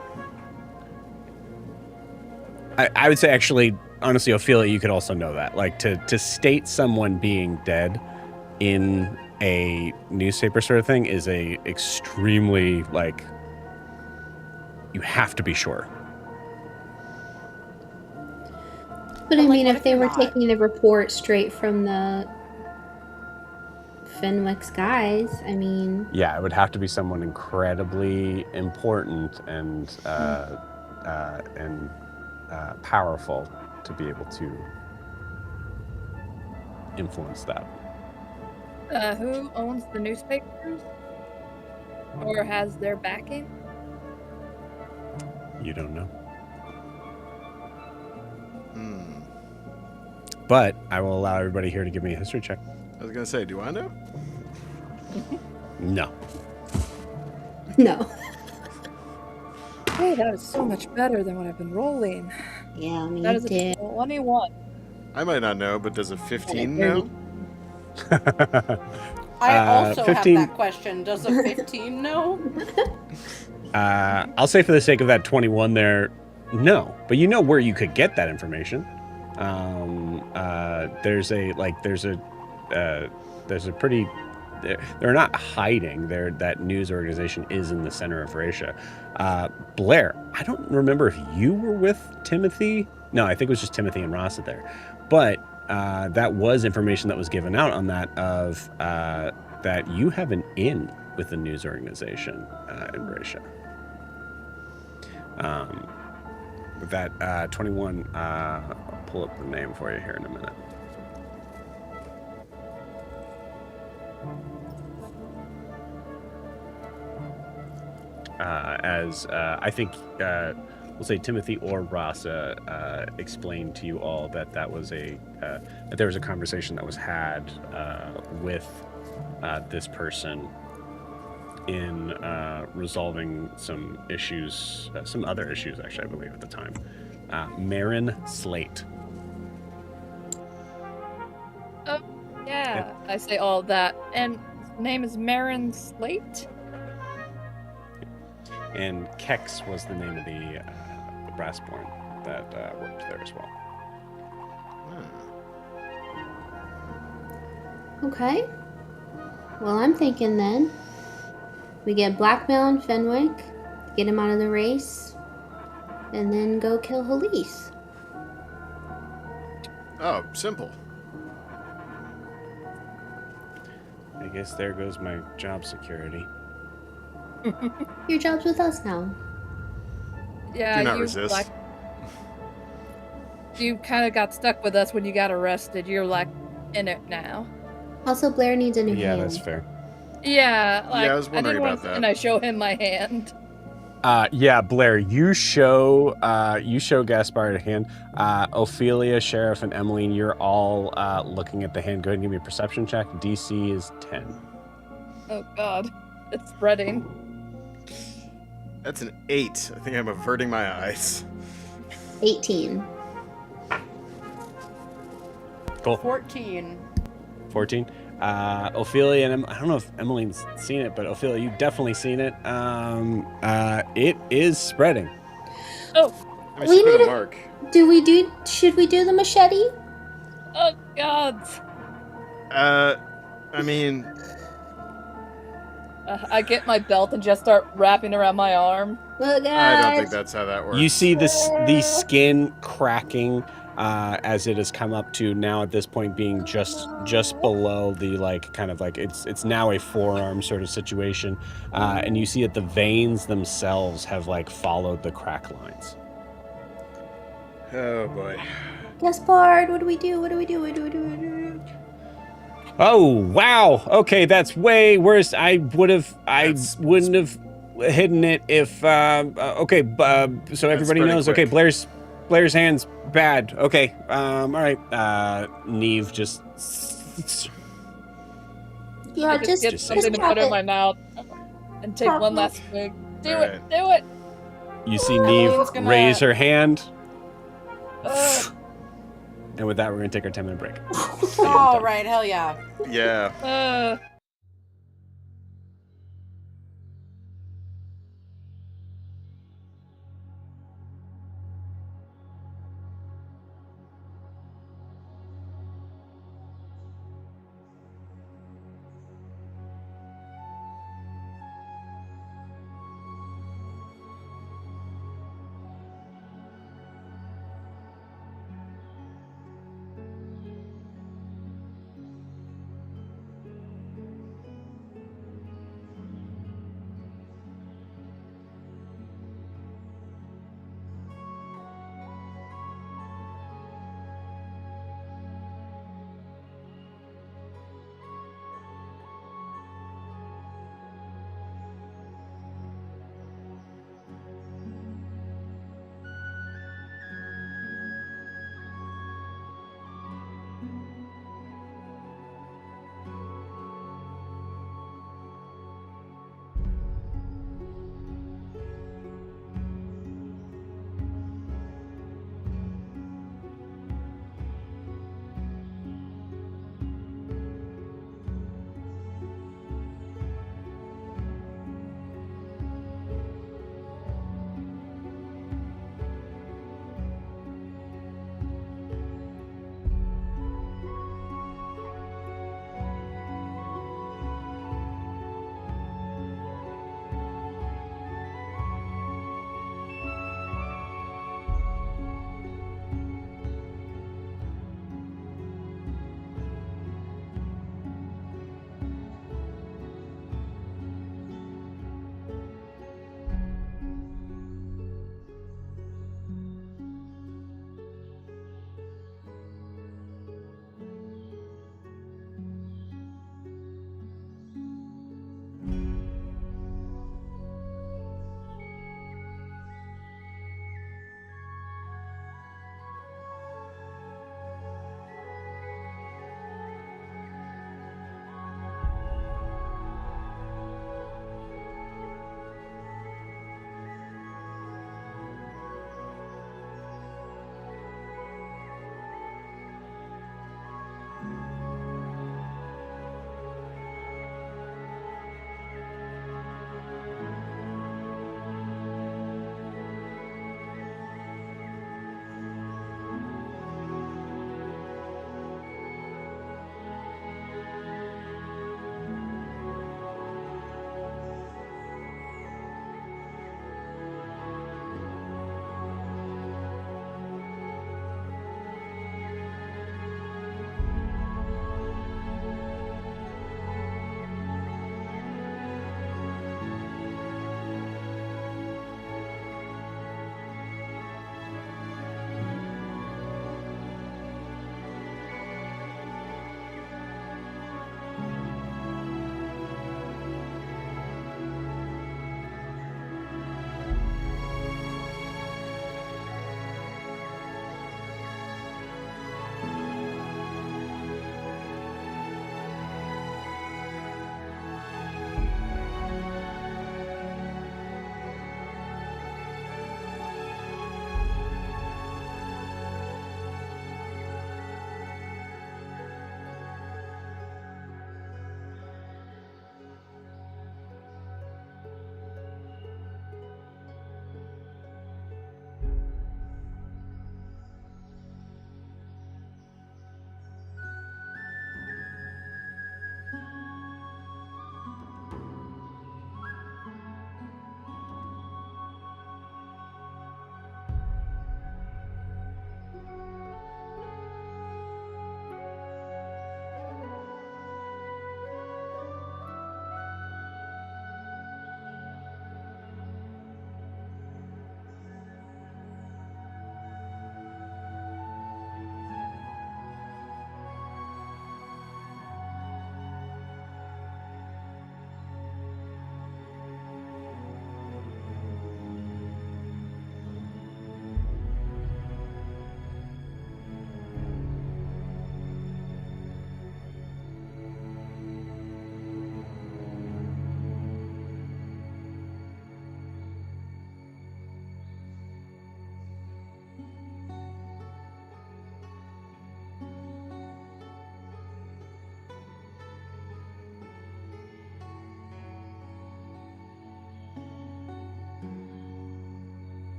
I would say actually, honestly, Ophelia, you could also know that, like to state someone being dead in a newspaper sort of thing is a extremely, like, you have to be sure. But I Like, mean, what if they were not? taking the report straight from the Fenwick's guys, I mean... Yeah, it would have to be someone incredibly important and powerful to be able to influence that. Who owns the newspapers? Or has their backing? You don't know. Hmm. But I will allow everybody here to give me a history check. I was gonna say, do I know? No. No. Hey, that is so much better than what I've been rolling. Yeah, me That is too. a 21. I might not know, but does a 15 30. know? I also 15 have that question. Does a 15 know? I'll say for the sake of that 21 there, no. But you know where you could get that information. There's a pretty... They're not hiding. That news organization is in the center of Raisha. Blair, I don't remember if you were with Timothy. No, I think it was just Timothy and Rasa there. But that was information that was given out on that of that you have an in with the news organization in Raisha. With that 21, I'll pull up the name for you here in a minute. I think we'll say Timothy or Rasa explained to you all that that was that there was a conversation that was had with this person in resolving some issues, some other issues actually, I believe at the time. Marin Slate. Oh, yeah. I say all that. And his name is Marin Slate? And Kex was the name of the brassborn that worked there as well. Okay. Well, I'm thinking then we get blackmail in Fenwick, get him out of the race, and then go kill Halise. Oh, simple. I guess there goes my job security. Your job's with us now. Yeah, Do not resist. You kind of got stuck with us when you got arrested. You're like in it now. Also, Blair needs a new Yeah, hand. that's fair. Yeah, like, I was wondering about that. And I show him my hand. Yeah, Blair, you show Gaspard a hand. Ophelia, Sheriff, and Emmeline, you're all looking at the hand. Go ahead and give me a perception check. DC is 10. Oh God, it's spreading. That's an 8. I think I'm averting my eyes. 18. Cool. 14. 14. Ophelia and I don't know if Emmeline's seen it, but Ophelia, you've definitely seen it. It is spreading. Oh, I mean, We she put need a a- mark. Should we do the machete? oh God. I mean, I get my belt and just start wrapping around my arm. Oh, God. I don't think that's how that works. You see the skin cracking as it has come up to now at this point being just below the it's now a forearm sort of situation, and you see that the veins themselves have followed the crack lines. Oh boy. Gaspard, what do we do? What do we do? What do we do? What do we do? Oh wow! Okay, that's way worse. I wouldn't have hidden it if. So everybody knows. quick. Okay, Blair's hands bad. Okay. All right. N.E.V E just. Yeah, I just get just something to chop put in it. my mouth and take Chop one it. last swig. Do Alright. it! Do it! You see Emmeline's N.E.V.E gonna- raise her hand, Ugh. and with that, we're gonna take our 10-minute break. All right, hell yeah. Yeah.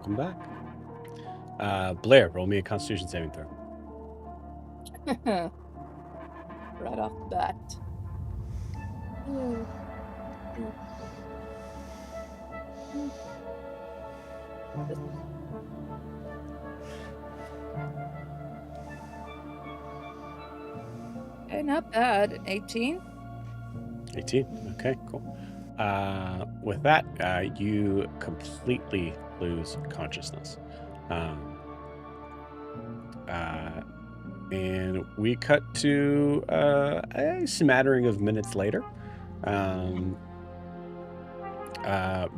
Welcome back. Blair, roll me a Constitution saving throw. Right off the bat. Okay, not bad. 18. 18. Okay, cool. With that, you completely lose consciousness. And we cut to a smattering of minutes later.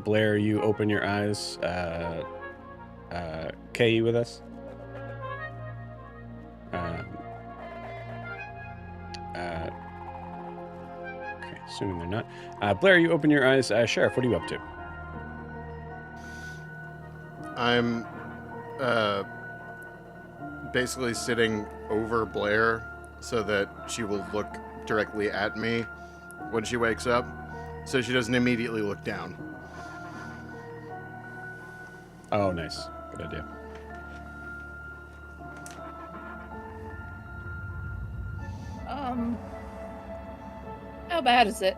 Blair, you open your eyes. Kay, you with us? Okay, assuming they're not. Blair, you open your eyes. Sheriff, what are you up to? I'm basically sitting over Blair so that she will look directly at me when she wakes up, so she doesn't immediately look down. Oh, nice. Good idea. How bad is it?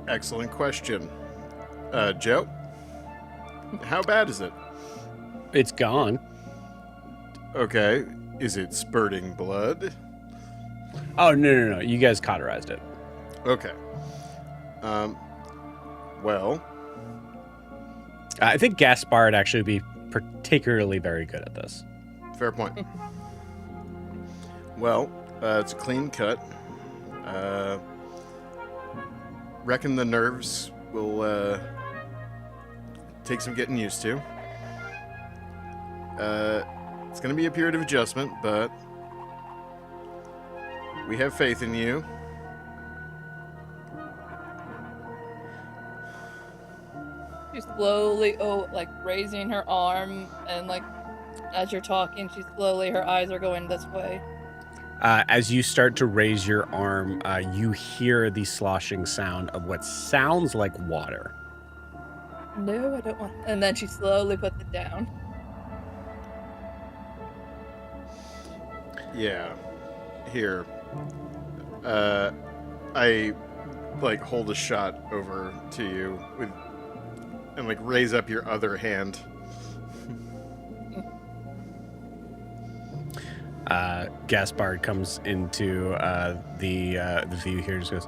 Excellent question. Joe? How bad is it? It's gone. Okay. Is it spurting blood? Oh, no. You guys cauterized it. Okay. Well... I think Gaspar would actually be particularly very good at this. Fair point. Well, it's a clean cut. Reckon the nerves will take some getting used to. It's going to be a period of adjustment, but we have faith in you. She's slowly, raising her arm, and, as you're talking, her eyes are going this way. As you start to raise your arm, you hear the sloshing sound of what sounds like water. No, I don't want... And then she slowly puts it down. Yeah. Here. I, hold a shot over to you and, raise up your other hand. Gaspard comes into the view here and just goes,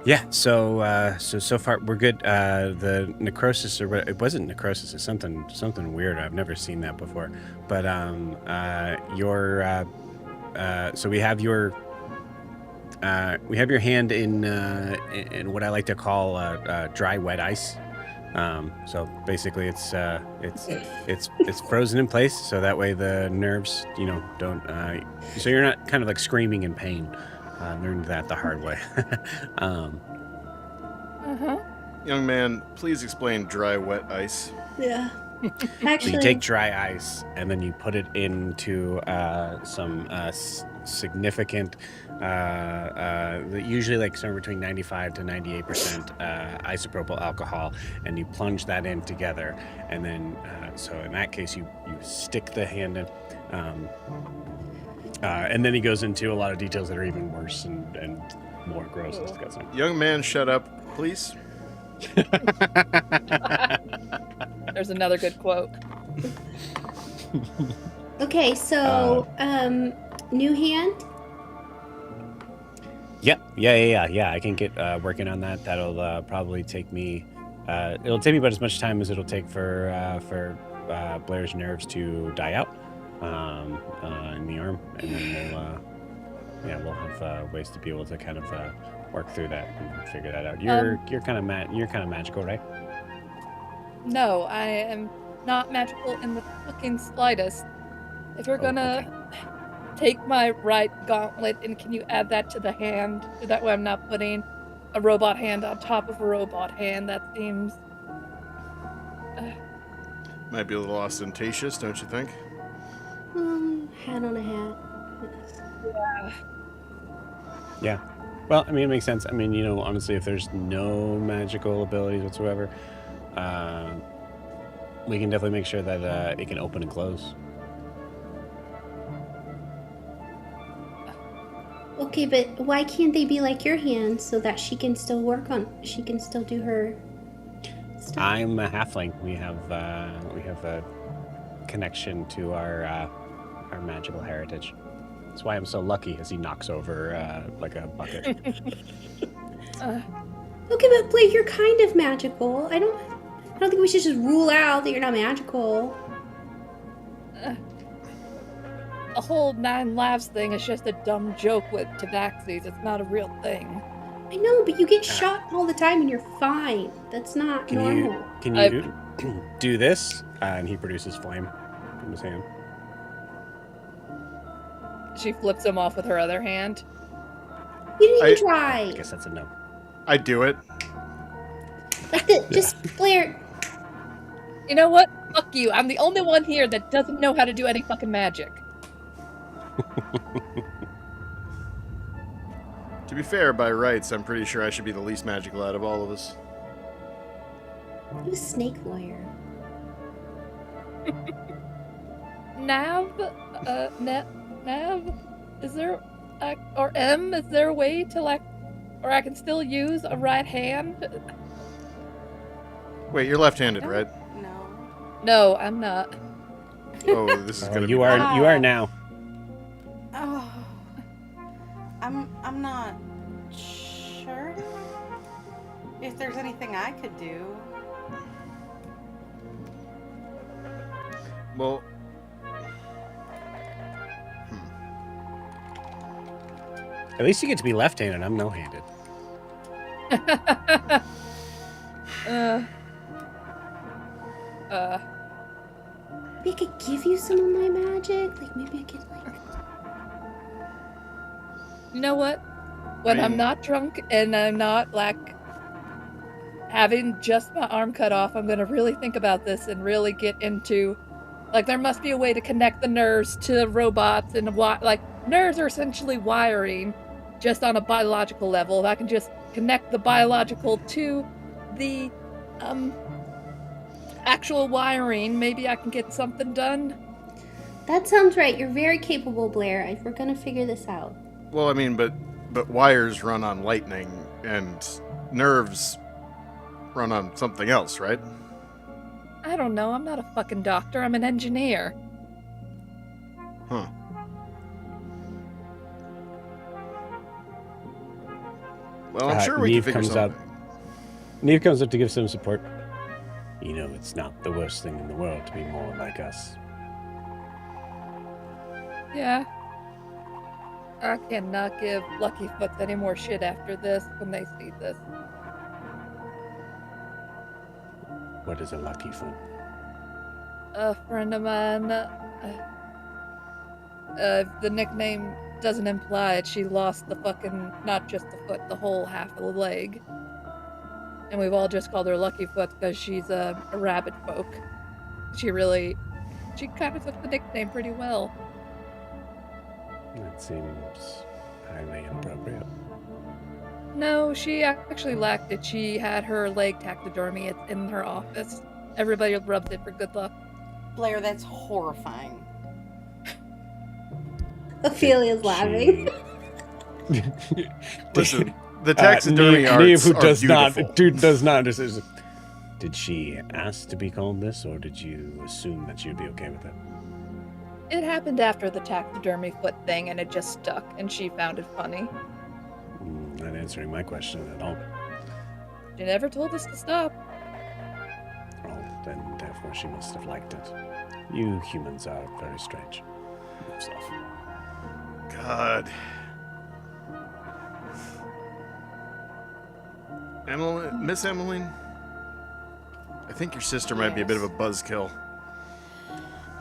yeah, so far we're good. The necrosis, or it wasn't necrosis, it's something weird. I've never seen that before. But so we have your hand in what I like to call dry wet ice. So basically it's frozen in place, so that way the nerves, don't, so you're not kind of screaming in pain. Learned that the hard way. Young man, please explain dry wet ice. Yeah. So you take dry ice and then you put it into some significant, usually somewhere between 95 to 98% isopropyl alcohol, and you plunge that in together. And then, so in that case, you stick the hand in. And then he goes into a lot of details that are even worse and more gross. Young man, shut up, please. There's another good quote. Okay, so new hand. Yep. Yeah. I can get working on that. That'll probably take me. It'll take me about as much time as it'll take for Blair's nerves to die out in the arm, and then we'll have ways to be able to kind of work through that and figure that out. You're kind of magical, right? No, I am not magical in the fucking slightest. If you're gonna take my right gauntlet, and can you add that to the hand? So that way I'm not putting a robot hand on top of a robot hand. That seems... Might be a little ostentatious, don't you think? Hat on a hat. Yeah. Well, I mean, it makes sense. I mean, honestly, if there's no magical abilities whatsoever, we can definitely make sure that it can open and close. Okay, but why can't they be like your hands so that she can still she can still do her stuff? I'm a halfling. We have a connection to our magical heritage. That's why I'm so lucky. As he knocks over like a bucket. Okay, but Blair, you're kind of magical. I don't think we should just rule out that you're not magical. The whole 9 lives thing is just a dumb joke with tabaxis. It's not a real thing. I know, but you get shot all the time and you're fine. That's not normal. Can you do this? And he produces flame from his hand. She flips him off with her other hand. You didn't even try. I guess that's a no. I do it. Like just Blair. You know what? Fuck you. I'm the only one here that doesn't know how to do any fucking magic. To be fair, by rights, I'm pretty sure I should be the least magical out of all of us. I'm a snake lawyer. Nav, Nav, is there, or M, is there a way to or I can still use a right hand? Wait, you're left-handed, right? No. No, I'm not. Oh, this is gonna be... You are now. Oh. I'm not sure if there's anything I could do. Well... At least you get to be left-handed. I'm no-handed. Maybe I could give you some of my magic. Like maybe I could You know what? When I'm not drunk and I'm not having just my arm cut off, I'm gonna really think about this and really get into there must be a way to connect the nerves to the robots and nerves are essentially wiring just on a biological level. If I can just connect the biological to the actual wiring, maybe I can get something done. That sounds right. You're very capable, Blair. We're gonna figure this out. Well, I mean, but wires run on lightning, and nerves run on something else, right? I don't know. I'm not a fucking doctor. I'm an engineer. Huh. Well, I'm sure we can figure something. N.E.V E comes up to give some support. You know, it's not the worst thing in the world to be more like us. Yeah. I cannot give Luckyfoots any more shit after this when they see this. What is a Luckyfoot? A friend of mine, the nickname doesn't imply it, she lost the fucking, not just the foot, the whole half of the leg. And we've all just called her Luckyfoot because she's a rabbit folk. She kind of took the nickname pretty well. That seems highly inappropriate. No, she actually lacked it. She had her leg taxidermy in her office. Everybody rubbed it for good luck. Blair, that's horrifying. Ophelia's laughing. Listen, the taxidermy arts N.E.V E, who are does beautiful. does not understand. Did she ask to be called this, or did you assume that you'd be okay with it? It happened after the taxidermy foot thing, and it just stuck, and she found it funny. Not answering my question at all. She never told us to stop. Oh, then therefore she must have liked it. You humans are very strange. Yourself. God. Miss Emmeline? I think your sister might be a bit of a buzzkill.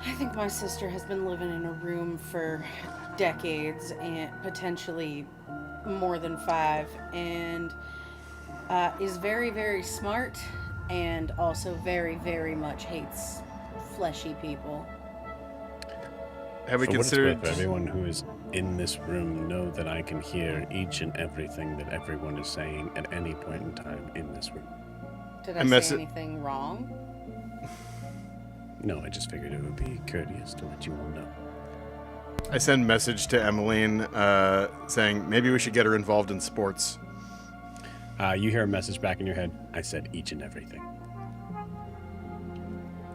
I think my sister has been living in a room for decades and potentially more than 5, and is very, very smart and also very, very much hates fleshy people. Have we For what it's considered... worth, everyone who is in this room know that I can hear each and everything that everyone is saying at any point in time in this room. Did I I mess say it- anything wrong? No, I just figured it would be courteous to let you all know. I send message to Emmeline saying maybe we should get her involved in sports. You hear a message back in your head. I said each and everything.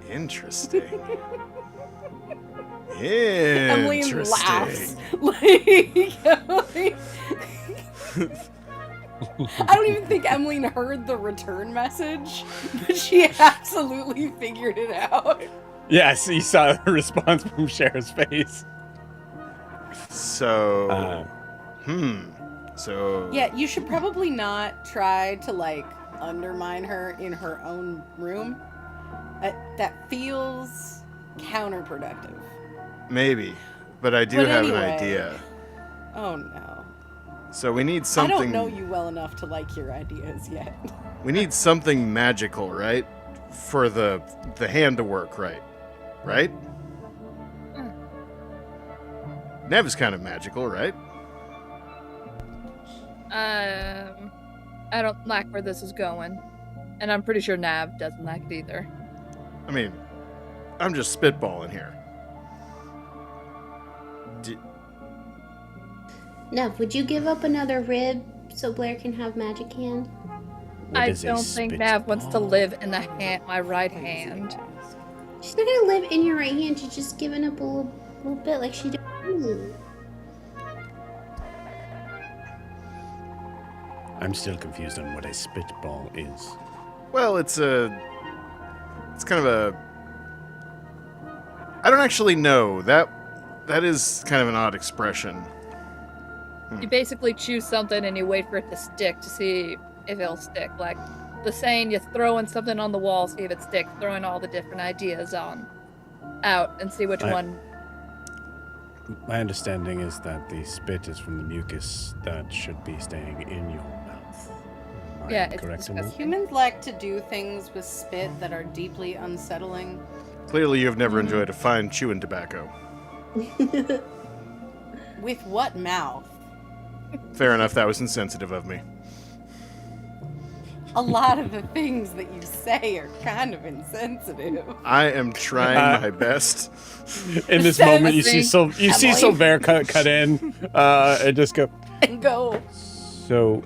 Interesting. Emmeline laughs. I don't even think Emmeline heard the return message, but she absolutely figured it out. Yeah, so you saw the response from Cher's face. So, So Yeah, you should probably not try to like undermine her in her own room. That feels counterproductive. maybe, but I do But have anyway. an idea. Oh no. So we need something. I don't know you well enough to like your ideas yet. We need something magical, right? For the hand to work, right? Right? Nev is kind of magical, right? I don't like where this is going. And I'm pretty sure Nav doesn't like it either. I mean, I'm just spitballing here. Nev, would you give up another rib so Blair can have magic hand? What I is a don't think spit Nav wants to ball? live in my right hand. She's not gonna live in your right hand. She's just giving up a little bit like she did. I'm still confused on what a spitball is. Well, it's kind of a. I don't actually know. That is kind of an odd expression. You basically choose something and you wait for it to stick to see if it'll stick. Like the saying, you throwing something on the wall, see if it sticks. Throwing all the different ideas out and see which one. My understanding is that the spit is from the mucus that should be staying in your mouth. Am I Yeah, it's correct in that? disgusting. Humans like to do things with spit that are deeply unsettling. Clearly, you have never enjoyed a fine chewing tobacco. With what mouth? Fair enough. That was insensitive of me. A lot of the things that you say are kind of insensitive. I am trying my best. In this moment, you see Silver cut in, and just go. And go. So,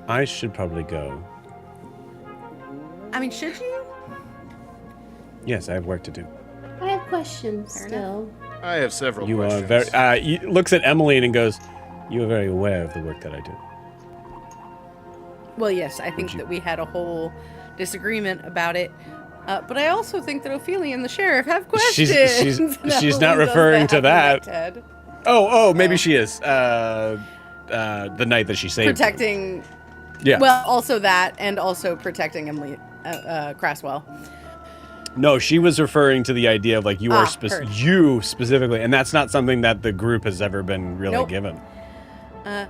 I should probably go. I mean, should you? Yes, I have work to do. I have questions Fair still. I have several You are questions. very. Looks at Emmeline and goes, "You are very aware of the work that I do." Well, yes, I think you- that we had a whole disagreement about it. But I also think that Ophelia and the sheriff have questions. She's And not Emily does referring to the happy that. light head. Oh, maybe she is. The night that she saved. Protecting. Yeah. Well, also that, and also protecting Emily Craswell. No, she was referring to the idea of like you are heard. you specifically, and that's not something that the group has ever been really Nope. given. Uh,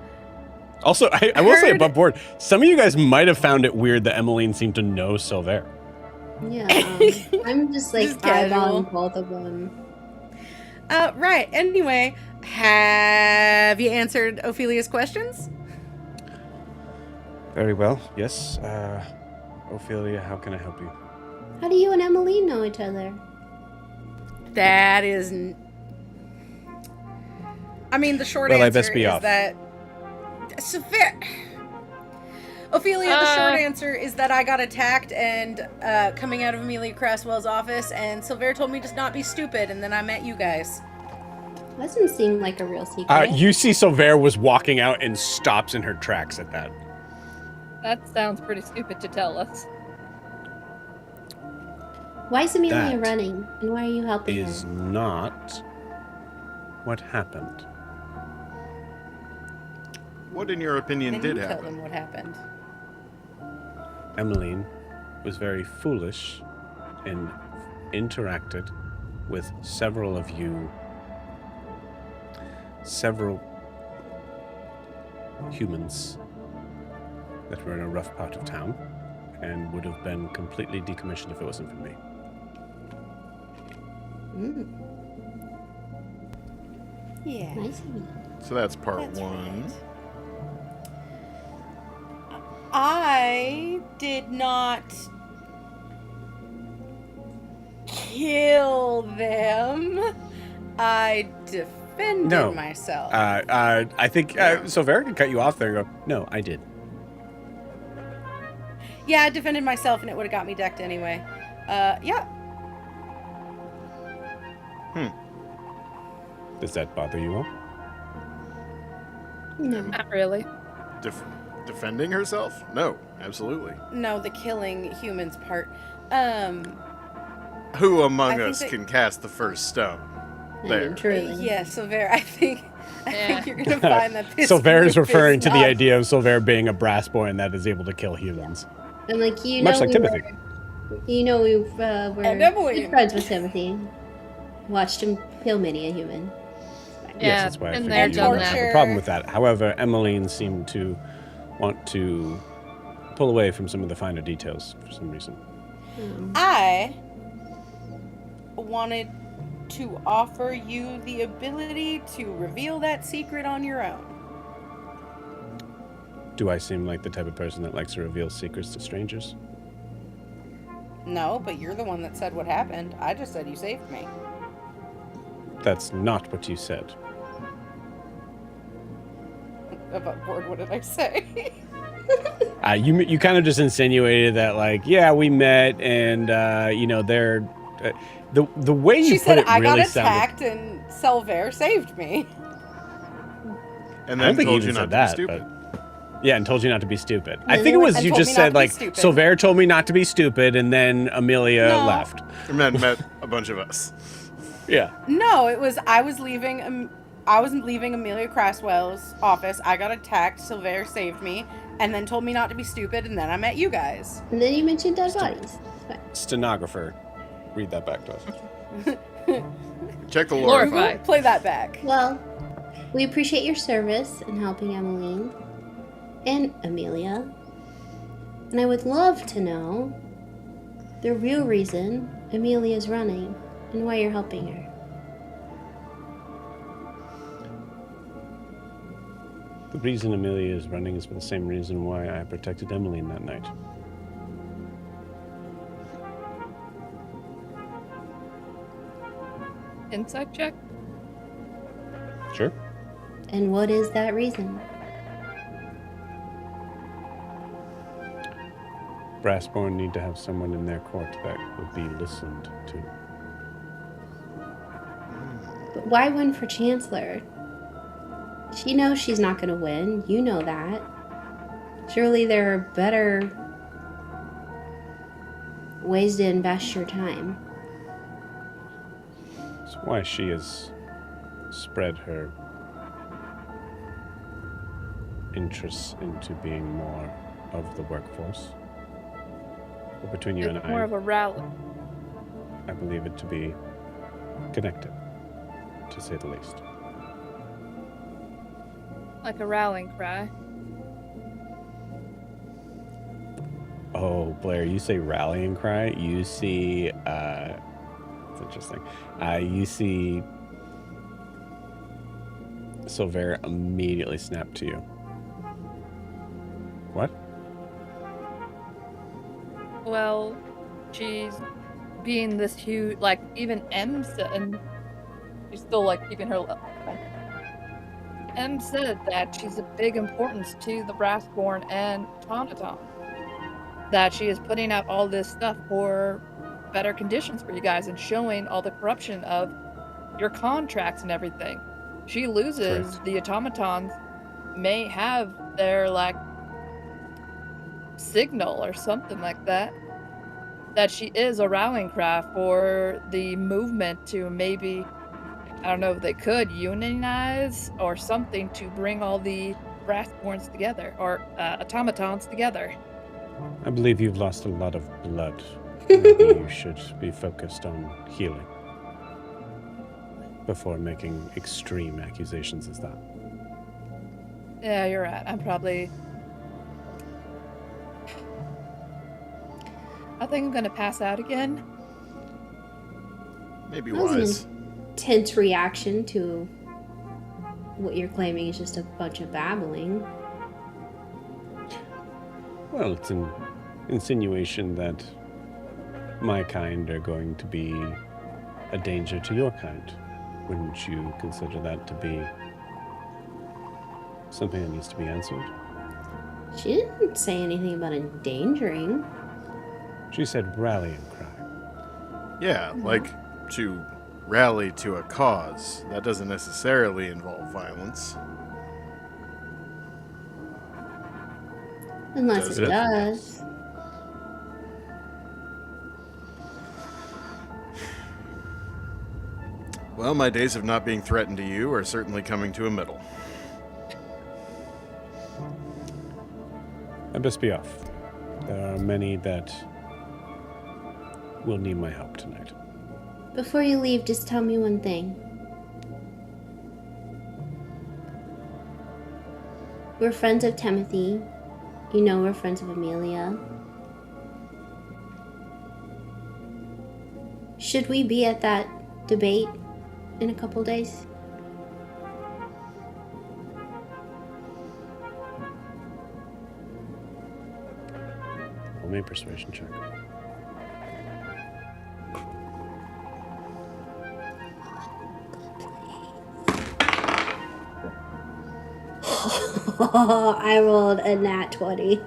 Also, I will say heard- above board, some of you guys might have found it weird that Emmeline seemed to know Silver. Yeah, I'm just like Just casual. eyeballing both of them. Right. Anyway, have you answered Ophelia's questions? Very well. Yes. Ophelia, how can I help you? How do you and Emmeline know each other? That is. I mean, the short Well, I answer best be is off. that. Ophelia, the short answer is that I got attacked and coming out of Amelia Craswell's office, and Silver told me to not be stupid, and then I met you guys. Doesn't seem like a real secret. You see Silver was walking out and stops in her tracks at that. That sounds pretty stupid to tell us. Why is Amelia That running? And why are you helping Is her? not what happened. What, in your opinion, Then did you tell happen? them what happened. Emmeline was very foolish and interacted with several of you, several humans that were in a rough part of town and would have been completely decommissioned if it wasn't for me. Yeah. Nice of you. So that's part That's one. right. I did not kill them. I defended myself. I think Silvera can cut you off there and go, no, I did. Yeah, I defended myself and it would have got me decked anyway. Yeah. Does that bother you all? No. Not really. Defending herself? No, absolutely. No, the killing humans part. Who among I us think that- can cast the first stone? I There. mean, truly. Yeah, Silvera, I think Yeah. you're gonna find that this Silvera is group referring to the not- idea of Silvera being a brass boy that is able to kill humans. I'm like, you Much know, like Timothy. we're And Emily. good friends with Timothy. Watched him kill many a human. Yes, Yeah, that's why I been figured there, you done wouldn't that. have a problem with that. However, Emmeline seemed to want to pull away from some of the finer details for some reason. I wanted to offer you the ability to reveal that secret on your own. Do I seem like the type of person that likes to reveal secrets to strangers? No, but you're the one that said what happened. I just said you saved me. That's not what you said. Above board, what did I say? You kind of just insinuated that, like, yeah, we met, and they're the way you She put said it I really got sounded. attacked and Selvair saved me. And I don't then think you told you even not said to be that, stupid. Yeah, and told you not to be stupid. No, I think they it was and you told just me said not to be like stupid. Silvera told me not to be stupid, and then Amelia No. left. And then met a bunch of us. Yeah. No, it was I was leaving Amelia Craswell's office. I got attacked. Silvair saved me, and then told me not to be stupid. And then I met you guys. And then you mentioned dead bodies. It's fine. Stenographer, read that back to us. Check the lore. Glorify. Play that back. Well, we appreciate your service in helping Emmeline and Amelia. And I would love to know the real reason Amelia's running and why you're helping her. The reason Amelia is running is for the same reason why I protected Emmeline that night. Insight check? Sure. And what is that reason? Brassborn need to have someone in their court that will be listened to. But why win for Chancellor? She knows she's not going to win. You know that. Surely there are better ways to invest your time. That's why she has spread her interests into being more of the workforce. But between you and It's more I, of a rally. I believe it to be connected, to say the least. Like a rallying cry. Oh, Blair, you say rallying cry. You see, it's interesting. You see Silvera immediately snap to you. What? Well, she's being this huge, like, even M said, and she's still, like, keeping her level. M said that she's of big importance to the Brassborn and Automaton. That she is putting out all this stuff for better conditions for you guys and showing all the corruption of your contracts and everything. She loses, Correct. the automatons may have their, like, signal or something like that. That she is a rallying cry for the movement to maybe, I don't know if they could unionize or something to bring all the Brassborns together or automatons together. I believe you've lost a lot of blood. Maybe you should be focused on healing before making extreme accusations as that. Yeah, you're right. I'm probably. I think I'm gonna pass out again. Maybe That was wise. an intense reaction to what you're claiming is just a bunch of babbling. Well, it's an insinuation that my kind are going to be a danger to your kind, wouldn't you consider that to be something that needs to be answered? She didn't say anything about endangering. She said rallying cry. Yeah, like to rally to a cause. That doesn't necessarily involve violence. Unless Does it it? does. Well, my days of not being threatened to you are certainly coming to a middle. I best be off. There are many that will need my help tonight. Before you leave, just tell me one thing. We're friends of Timothy. You know we're friends of Amelia. Should we be at that debate in a couple days? Roll me a persuasion check. I rolled a nat 20.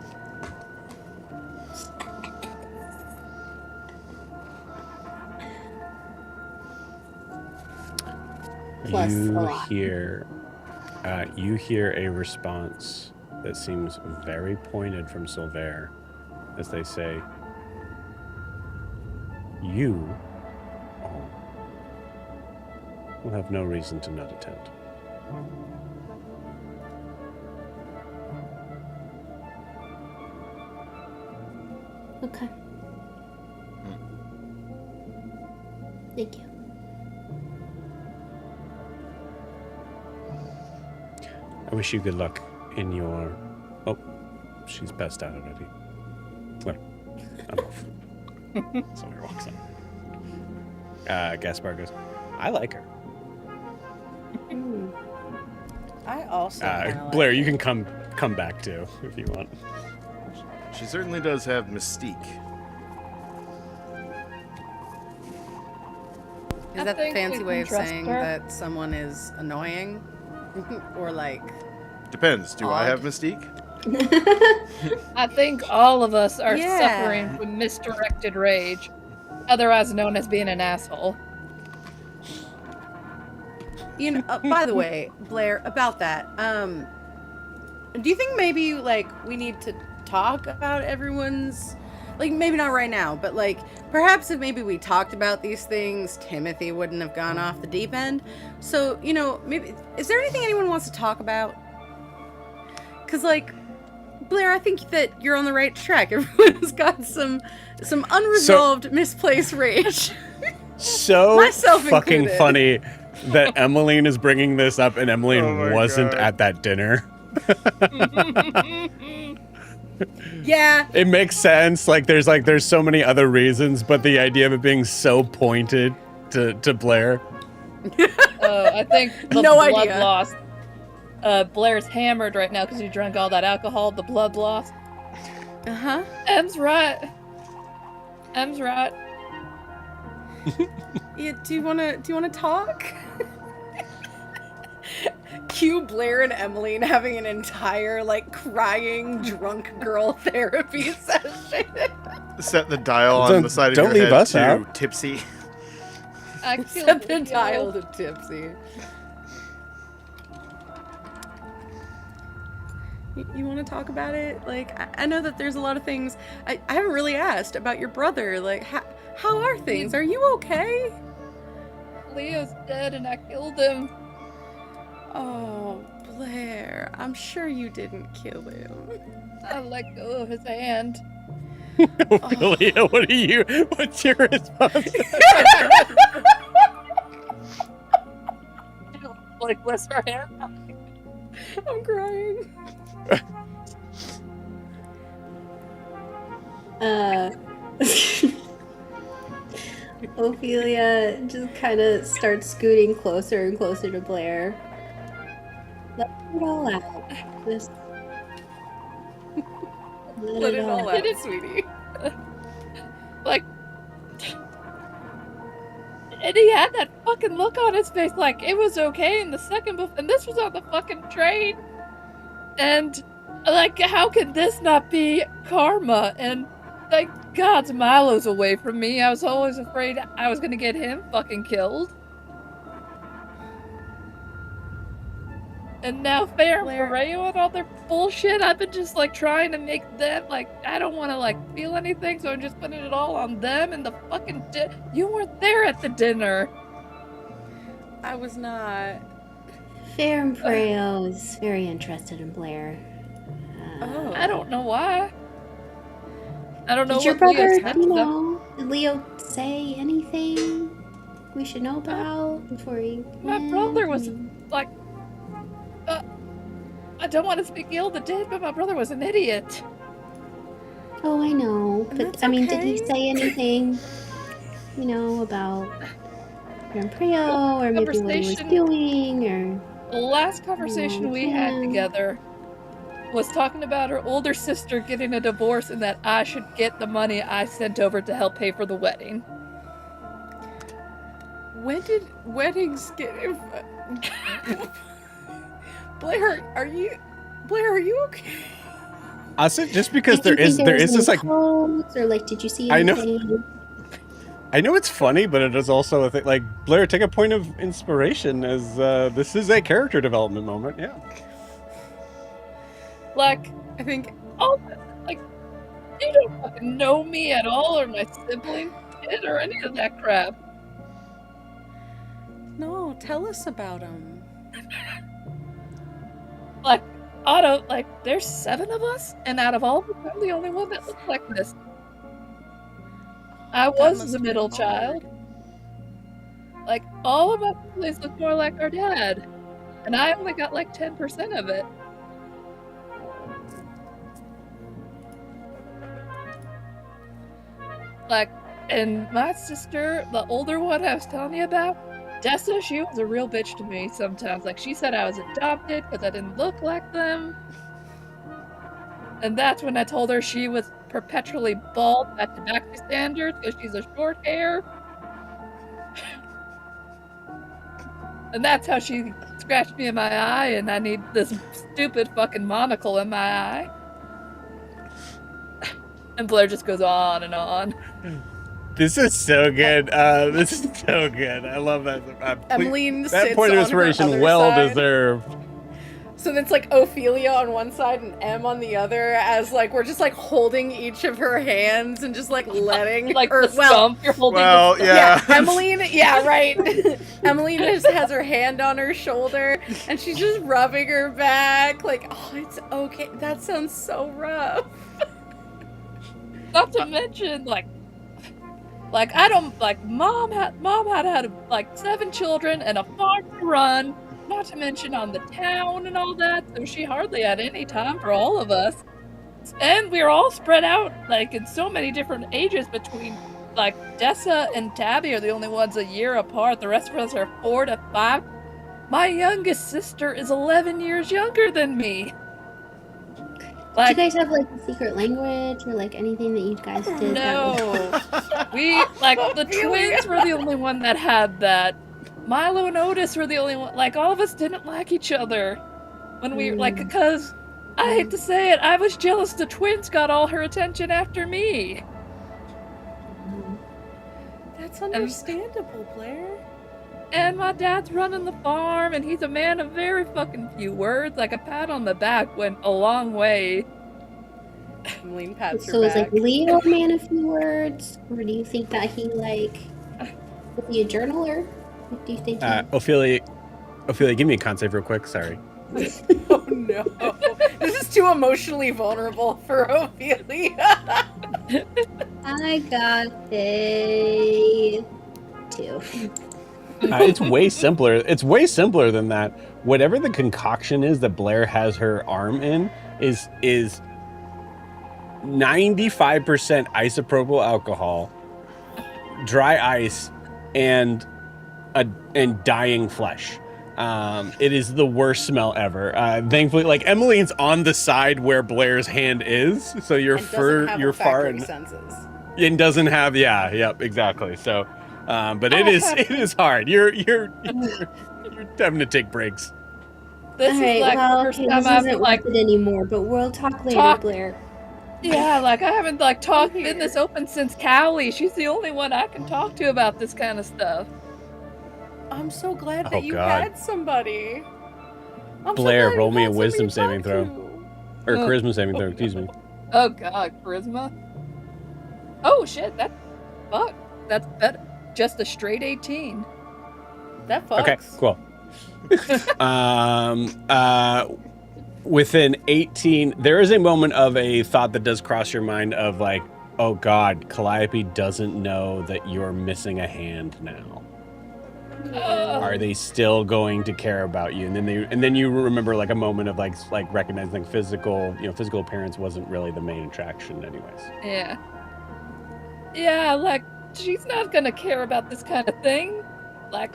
Plus a lot. You hear a response that seems very pointed from Silver as they say, "You will have no reason to not attend." Okay. Thank you. I wish you good luck in your... Oh, she's passed out already. Well, I'm off. Somebody walks in. Gaspar goes, I like her. I also kinda like Blair, it. you can come back too if you want. She certainly does have mystique. Is I that the think we fancy can way of trust saying her. that someone is annoying? Or like... Depends. Do I Odd. have mystique? I think all of us are Yeah. suffering from misdirected rage, otherwise known as being an asshole. You know, by the way, Blair, about that, do you think maybe, like, we need to talk about everyone's, like, maybe not right now, but, like, perhaps if maybe we talked about these things, Timothy wouldn't have gone off the deep end. So, you know, maybe, is there anything anyone wants to talk about? Because, like, Blair, I think that you're on the right track. Everyone has got some unresolved, misplaced rage. So Myself fucking included. funny that Emmeline is bringing this up and Emmeline Oh my wasn't God. at that dinner. Yeah. It makes sense. There's so many other reasons, but the idea of it being so pointed to Blair. I think the No blood idea. loss. Blair's hammered right now because he drank all that alcohol. The blood loss. Uh-huh. Em's right. Em's right. Yeah, do you wanna talk? Cue Blair and Emmeline having an entire, like, crying drunk girl therapy session. Set the dial on Don't- the side of don't your leave head us to out. tipsy. I killed Set the Leo. dial to tipsy. You want to talk about it? Like, I know that there's a lot of things. I haven't really asked about your brother. Like, how are things? Are you okay? Leo's dead and I killed him. Oh, Blair, I'm sure you didn't kill him. I let go of his hand. Ophelia, what's your response? Like, bless her hand. I'm crying. Ophelia just kind of starts scooting closer and closer to Blair. Let it all out. Just Let it all out, sweetie. Like, And he had that fucking look on his face like it was okay in the second and this was on the fucking train. And, like, how could this not be karma? And, like, God's miles away from me. I was always afraid I was gonna get him fucking killed. And now Fair and Pareo and all their bullshit, I've been just, like, trying to make them, like, I don't want to, like, feel anything, so I'm just putting it all on them and the fucking you weren't there at the dinner. I was not. Fair and Pareo is very interested in Blair. I don't know why. I don't know Did your what brother, Leo said to them. did Leo say anything we should know about before he My went? brother was, like, I don't want to speak ill the dead, but my brother was an idiot. Oh, I know. And But, that's I mean, did he okay. say anything, about Fair and Pareo, or maybe what he was Conversation- doing, or... The last conversation we had yeah. together was talking about her older sister getting a divorce and that I should get the money I sent over to help pay for the wedding. When did weddings get? Blair, are you okay? I said just because Did you think there was is this any like codes, or like, did you see I know. anything? I know it's funny, but it is also a thing. Like Blair, take a point of inspiration as this is a character development moment. Yeah. Like, I think oh, like, you don't fucking know me at all, or my sibling, kid, or any of that crap. no. Tell us about him. Like, there's 7 of us, and out of all of them, I'm the only one that looks like this. I was must the be middle hard. child. Like, all of my siblings look more like our dad, and I only got like 10% of it. Like, and my sister, the older one I was telling you about, Dessa, she was a real bitch to me sometimes. Like, she said I was adopted because I didn't look like them. And that's when I told her she was perpetually bald by tobacco standards because she's a short hair. And that's how she scratched me in my eye, and I need this stupid fucking monocle in my eye. And Blair just goes on and on. This is so good. This is so good. I love that. Emmeline that sits point of on her inspiration other well side. deserved. So it's like Ophelia on one side and Em on the other, as like we're just like holding each of her hands and just like letting Like her. the stump, you're holding Well, the stump. yeah. Emmeline, yeah, right. Emmeline just has her hand on her shoulder and she's just rubbing her back, like, oh, it's okay. That sounds so rough. Not to mention, like I don't like mom had like 7 children and a farm to run. Not to mention on the town and all that, so she hardly had any time for all of us. And we were all spread out like in so many different ages between like Dessa and Tabby are the only ones a year apart. The rest of us are 4 to 5. My youngest sister is 11 years younger than me. Did you guys have like a secret language or like anything that you guys did? that was- No. We, like, the twins were the only one that had that. Milo and Otis were the only one. Like, all of us didn't like each other. When we, like, because, I hate to say it, I was jealous the twins got all her attention after me. That's understandable, Blair. And my dad's running the farm, and he's a man of very fucking few words. Like, a pat on the back went a long way. Emmeline pats So her is back. like Leo a man of few words, or do you think that he like is he a journaler? What do you think? Ophelia, give me a con save real quick. Sorry. Oh no. This is too emotionally vulnerable for Ophelia. I got a 2. It's way simpler. It's way simpler than that. Whatever the concoction is that Blair has her arm in is 95% isopropyl alcohol, dry ice, and dying flesh. It is the worst smell ever. Thankfully, like Emmeline's on the side where Blair's hand is, so you're And doesn't have far olfactory and senses. doesn't have yep, exactly. So But it is hard. You're having to take breaks. This All right, is like well, the first okay, time this I've isn't like worth it anymore, but we'll talk later, Talk- Blair. yeah, like I haven't like talked here. been this open since Callie. She's the only one I can talk to about this kind of stuff. I'm so glad Oh, that you God. had somebody. I'm so Blair, glad you roll me had a somebody wisdom to saving talk throw. to. Or Oh. charisma saving throw, excuse me. Oh god, charisma. Oh shit, that's better. Just a straight 18. That fucks. Okay, cool. Within 18, there is a moment of a thought that does cross your mind of like, oh God, Calliope doesn't know that you're missing a hand now. Are they still going to care about you? And then you remember like a moment of like recognizing like physical appearance wasn't really the main attraction anyways. Yeah. Yeah, like she's not gonna care about this kind of thing. Like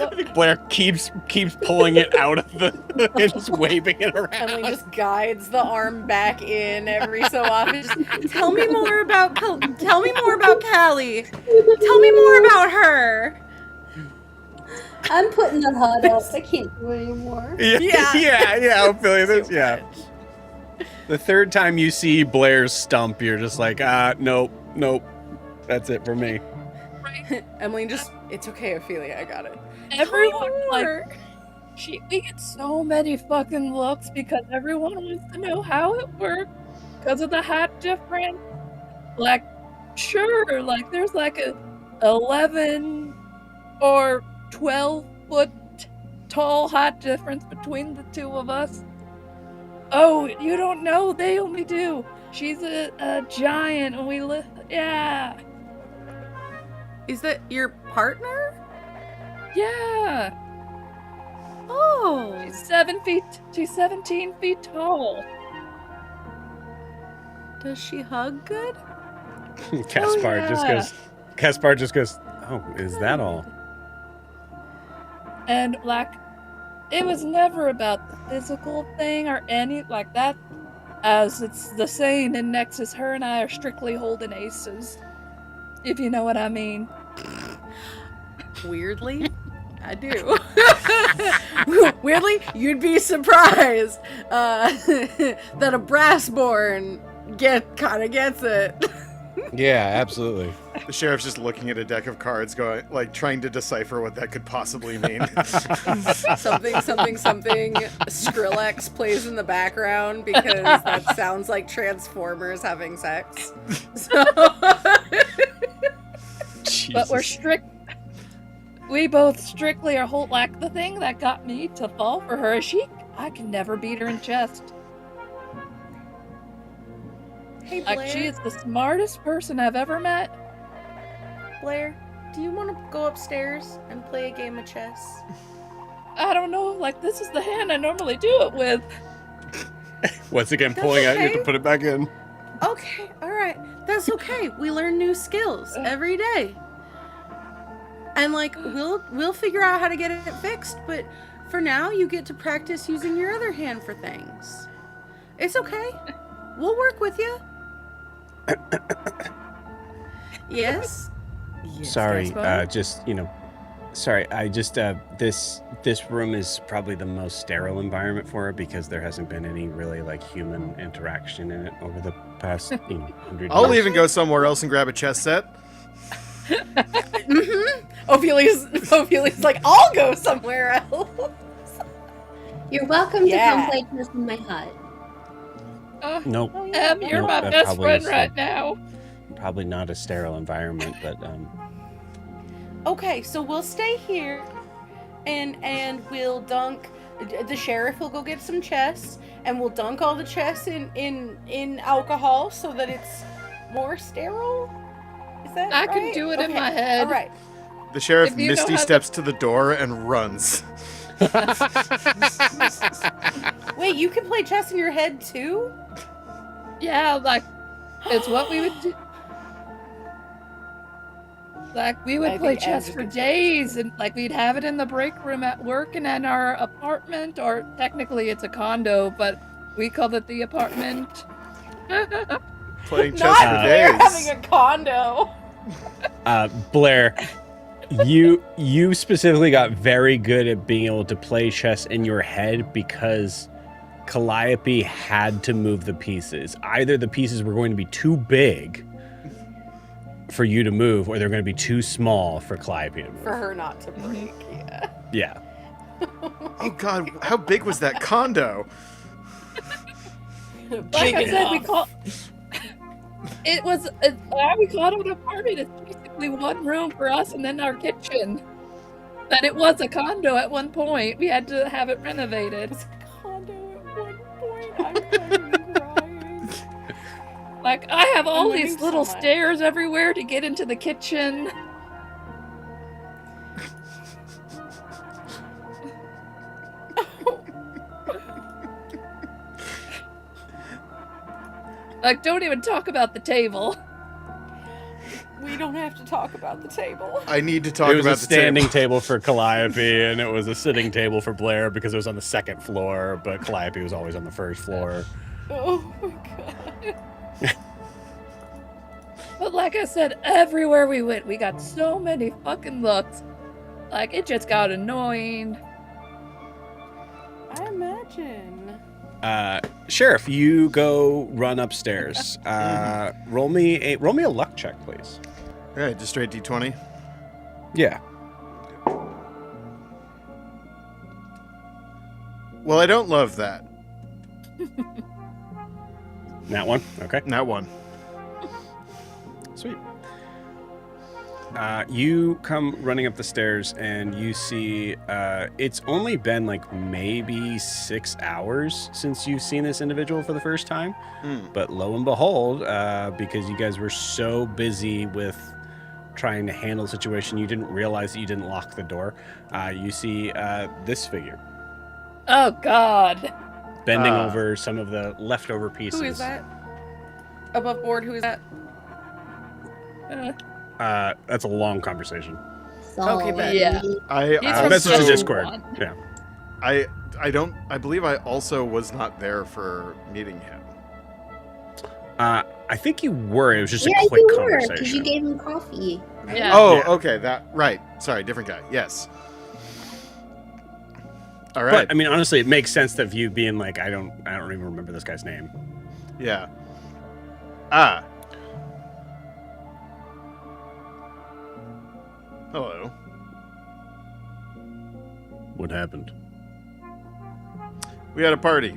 I think Blair keeps pulling it out of the and just waving it around. Emily just guides the arm back in every so often. Just, tell me more about Callie. Tell me more about her. I'm putting the HUD up. I can't do it anymore. Yeah, Ophelia. Too Yeah. The third time you see Blair's stump, you're just like, nope, that's it for me. Emily just, it's okay, Ophelia, I got it. everyone like we get so many fucking looks because everyone wants to know how it works because of the height difference. Like, sure, like there's like a 11 or 12-foot tall height difference between the two of us. Oh, you don't know? They only do. She's a giant, and we live. Yeah, Is that your partner? yeah. Oh. She's 7 feet. She's 17 feet tall. Does she hug good? Caspar just goes, oh, is that all? And like, it was never about the physical thing or any like that. As it's the saying in Nexus, her and I are strictly holding aces. If you know what I mean. Weirdly, I do. Weirdly, you'd be surprised that a Brassborn kind of gets it. Yeah, absolutely. The sheriff's just looking at a deck of cards, going like trying to decipher what that could possibly mean. something. Skrillex plays in the background because that sounds like Transformers having sex. So. But we're strict. We both strictly are hold like the thing that got me to fall for her. I can never beat her in chest. Hey Blair, Like she is the smartest person I've ever met. Blair, do you want to go upstairs and play a game of chess? I don't know. Like this is the hand I normally do it with. Once again, That's pulling out, you have okay. to put it back in. Okay, all right, that's okay. We learn new skills every day, and like we'll figure out how to get it fixed. But for now, you get to practice using your other hand for things. It's okay. We'll work with you. Yes. Sorry, Gaspar? sorry. I just this room is probably the most sterile environment for her because there hasn't been any really like human interaction in it over the past 100 I'll years. even go somewhere else and grab a chess set. Ophelia's like, I'll go somewhere else. You're welcome Yeah. to come play chess in my hut. Nope, You're Nope, my that best probably friend is right now. probably not a sterile environment, but Okay, so we'll stay here, and we'll dunk. The sheriff will go get some chess, and we'll dunk all the chess in alcohol so that it's more sterile. Is that I right? can do it in Okay, my head. All right. The sheriff If you know misty how to- steps to the door and runs. Wait, you can play chess in your head too? Yeah, like it's what we would do. Like we would I play think chess Ed's for a good days, and like we'd have it in the break room at work and in our apartment, or technically it's a condo, but we call it the apartment. Playing chess Not for there days. having a condo. Blair, you specifically got very good at being able to play chess in your head because Calliope had to move the pieces. Either the pieces were going to be too big for you to move, or they're going to be too small for Calliope to move. For her not to break, yeah. Yeah. Oh God, how big was that condo? Like I said, we caught it an apartment. It's basically one room for us and then our kitchen. And it was a condo at one point. We had to have it renovated. It was a condo at one point. I'm fucking crying. Like, I have all learning these so little much. stairs everywhere to get into the kitchen. Like, don't even talk about the table. We don't have to talk about the table. I need to talk It was about a the standing table. table for Calliope, and it was a sitting table for Blair because it was on the second floor, but Calliope was always on the first floor. Oh my god. But like I said, everywhere we went, we got so many fucking looks. Like, it just got annoying. I imagine. Sheriff, you go run upstairs. Roll me a luck check, please. All right, just straight D20. Yeah. Well, I don't love that. That one? Okay. That one. Sweet. You come running up the stairs and you see it's only been like maybe 6 hours since you've seen this individual for the first time. But lo and behold, because you guys were so busy with trying to handle the situation, you didn't realize that you didn't lock the door. You see this figure Oh, God. bending over some of the leftover pieces. Who is that? Above board, who is that? That's a long conversation. Okay, bet. Yeah. I He's I'll from message also, to so- Discord. one. Yeah. I believe I also was not there for meeting him. I think you were. It was just Yeah, a quick you were, conversation. because you gave him coffee. right? Yeah. Oh, Yeah. okay, that right. Sorry, different guy. Yes. All right. But I mean, honestly, it makes sense that you being like, I don't even remember this guy's name. Yeah. Hello. What happened? We had a party.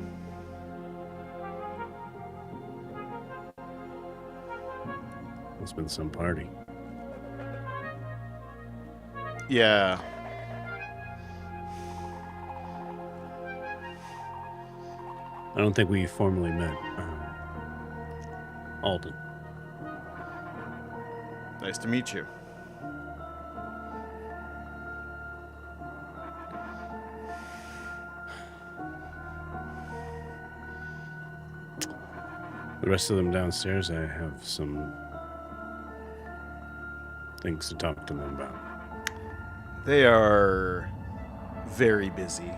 It's been some party. Yeah. I don't think we formally met. Alden. Nice to meet you. The rest of them downstairs, I have some things to talk to them about. They are very busy.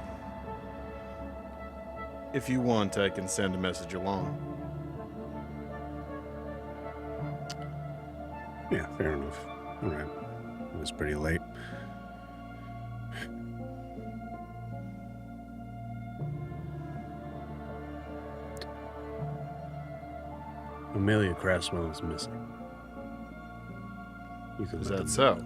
If you want, I can send a message along. Yeah, fair enough. All right. It was pretty late. Amelia Craftswell is missing. You can Is let that them so? know.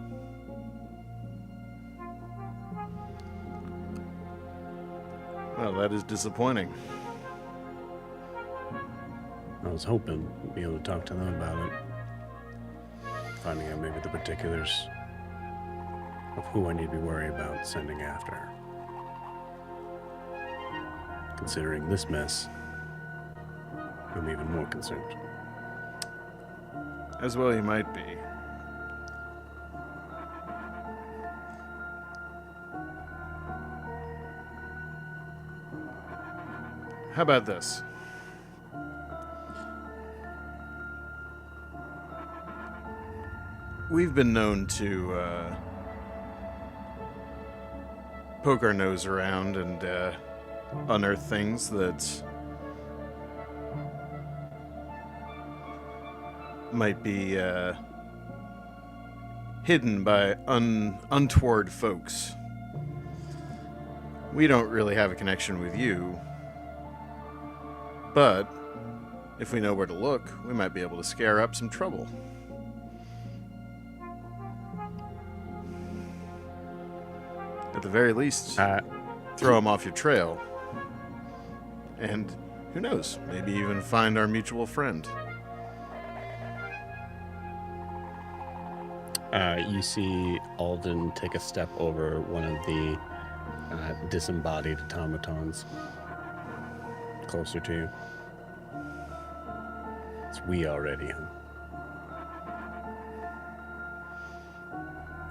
Well, that is disappointing. I was hoping to be able to talk to them about it. Finding out maybe the particulars of who I need to be worried about sending after her. Considering this mess, I'm even more concerned. As well, you might be. How about this? We've been known to poke our nose around and unearth things that might be hidden by untoward folks. We don't really have a connection with you, but if we know where to look, we might be able to scare up some trouble. At the very least, throw them off your trail. And who knows, maybe even find our mutual friend. You see Alden take a step over one of the disembodied automatons closer to you. It's we already, huh?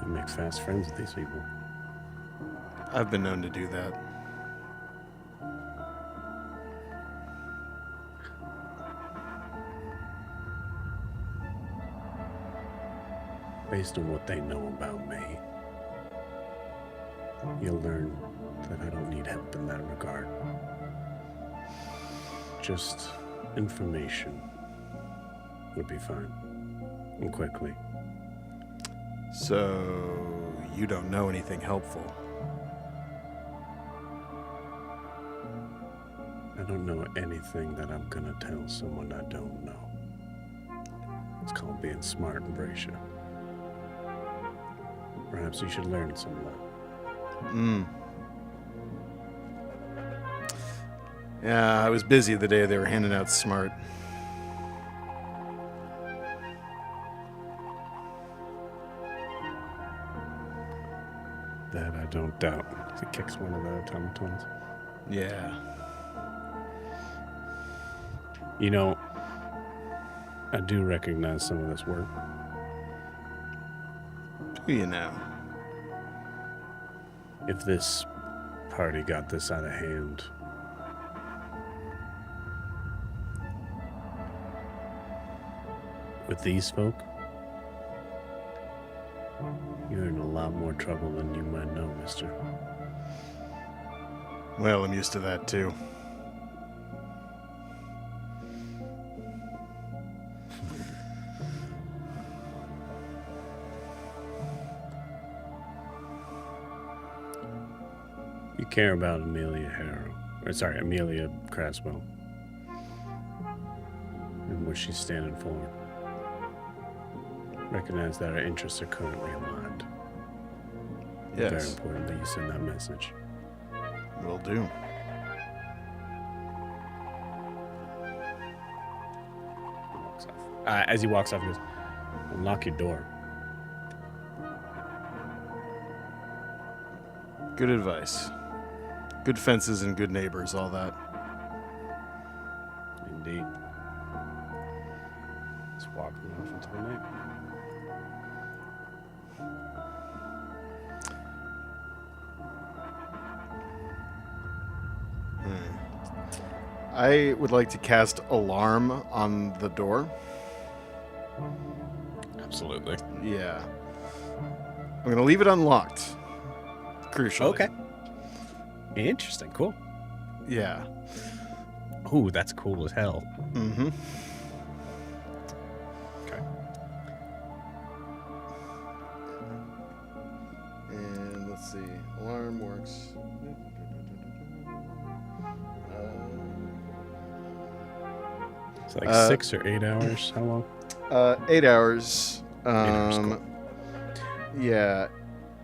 You make fast friends with these people. I've been known to do that. Based on what they know about me, you'll learn that I don't need help in that regard. Just information would be fine. And quickly. So, you don't know anything helpful? I don't know anything that I'm gonna tell someone I don't know. It's called being smart and Bracia. Perhaps you should learn some of that. Yeah, I was busy the day they were handing out smart. That I don't doubt. He kicks one of the automatons. Yeah. You know, I do recognize some of this work. Do you know? If this party got this out of hand, with these folk, you're in a lot more trouble than you might know, mister. Well, I'm used to that too. You care about Amelia Craswell, and what she's standing for. Recognize that our interests are currently aligned. Yes. Very important that you send that message. Will do. He walks off. As he walks off, he goes, "Unlock your door." Good advice. Good fences and good neighbors, all that. Indeed. Just walking off into the night. I would like to cast Alarm on the door. Absolutely. Yeah. I'm going to leave it unlocked. Crucially. Okay. Interesting. Cool. Yeah. Ooh, that's cool as hell. Mm-hmm. Okay. And let's see. Alarm works. It's like 6 or 8 hours. How long? 8 hours. 8 hours, cool. Yeah.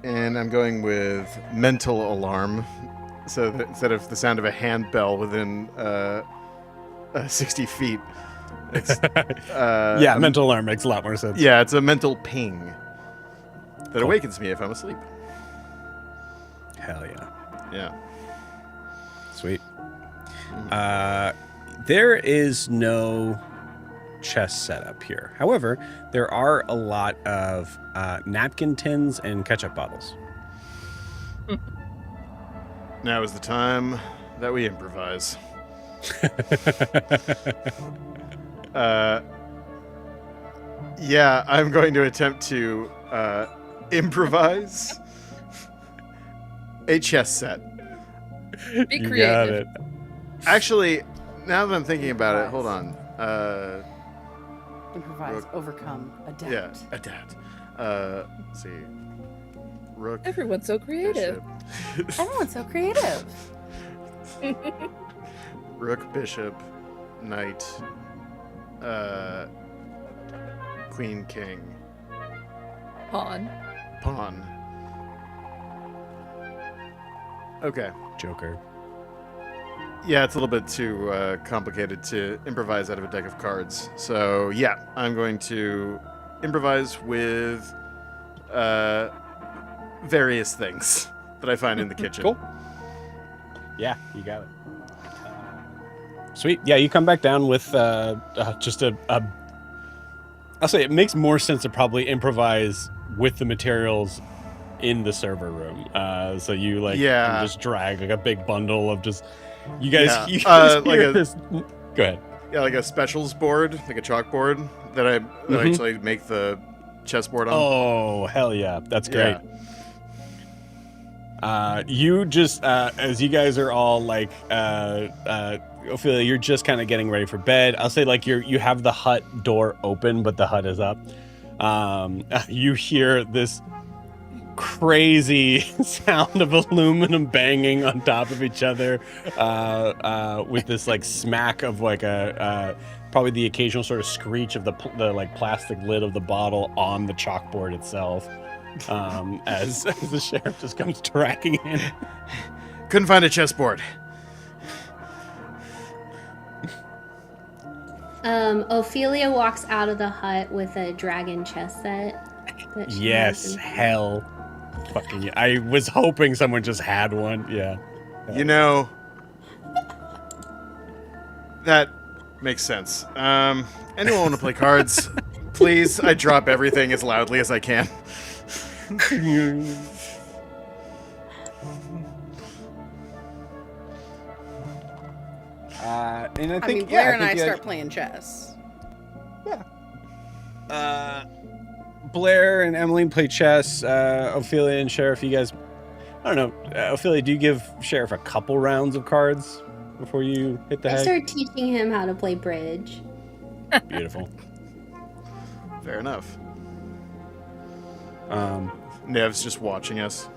And I'm going with mental alarm. So that instead of the sound of a handbell within 60 feet, it's yeah, mental alarm makes a lot more sense. yeah, it's a mental ping that awakens me if I'm asleep. Hell yeah. Yeah. Sweet. There is no chest setup here. However, there are a lot of napkin tins and ketchup bottles. Now is the time that we improvise. Yeah, I'm going to attempt to improvise a chess set. Be You creative. got it. Actually, now that I'm thinking about it, hold on. Improvise, Rook. overcome, adapt. Yeah, adapt. Let's see. Rook. Everyone's so creative. Bishop. Everyone's so creative. Rook, bishop, knight, queen, king, Pawn. pawn. Okay. Joker. Yeah, it's a little bit too complicated to improvise out of a deck of cards. So, yeah, I'm going to improvise with various things that I find in the kitchen. Cool. Yeah, you got it. Sweet. Yeah, you come back down with just a. I'll say it makes more sense to probably improvise with the materials in the server room. So you can just drag like a big bundle of just. You guys, Yeah. you guys Like hear a- this. Go ahead. Yeah, like a specials board, like a chalkboard that I actually make the chessboard on. Oh, hell yeah. That's great. Yeah. You just, as you guys are all like, Ophelia, you're just kind of getting ready for bed. I'll say like you have the hut door open, but the hut is up. You hear this crazy sound of aluminum banging on top of each other, with this like smack of like probably the occasional sort of screech of the like plastic lid of the bottle on the chalkboard itself. As the sheriff just comes tracking in. Couldn't find a chessboard. Ophelia walks out of the hut with a dragon chess set. That she Yes, has in- hell. Fucking yeah. I was hoping someone just had one. Yeah. You know, that makes sense. Anyone want to play cards? Please, I drop everything as loudly as I can. And I mean, Blair and I start playing chess. Blair and Emmeline play chess. Ophelia and Sheriff, you guys. I don't know. Ophelia, do you give Sheriff a couple rounds of cards before you hit the I head? start teaching him how to play bridge. Beautiful. Fair enough. Um, Nev's just watching us.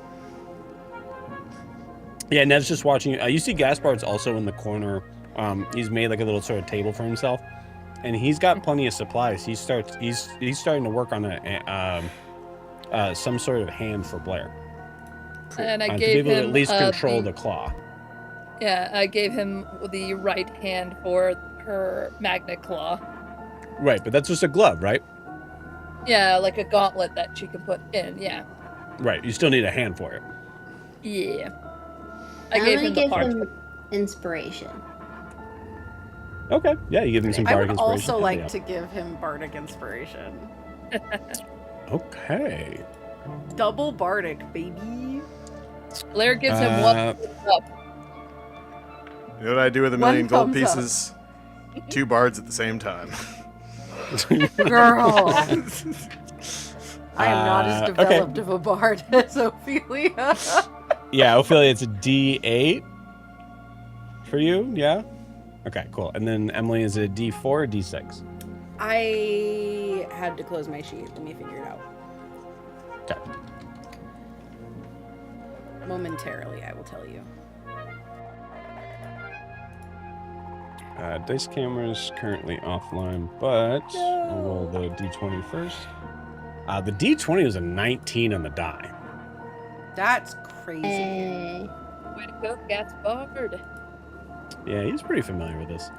yeah, Nev's just watching. You see Gaspard's also in the corner. He's made like a little sort of table for himself, and he's got plenty of supplies. He's starting to work on some sort of hand for Blair. And I To be gave able to him at least control the claw. Yeah, I gave him the right hand for her magnet claw. Right, but that's just a glove, right? Yeah, like a gauntlet that she can put in. Yeah. Right. You still need a hand for it. Yeah. I'm gave gonna him the give parts. him inspiration. Okay. Yeah, you give him some I bardic would inspiration. also Hell like yeah. to give him bardic inspiration. Okay. Double bardic, baby. Blair gives him one up. You know what I do with a One million gold thumbs up. pieces? 2 bards at the same time. Girl. I am not as Okay. developed of a bard as Ophelia. Yeah, Ophelia, it's a D8 for you. Yeah. Okay, cool. And then Emily is a D4 or D6. I had to close my sheet. Let me figure it out. Okay. Momentarily, I will tell you. Dice camera's currently offline, but I'll roll the D20 first. The D20 was a 19 on the die. That's crazy. Hey. Way to go, Gaspard. Yeah, he's pretty familiar with this.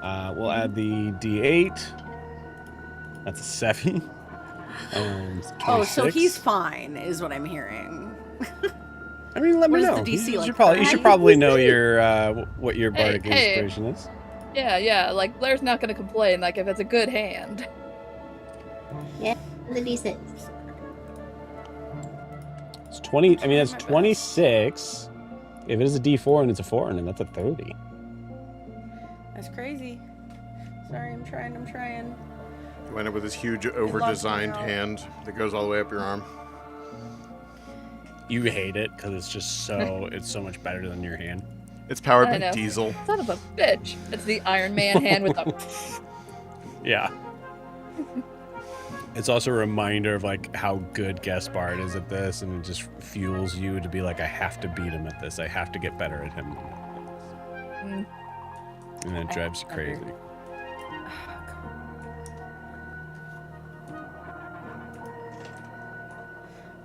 We'll add the D8. That's a 7. Oh, so 26. he's fine, is what I'm hearing. I mean, let What me is know. the DC you like should probably, you for should him? probably know your what your Hey, bardic hey. inspiration is. Yeah, like Blair's not gonna complain, like if it's a good hand. Yeah, the D6. It's 20. I mean, that's Try my best. 26. If it is a D4 and it's a 4, and then that's a 30. That's crazy. Sorry, I'm trying. You end up with this huge over-designed out. hand that goes all the way up your arm. You hate it because it's just so it's so much better than your hand. It's powered I by know. diesel. Son of a bitch. It's the Iron Man hand with the. Yeah. It's also a reminder of like how good Gaspard is at this, and it just fuels you to be like, I have to beat him at this. I have to get better at him. And it drives you crazy.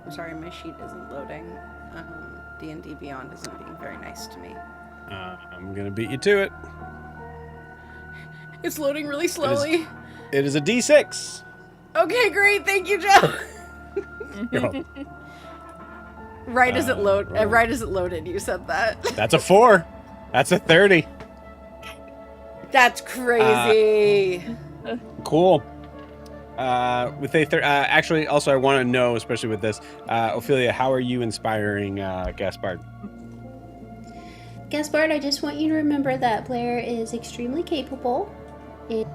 I'm sorry, my sheet isn't loading. D&D Beyond isn't being very nice to me. I'm gonna beat you to it. It's loading really slowly. It is a D6. Okay, great. Thank you, Joe. You're welcome. Right as it loaded, you said that. That's a 4. That's a 30. That's crazy. Cool. With actually, also I want to know, especially with this, Ophelia, how are you inspiring Gaspard? Gaspard, I just want you to remember that Blair is extremely capable, and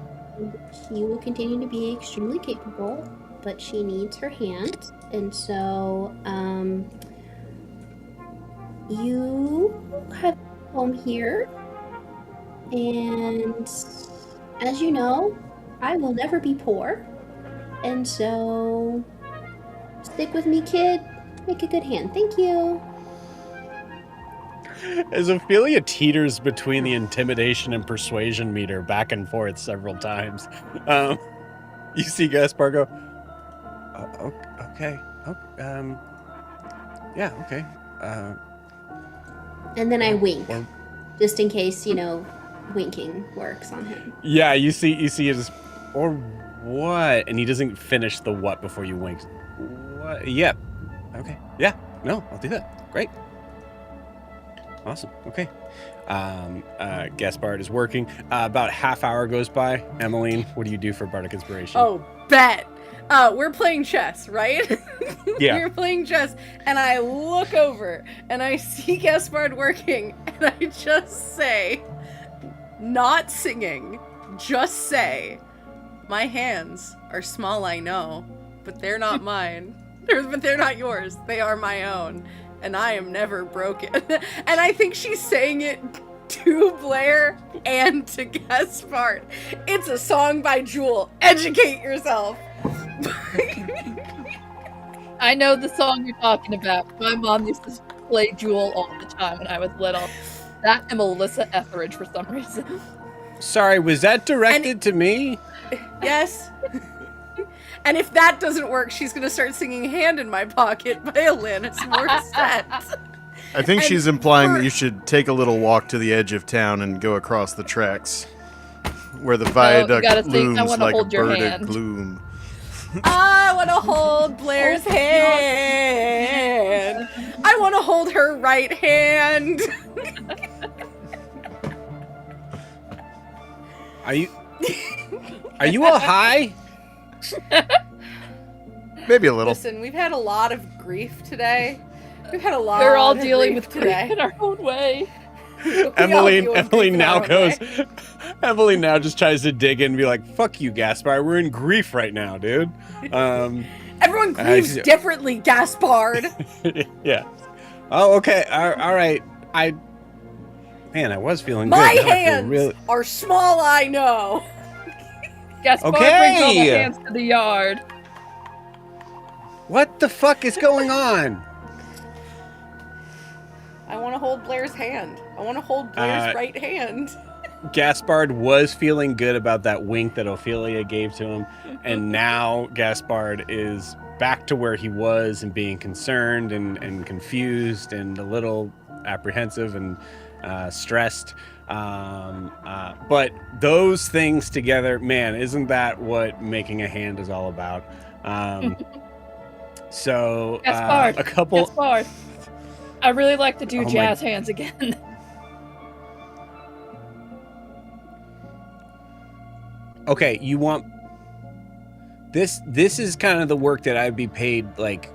he will continue to be extremely capable, but she needs her hand, and so, you have a home here, and as you know, I will never be poor, and so, stick with me, kid. Make a good hand. Thank you. As Ophelia teeters between the intimidation and persuasion meter back and forth several times, you see Gaspard go, okay, yeah, okay. And then I wink, just in case, winking works on him. Yeah, you see his, or what? And he doesn't finish the what before you wink. What? Yep. Okay. Yeah. No, I'll do that. Great. Awesome. Okay. Gaspard is working. About half hour goes by. Emmeline, what do you do for Bardic Inspiration? Oh, bet. We're playing chess, right? Yeah. We're playing chess, and I look over, and I see Gaspard working, and I just say, not singing, just say, my hands are small, I know, but they're not mine. But they're not yours. They are my own. And I am never broken. And I think she's saying it to Blair and to Gaspard. It's a song by Jewel. Educate yourself. I know the song you're talking about. My mom used to play Jewel all the time when I was little. That and Melissa Etheridge for some reason. Sorry, was that directed to me? Yes. And if that doesn't work, she's going to start singing Hand in My Pocket by Alanis Morissette. I think she's implying that you should take a little walk to the edge of town and go across the tracks, where the viaduct looms like a bird of gloom. I want to hold Blair's hand. I want to hold her right hand. Are you all high? Maybe a little. Listen, we've had a lot of grief today. We've had a lot. We're all of dealing grief with today. grief in our own way. Emmeline now goes. Emmeline now just tries to dig in and be like, "Fuck you, Gaspard. We're in grief right now, dude." Everyone grieves differently, Gaspard. Yeah. Oh, okay. All right. I was feeling My good. hands are small, I know. Gaspard brings all the hands to the yard. What the fuck is going on? I want to hold Blair's hand. I want to hold Blair's right hand. Gaspard was feeling good about that wink that Ophelia gave to him, and now Gaspard is back to where he was and being concerned and confused and a little apprehensive and stressed. But those things together, man, isn't that what making a hand is all about? So Gaspard, a couple. Gaspard. I really like to do jazz hands again. Okay, you want this? This is kind of the work that I'd be paid like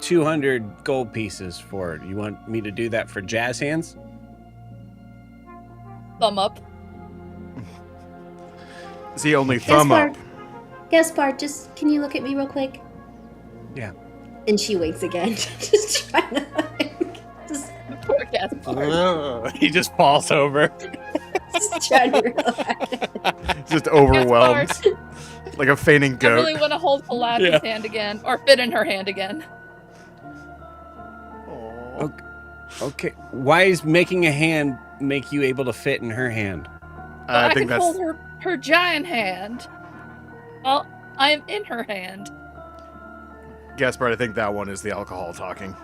200 gold pieces for. You want me to do that for jazz hands? Thumb up. See, only thumb up. Gaspard, just can you look at me real quick? Yeah. And she winks again. Just trying to Poor Gaspard. He just falls over. Just trying to relax. Just overwhelmed. Like a fainting I goat. really want to hold Palaci's hand again, or fit in her hand again. Aw. Okay. Why is making a hand make you able to fit in her hand? I think can that's hold her giant hand. Well, I am in her hand. Gaspard. I think that one is the alcohol talking.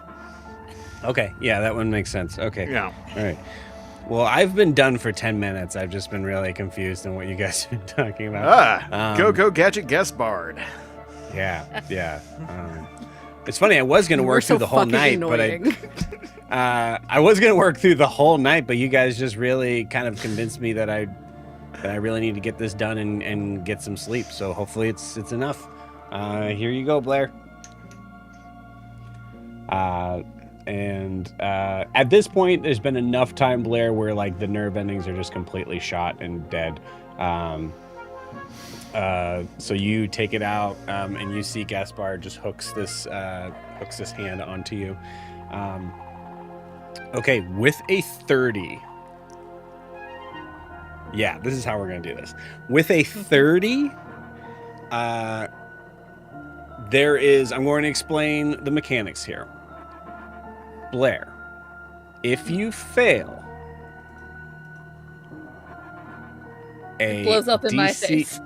Okay. Yeah, that one makes sense. Okay. Yeah. All right. Well, I've been done for 10 minutes. I've just been really confused on what you guys have been talking about. Go Gadget Gaspard. Yeah. It's funny. I was gonna work through the whole night, but I was gonna work through the whole night, but you guys just really kind of convinced me that I really need to get this done and get some sleep. So hopefully it's enough. Here you go, Blair. And at this point, there's been enough time, Blair, where like the nerve endings are just completely shot and dead. So you take it out, and you see Gaspard just hooks this hand onto you. Okay, with a 30. Yeah, this is how we're gonna do this. With a 30, there is. I'm going to explain the mechanics here. Blair, if you fail It blows up in my face.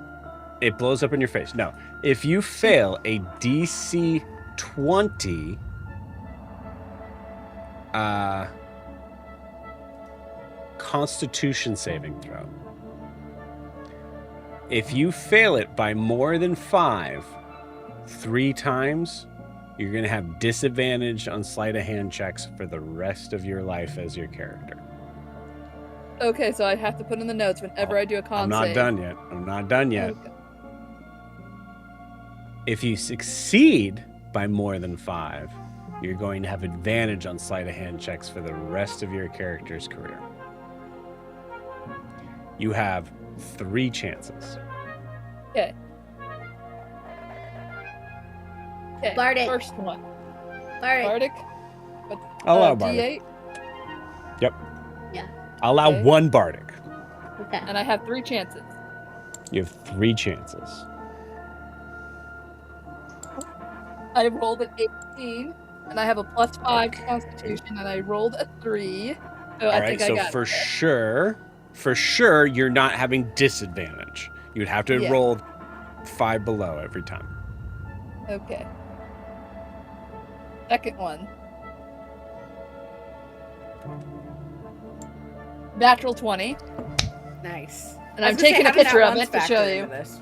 It blows up in your face. No. If you fail a DC 20 Constitution saving throw. If you fail it by more than 5 3 times, you're going to have disadvantage on sleight of hand checks for the rest of your life as your character. Okay, so I have to put in the notes whenever I do a con I'm not save. done yet. I'm not done yet. Okay. If you succeed by more than 5, you're going to have advantage on sleight of hand checks for the rest of your character's career. You have 3 chances. Okay. Okay. Bardic. First one. Bardic. Bardic. With, I'll allow Bardic. D8, Yep. Yeah. I'll allow Okay. 1 Bardic. Okay. and I have 3 chances. You have 3 chances. I rolled an 18, and I have a +5 Constitution, and I rolled a 3. So I think I so got for it. sure, you're not having disadvantage. You'd have to Yeah. roll 5 below every time. Okay. Second one. Natural 20. Nice. And I I'm was gonna say, taking a how did picture that of ones it to factor show into you. this?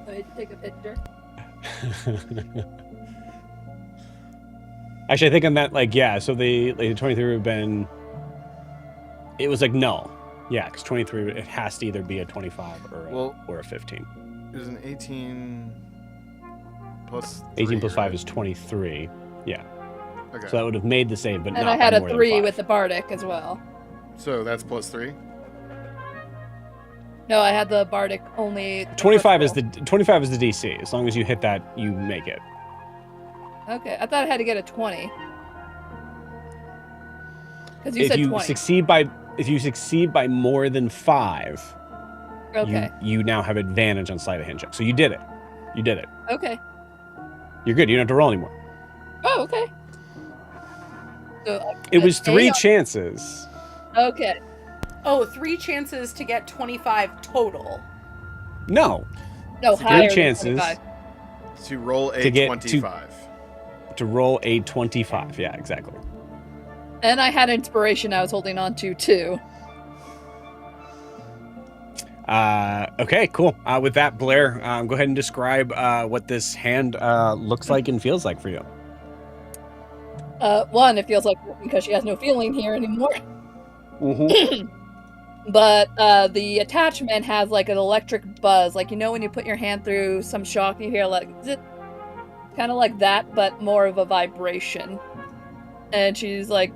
So I take a picture. Actually, I think on that, like, yeah, so the 23 would have been, it was like, no. Yeah, because 23, it has to either be a 25 or a 15. It was an 18 plus 18 plus 5 right? is 23. Yeah. Okay. So that would have made the save, but And not I had by a more than 3 5. with the Bardic as well. So that's +3? No, I had the Bardic only. 25 is roll. the 25 is the DC. As long as you hit that, you make it. Okay, I thought I had to get a 20. Because you If said you 20. succeed by more than 5, Okay. you now have advantage on sleight of hand check. So you did it. You did it. Okay. You're good. You don't have to roll anymore. Oh, okay. So It was 3 on- chances. Okay. Oh, 3 chances to get 25 total. No, No, Three higher than chances. 25. To roll a To get 25. to roll a 25. Yeah, exactly. And I had inspiration I was holding on to too. Okay, cool. With that, Blair, go ahead and describe what this hand looks like and feels like for you. One, it feels like because she has no feeling here anymore. Mm-hmm. But the attachment has like an electric buzz, like you know when you put your hand through some shock, you hear like zit, kind of like that, but more of a vibration. And she's like,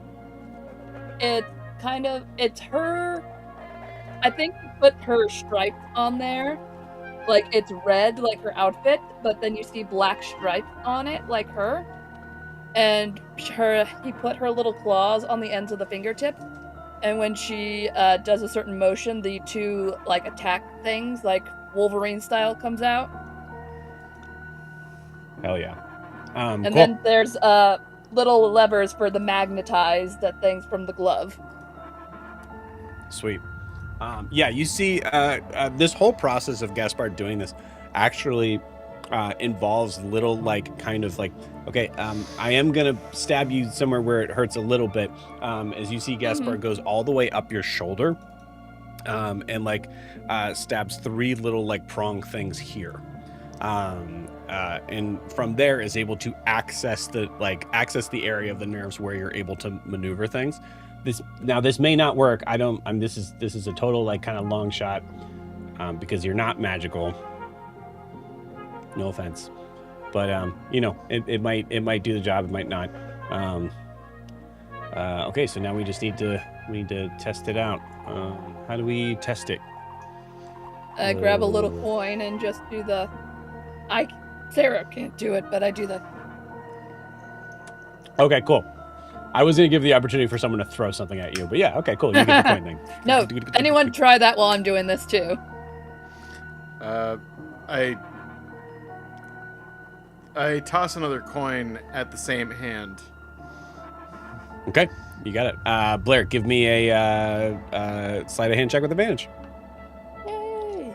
it's her. I think you put her stripes on there, like it's red, like her outfit, but then you see black stripes on it, like her. And he put her little claws on the ends of the fingertips, And when she does a certain motion, the two like attack things, like Wolverine style, comes out. Hell yeah. And Cool. then there's little levers for the magnetized things from the glove. Sweet. Yeah, you see, this whole process of Gaspard doing this actually involves little, like, kind of like, okay, I am gonna stab you somewhere where it hurts a little bit. As you see, Gaspard goes all the way up your shoulder, and like stabs 3 little like prong things here. And from there is able to access the area of the nerves where you're able to maneuver things. This may not work. This is a total like kind of long shot, because you're not magical. No offense, but it might do the job. It might not. Okay, so now we just need to test it out. How do we test it? Grab a little coin and just do the. Sarah can't do it, but I do the. Okay, cool. I was gonna give the opportunity for someone to throw something at you, but yeah, okay, cool. You get the coin thing. No, anyone try that while I'm doing this too. I toss another coin at the same hand. Okay, you got it. Blair, give me a sleight of hand check with advantage. Yay!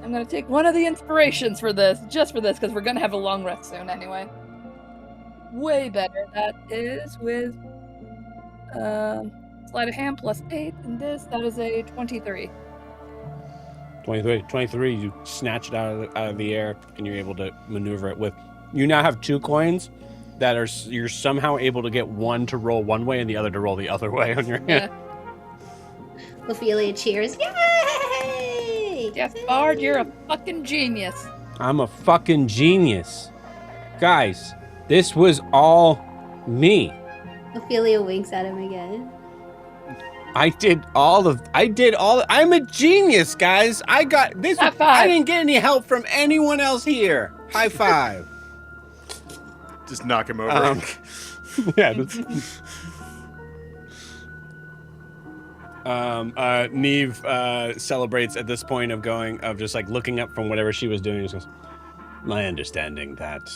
I'm gonna take one of the inspirations for this, just for this, because we're gonna have a long rest soon anyway. Way better. That is with sleight of hand plus 8, and that is a 23. 23, you snatch it out of the air, and you're able to maneuver it with. You now have 2 coins that you're somehow able to get one to roll one way and the other to roll the other way on your hand. Yeah. Ophelia cheers. Yay! Gaspard, you're a fucking genius. I'm a fucking genius. Guys, this was all me. Ophelia winks at him again. I'm a genius, guys. I got this. High five. I didn't get any help from anyone else here. High five. Just knock him over. Yeah. N.E.V.E. Celebrates at this point of just like looking up from whatever she was doing. She goes, my understanding that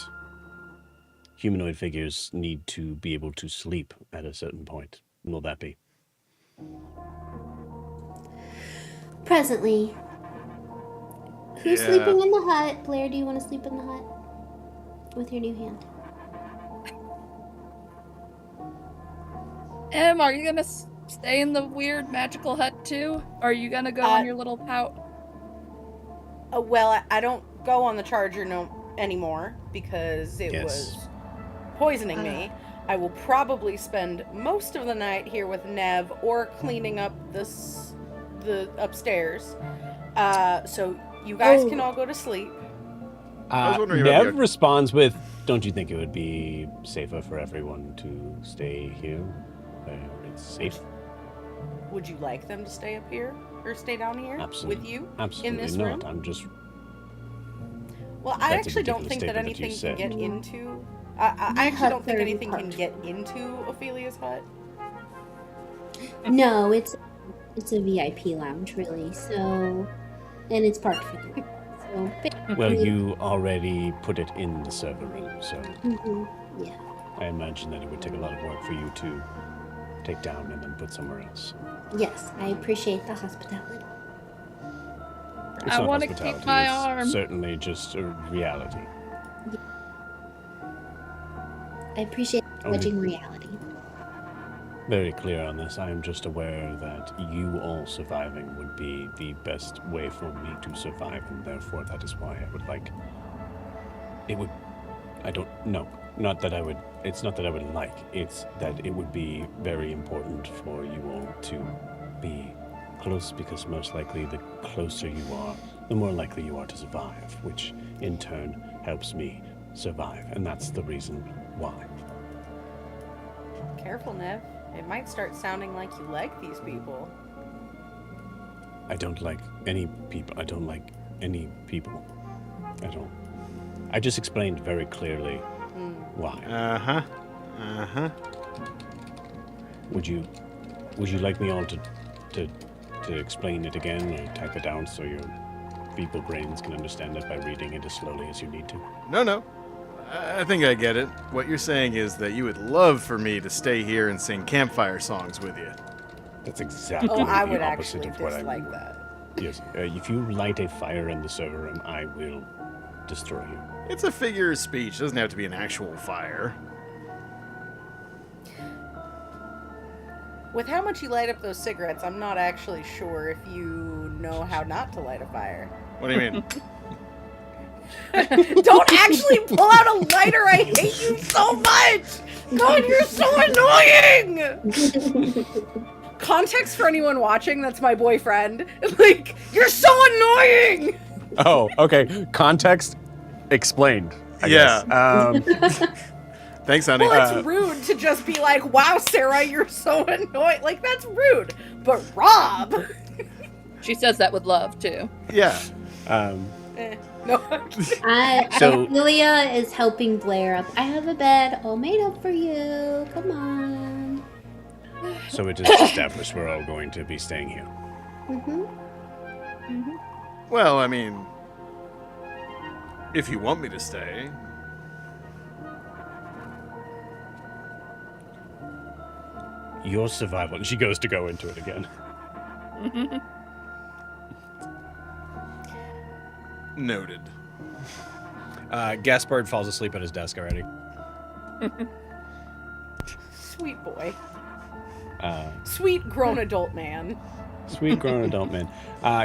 humanoid figures need to be able to sleep at a certain point. Will that be? Presently. Who's sleeping in the hut? Blair, do you want to sleep in the hut? With your new hand. Em, are you gonna stay in the weird magical hut too? Or are you gonna go on your little pout? Well, I don't go on the charger anymore because it was poisoning me. I will probably spend most of the night here with N.E.V.E. or cleaning up the upstairs. So you guys can all go to sleep. N.E.V.E. responds with, don't you think it would be safer for everyone to stay here where it's safe? Would you like them to stay up here or stay down here with you Absolutely in this not. room? I'm just. Well, I actually don't think that anything can get into. I actually don't think anything can get into Ophelia's hut. No, it's a VIP lounge, really. So, and it's parked for you. So, Well, you already put it in the server room, so yeah. I imagine that it would take a lot of work for you to take down and then put somewhere else. Yes, I appreciate the hospitality. It's I not want to hospitality, keep my it's arm. certainly just a reality. I appreciate judging reality. Very clear on this. I am just aware that you all surviving would be the best way for me to survive, and therefore that is why I would like. It would. I don't know. Not that I would. It's not that I would like. It's that it would be very important for you all to be close, because most likely the closer you are, the more likely you are to survive, which in turn helps me survive, and that's the reason why. Careful, N.E.V.E. It might start sounding like you like these people. I don't like any people. I don't like any people at all. I just explained very clearly why. Would you like me all to explain it again, or type it down so your feeble brains can understand it by reading it as slowly as you need to? No. I think I get it. What you're saying is that you would love for me to stay here and sing campfire songs with you. That's exactly I the would opposite actually of what I dislike that. Yes, if you light a fire in the server room, I will destroy you. It's a figure of speech. It doesn't have to be an actual fire. With how much you light up those cigarettes, I'm not actually sure if you know how not to light a fire. What do you mean? Don't actually pull out a lighter! I hate you so much! God, you're so annoying! Context for anyone watching, that's my boyfriend. Like, you're so annoying! Oh, okay. Context explained. I guess. Thanks, honey. Well, it's rude to just be like, wow, Sarah, you're so annoying. Like, that's rude. But Rob! She says that with love, too. Yeah. No. Ophelia is helping Blair up. I have a bed all made up for you. Come on. So it is established we're all going to be staying here. Well, I mean, if you want me to stay. Your survival. And she goes to go into it again. Noted. Gaspard falls asleep at his desk already. Sweet boy. Sweet grown adult man. Sweet grown adult man.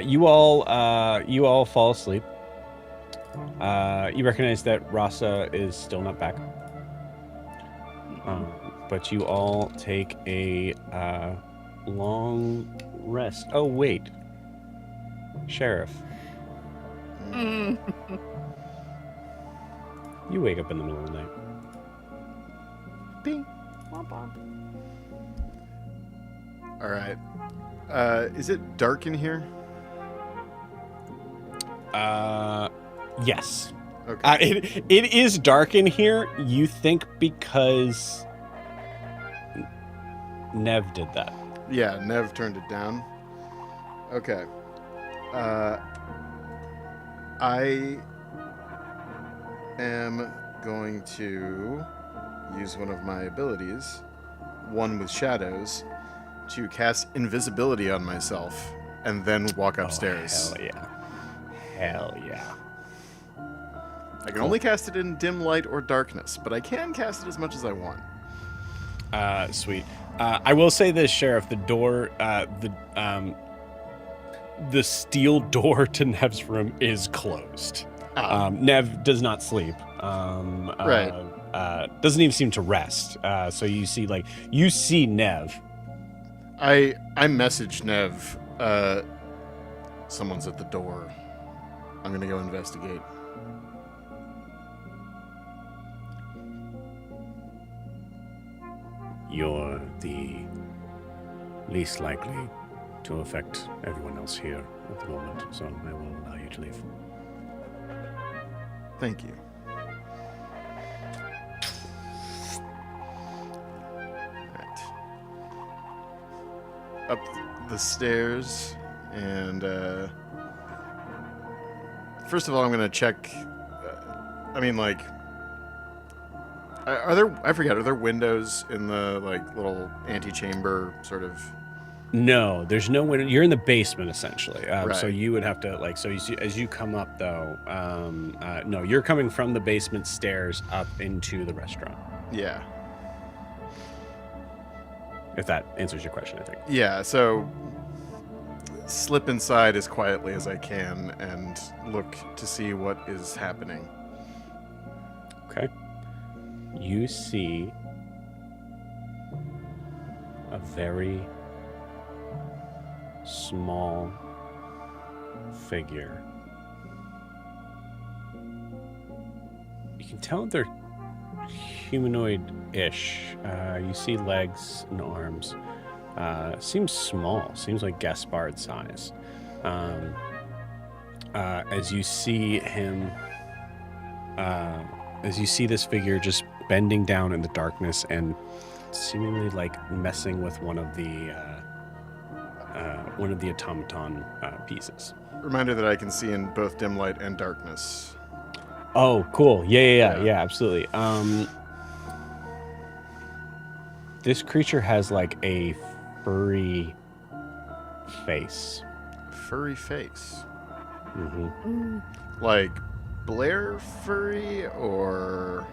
You all fall asleep. You recognize that Rasa is still not back. But you all take a long rest. Oh wait, Sheriff. You wake up in the middle of the night. Bing. All right. Is it dark in here? Yes. Okay. It is dark in here. You think because N.E.V. did that. Yeah, N.E.V. turned it down. Okay. I am going to use one of my abilities, one with shadows, to cast invisibility on myself and then walk upstairs. Hell yeah. Hell yeah. I can only cast it in dim light or darkness, but I can cast it as much as I want. Sweet. I will say this, Sheriff. The door, the steel door to Nev's room is closed. Nev does not sleep. Right. Doesn't even seem to rest. So you see Nev. I messaged Nev. Someone's at the door. I'm gonna go investigate. You're the least likely to affect everyone else here at the moment, so I will allow you to leave. Thank you. Right. Up the stairs, and first of all, I'm gonna check. Are there? I forget. Are there windows in the little antechamber sort of? No, there's no window. You're in the basement essentially. Right. So you would have to so you see as you come up though. No, you're coming from the basement stairs up into the restaurant. Yeah. If that answers your question, I think. Yeah. So slip inside as quietly as I can and look to see what is happening. Okay. You see a very small figure. You can tell they're humanoid-ish. You see legs and arms. Seems small. Seems like Gaspard size. As you see him, as you see this figure just bending down in the darkness and seemingly like messing with one of the automaton pieces. Reminder that I can see in both dim light and darkness. Oh, cool. Yeah. Yeah, absolutely. This creature has like a furry face. Furry face. Mm-hmm. Like Blair furry or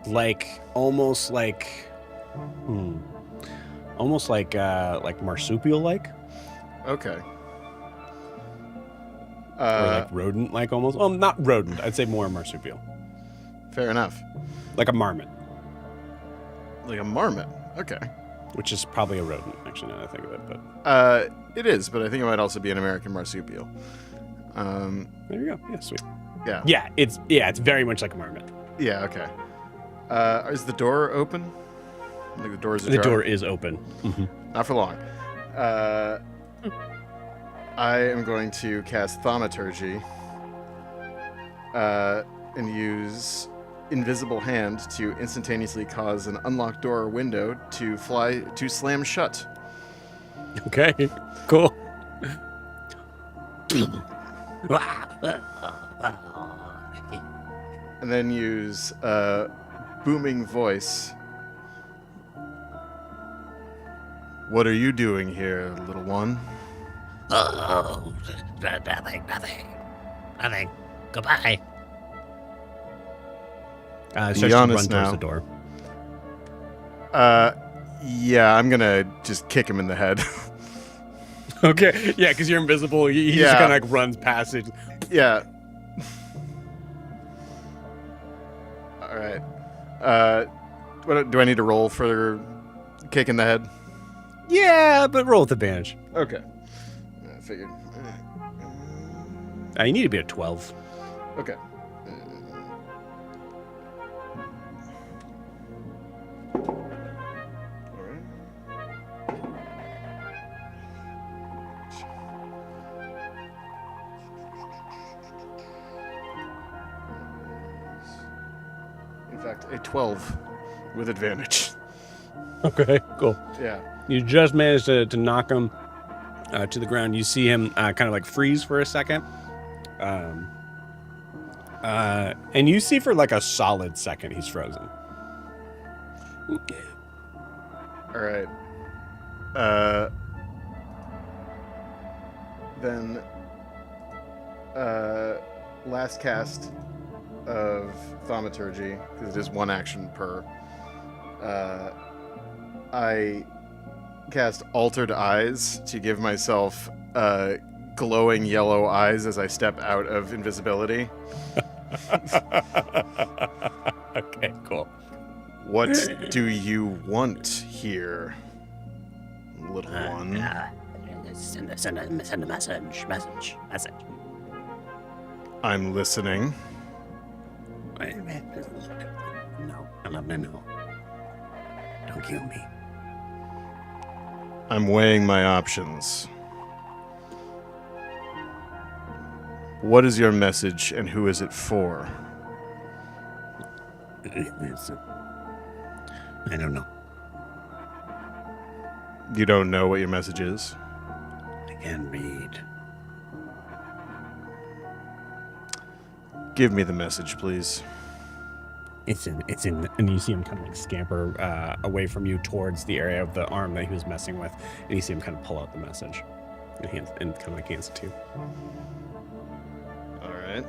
Like almost like marsupial like. okay. Or like rodent like almost. Well, not rodent. I'd say more marsupial. Fair enough. Like a marmot. Like a marmot. Okay. Which is probably a rodent, actually, now that I think of it. But It is, but I think it might also be an American marsupial. there you go. Yeah, sweet. Yeah. Yeah, it's very much like a marmot. Yeah, okay. Is the door open? Like the doors are The ajar? door is open. Mm-hmm. Not for long. I am going to cast Thaumaturgy and use Invisible Hand to instantaneously cause an unlocked door or window to slam shut. Okay, cool. And then use booming voice. What are you doing here, little one? Oh, nothing. Goodbye. Starts Be to honest run towards now. the door. Yeah, I'm gonna just kick him in the head. Okay, yeah, because you're invisible. He just Yeah. kind of like runs past it. Yeah. All right. What do I need to roll for kick in the head? Yeah, but roll with advantage. Okay. I figured. You need to be at 12. Okay. All right. In fact, a 12 with advantage. Okay, cool. Yeah. You just managed to knock him to the ground. You see him kind of like freeze for a second. And you see for like a solid second he's frozen. All right. Then last cast of Thaumaturgy, because it is one action per. I cast Altered Eyes to give myself glowing yellow eyes as I step out of invisibility. Okay, cool. What do you want here, little one? Send a message. I'm listening. No. Don't kill me. I'm weighing my options. What is your message and who is it for? I don't know. You don't know what your message is? I can't read. Give me the message, please. It's in, and you see him kind of like scamper away from you towards the area of the arm that he was messing with, and you see him kind of pull out the message, and kind of like hands it to you. All right.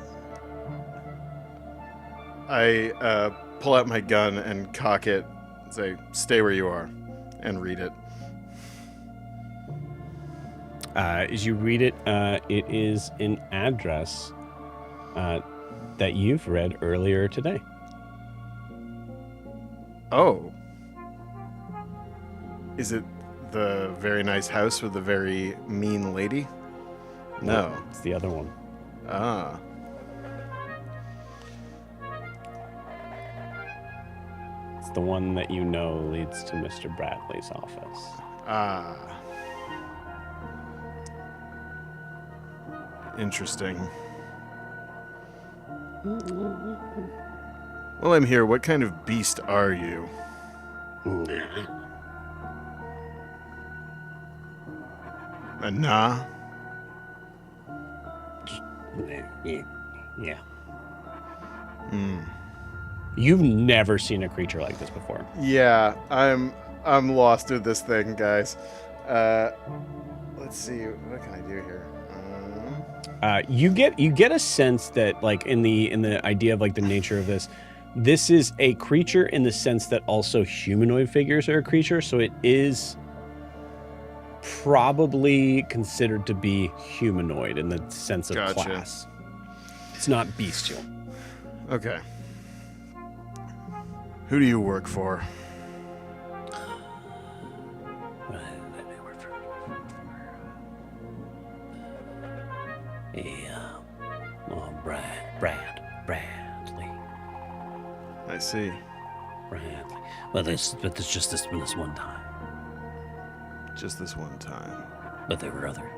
I pull out my gun and cock it, and say, "Stay where you are," and read it. As you read it, it is an address that you've read earlier today. Oh. Is it the very nice house with the very mean lady? No. It's the other one. Ah. It's the one that you know leads to Mr. Bradley's office. Ah. Interesting. Well, I'm here. What kind of beast are you? Nah. Yeah. Hmm. You've never seen a creature like this before. Yeah, I'm lost with this thing, guys. Let's see, what can I do here? You get a sense that, like, in the idea of like the nature of this is a creature in the sense that also humanoid figures are a creature, so it is probably considered to be humanoid in the sense of Gotcha. class. It's not bestial. Okay. Who do you work for? Bradley. I see. Bradley. Well, there's just this one time. Just this one time. But there were others.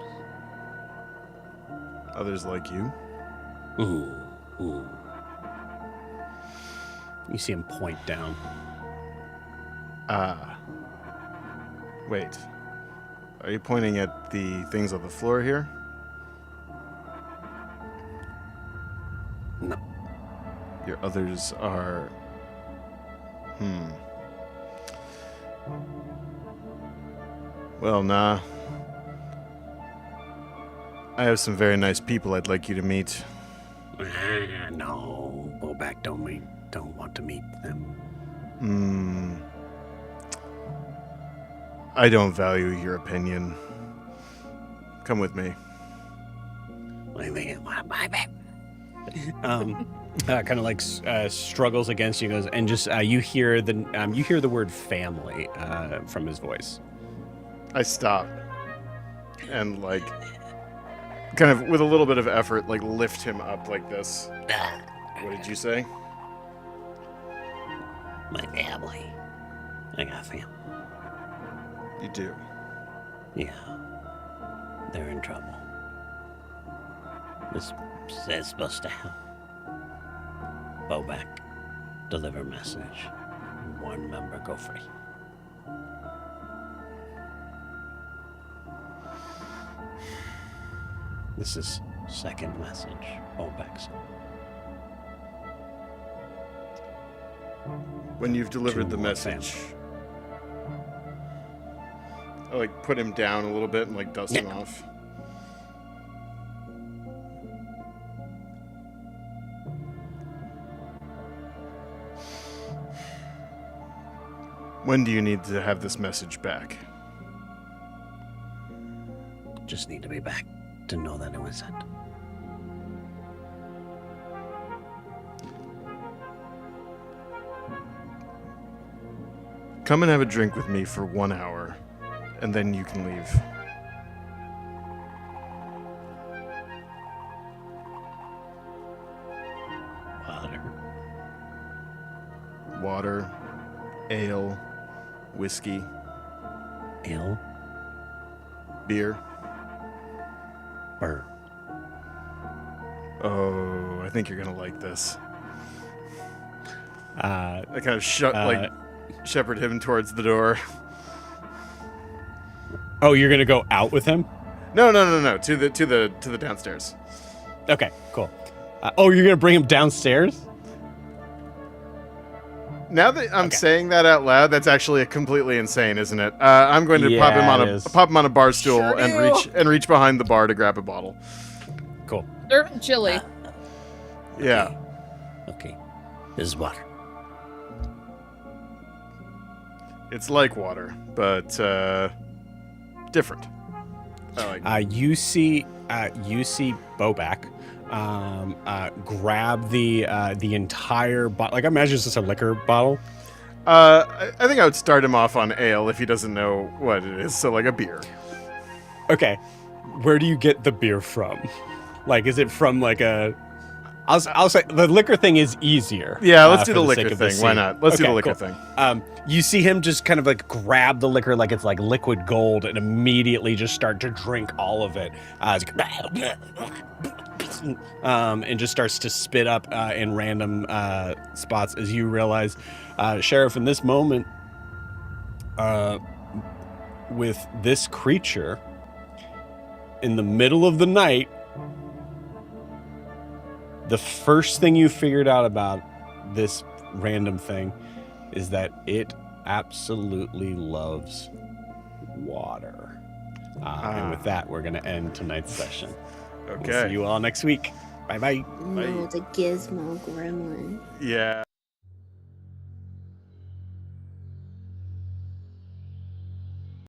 Others like you? Ooh. You see him point down. Wait. Are you pointing at the things on the floor here? No. Your others are... Well, nah. I have some very nice people I'd like you to meet. No. Go back. Don't want to meet them. I don't value your opinion. Come with me. Kind of like struggles against you, goes, and just you hear the word family from his voice. I stop and, like, kind of with a little bit of effort, like, lift him up like this. What did you say? My family. I got family. You do. Yeah. They're in trouble. This is supposed to help. Bobak, deliver message. One member go free. This is second message. Bobak sent. When you've delivered Two the more message, I, like, put him down a little bit and, like, dust him off. When do you need to have this message back? Just need to be back to know that it was sent. Come and have a drink with me for 1 hour, and then you can leave. Water, ale, whiskey, Ale, beer. burn. Oh, I think you're gonna like this. Uh, I kind of shepherd him towards the door. oh, you're gonna go out with him? No, to the downstairs. Okay, cool. Oh, you're gonna bring him downstairs? Now that I'm Okay. saying that out loud, that's actually completely insane, isn't it? I'm going to pop him on a bar stool Sure and reach behind the bar to grab a bottle. Cool. They're chilly. Yeah. Okay. This is water. It's like water, but different. I like You see Bobak grab the entire bottle. Like, I imagine it's just a liquor bottle. I think I would start him off on ale if he doesn't know what it is. So, like, a beer. Okay, where do you get the beer from? Like, is it from like a? I'll say the liquor thing is easier. Yeah, let's do for the sake liquor of the thing. Why scene. not? Let's do Okay, the liquor cool. thing. You see him just kind of like grab the liquor like it's like liquid gold and immediately just start to drink all of it. And just starts to spit up in random spots as you realize, Sheriff, in this moment, with this creature in the middle of the night, the first thing you figured out about this random thing is that it absolutely loves water. And with that, we're going to end tonight's session. Okay. We'll see you all next week. Bye-bye. No, it's a gizmo gremlin. Yeah.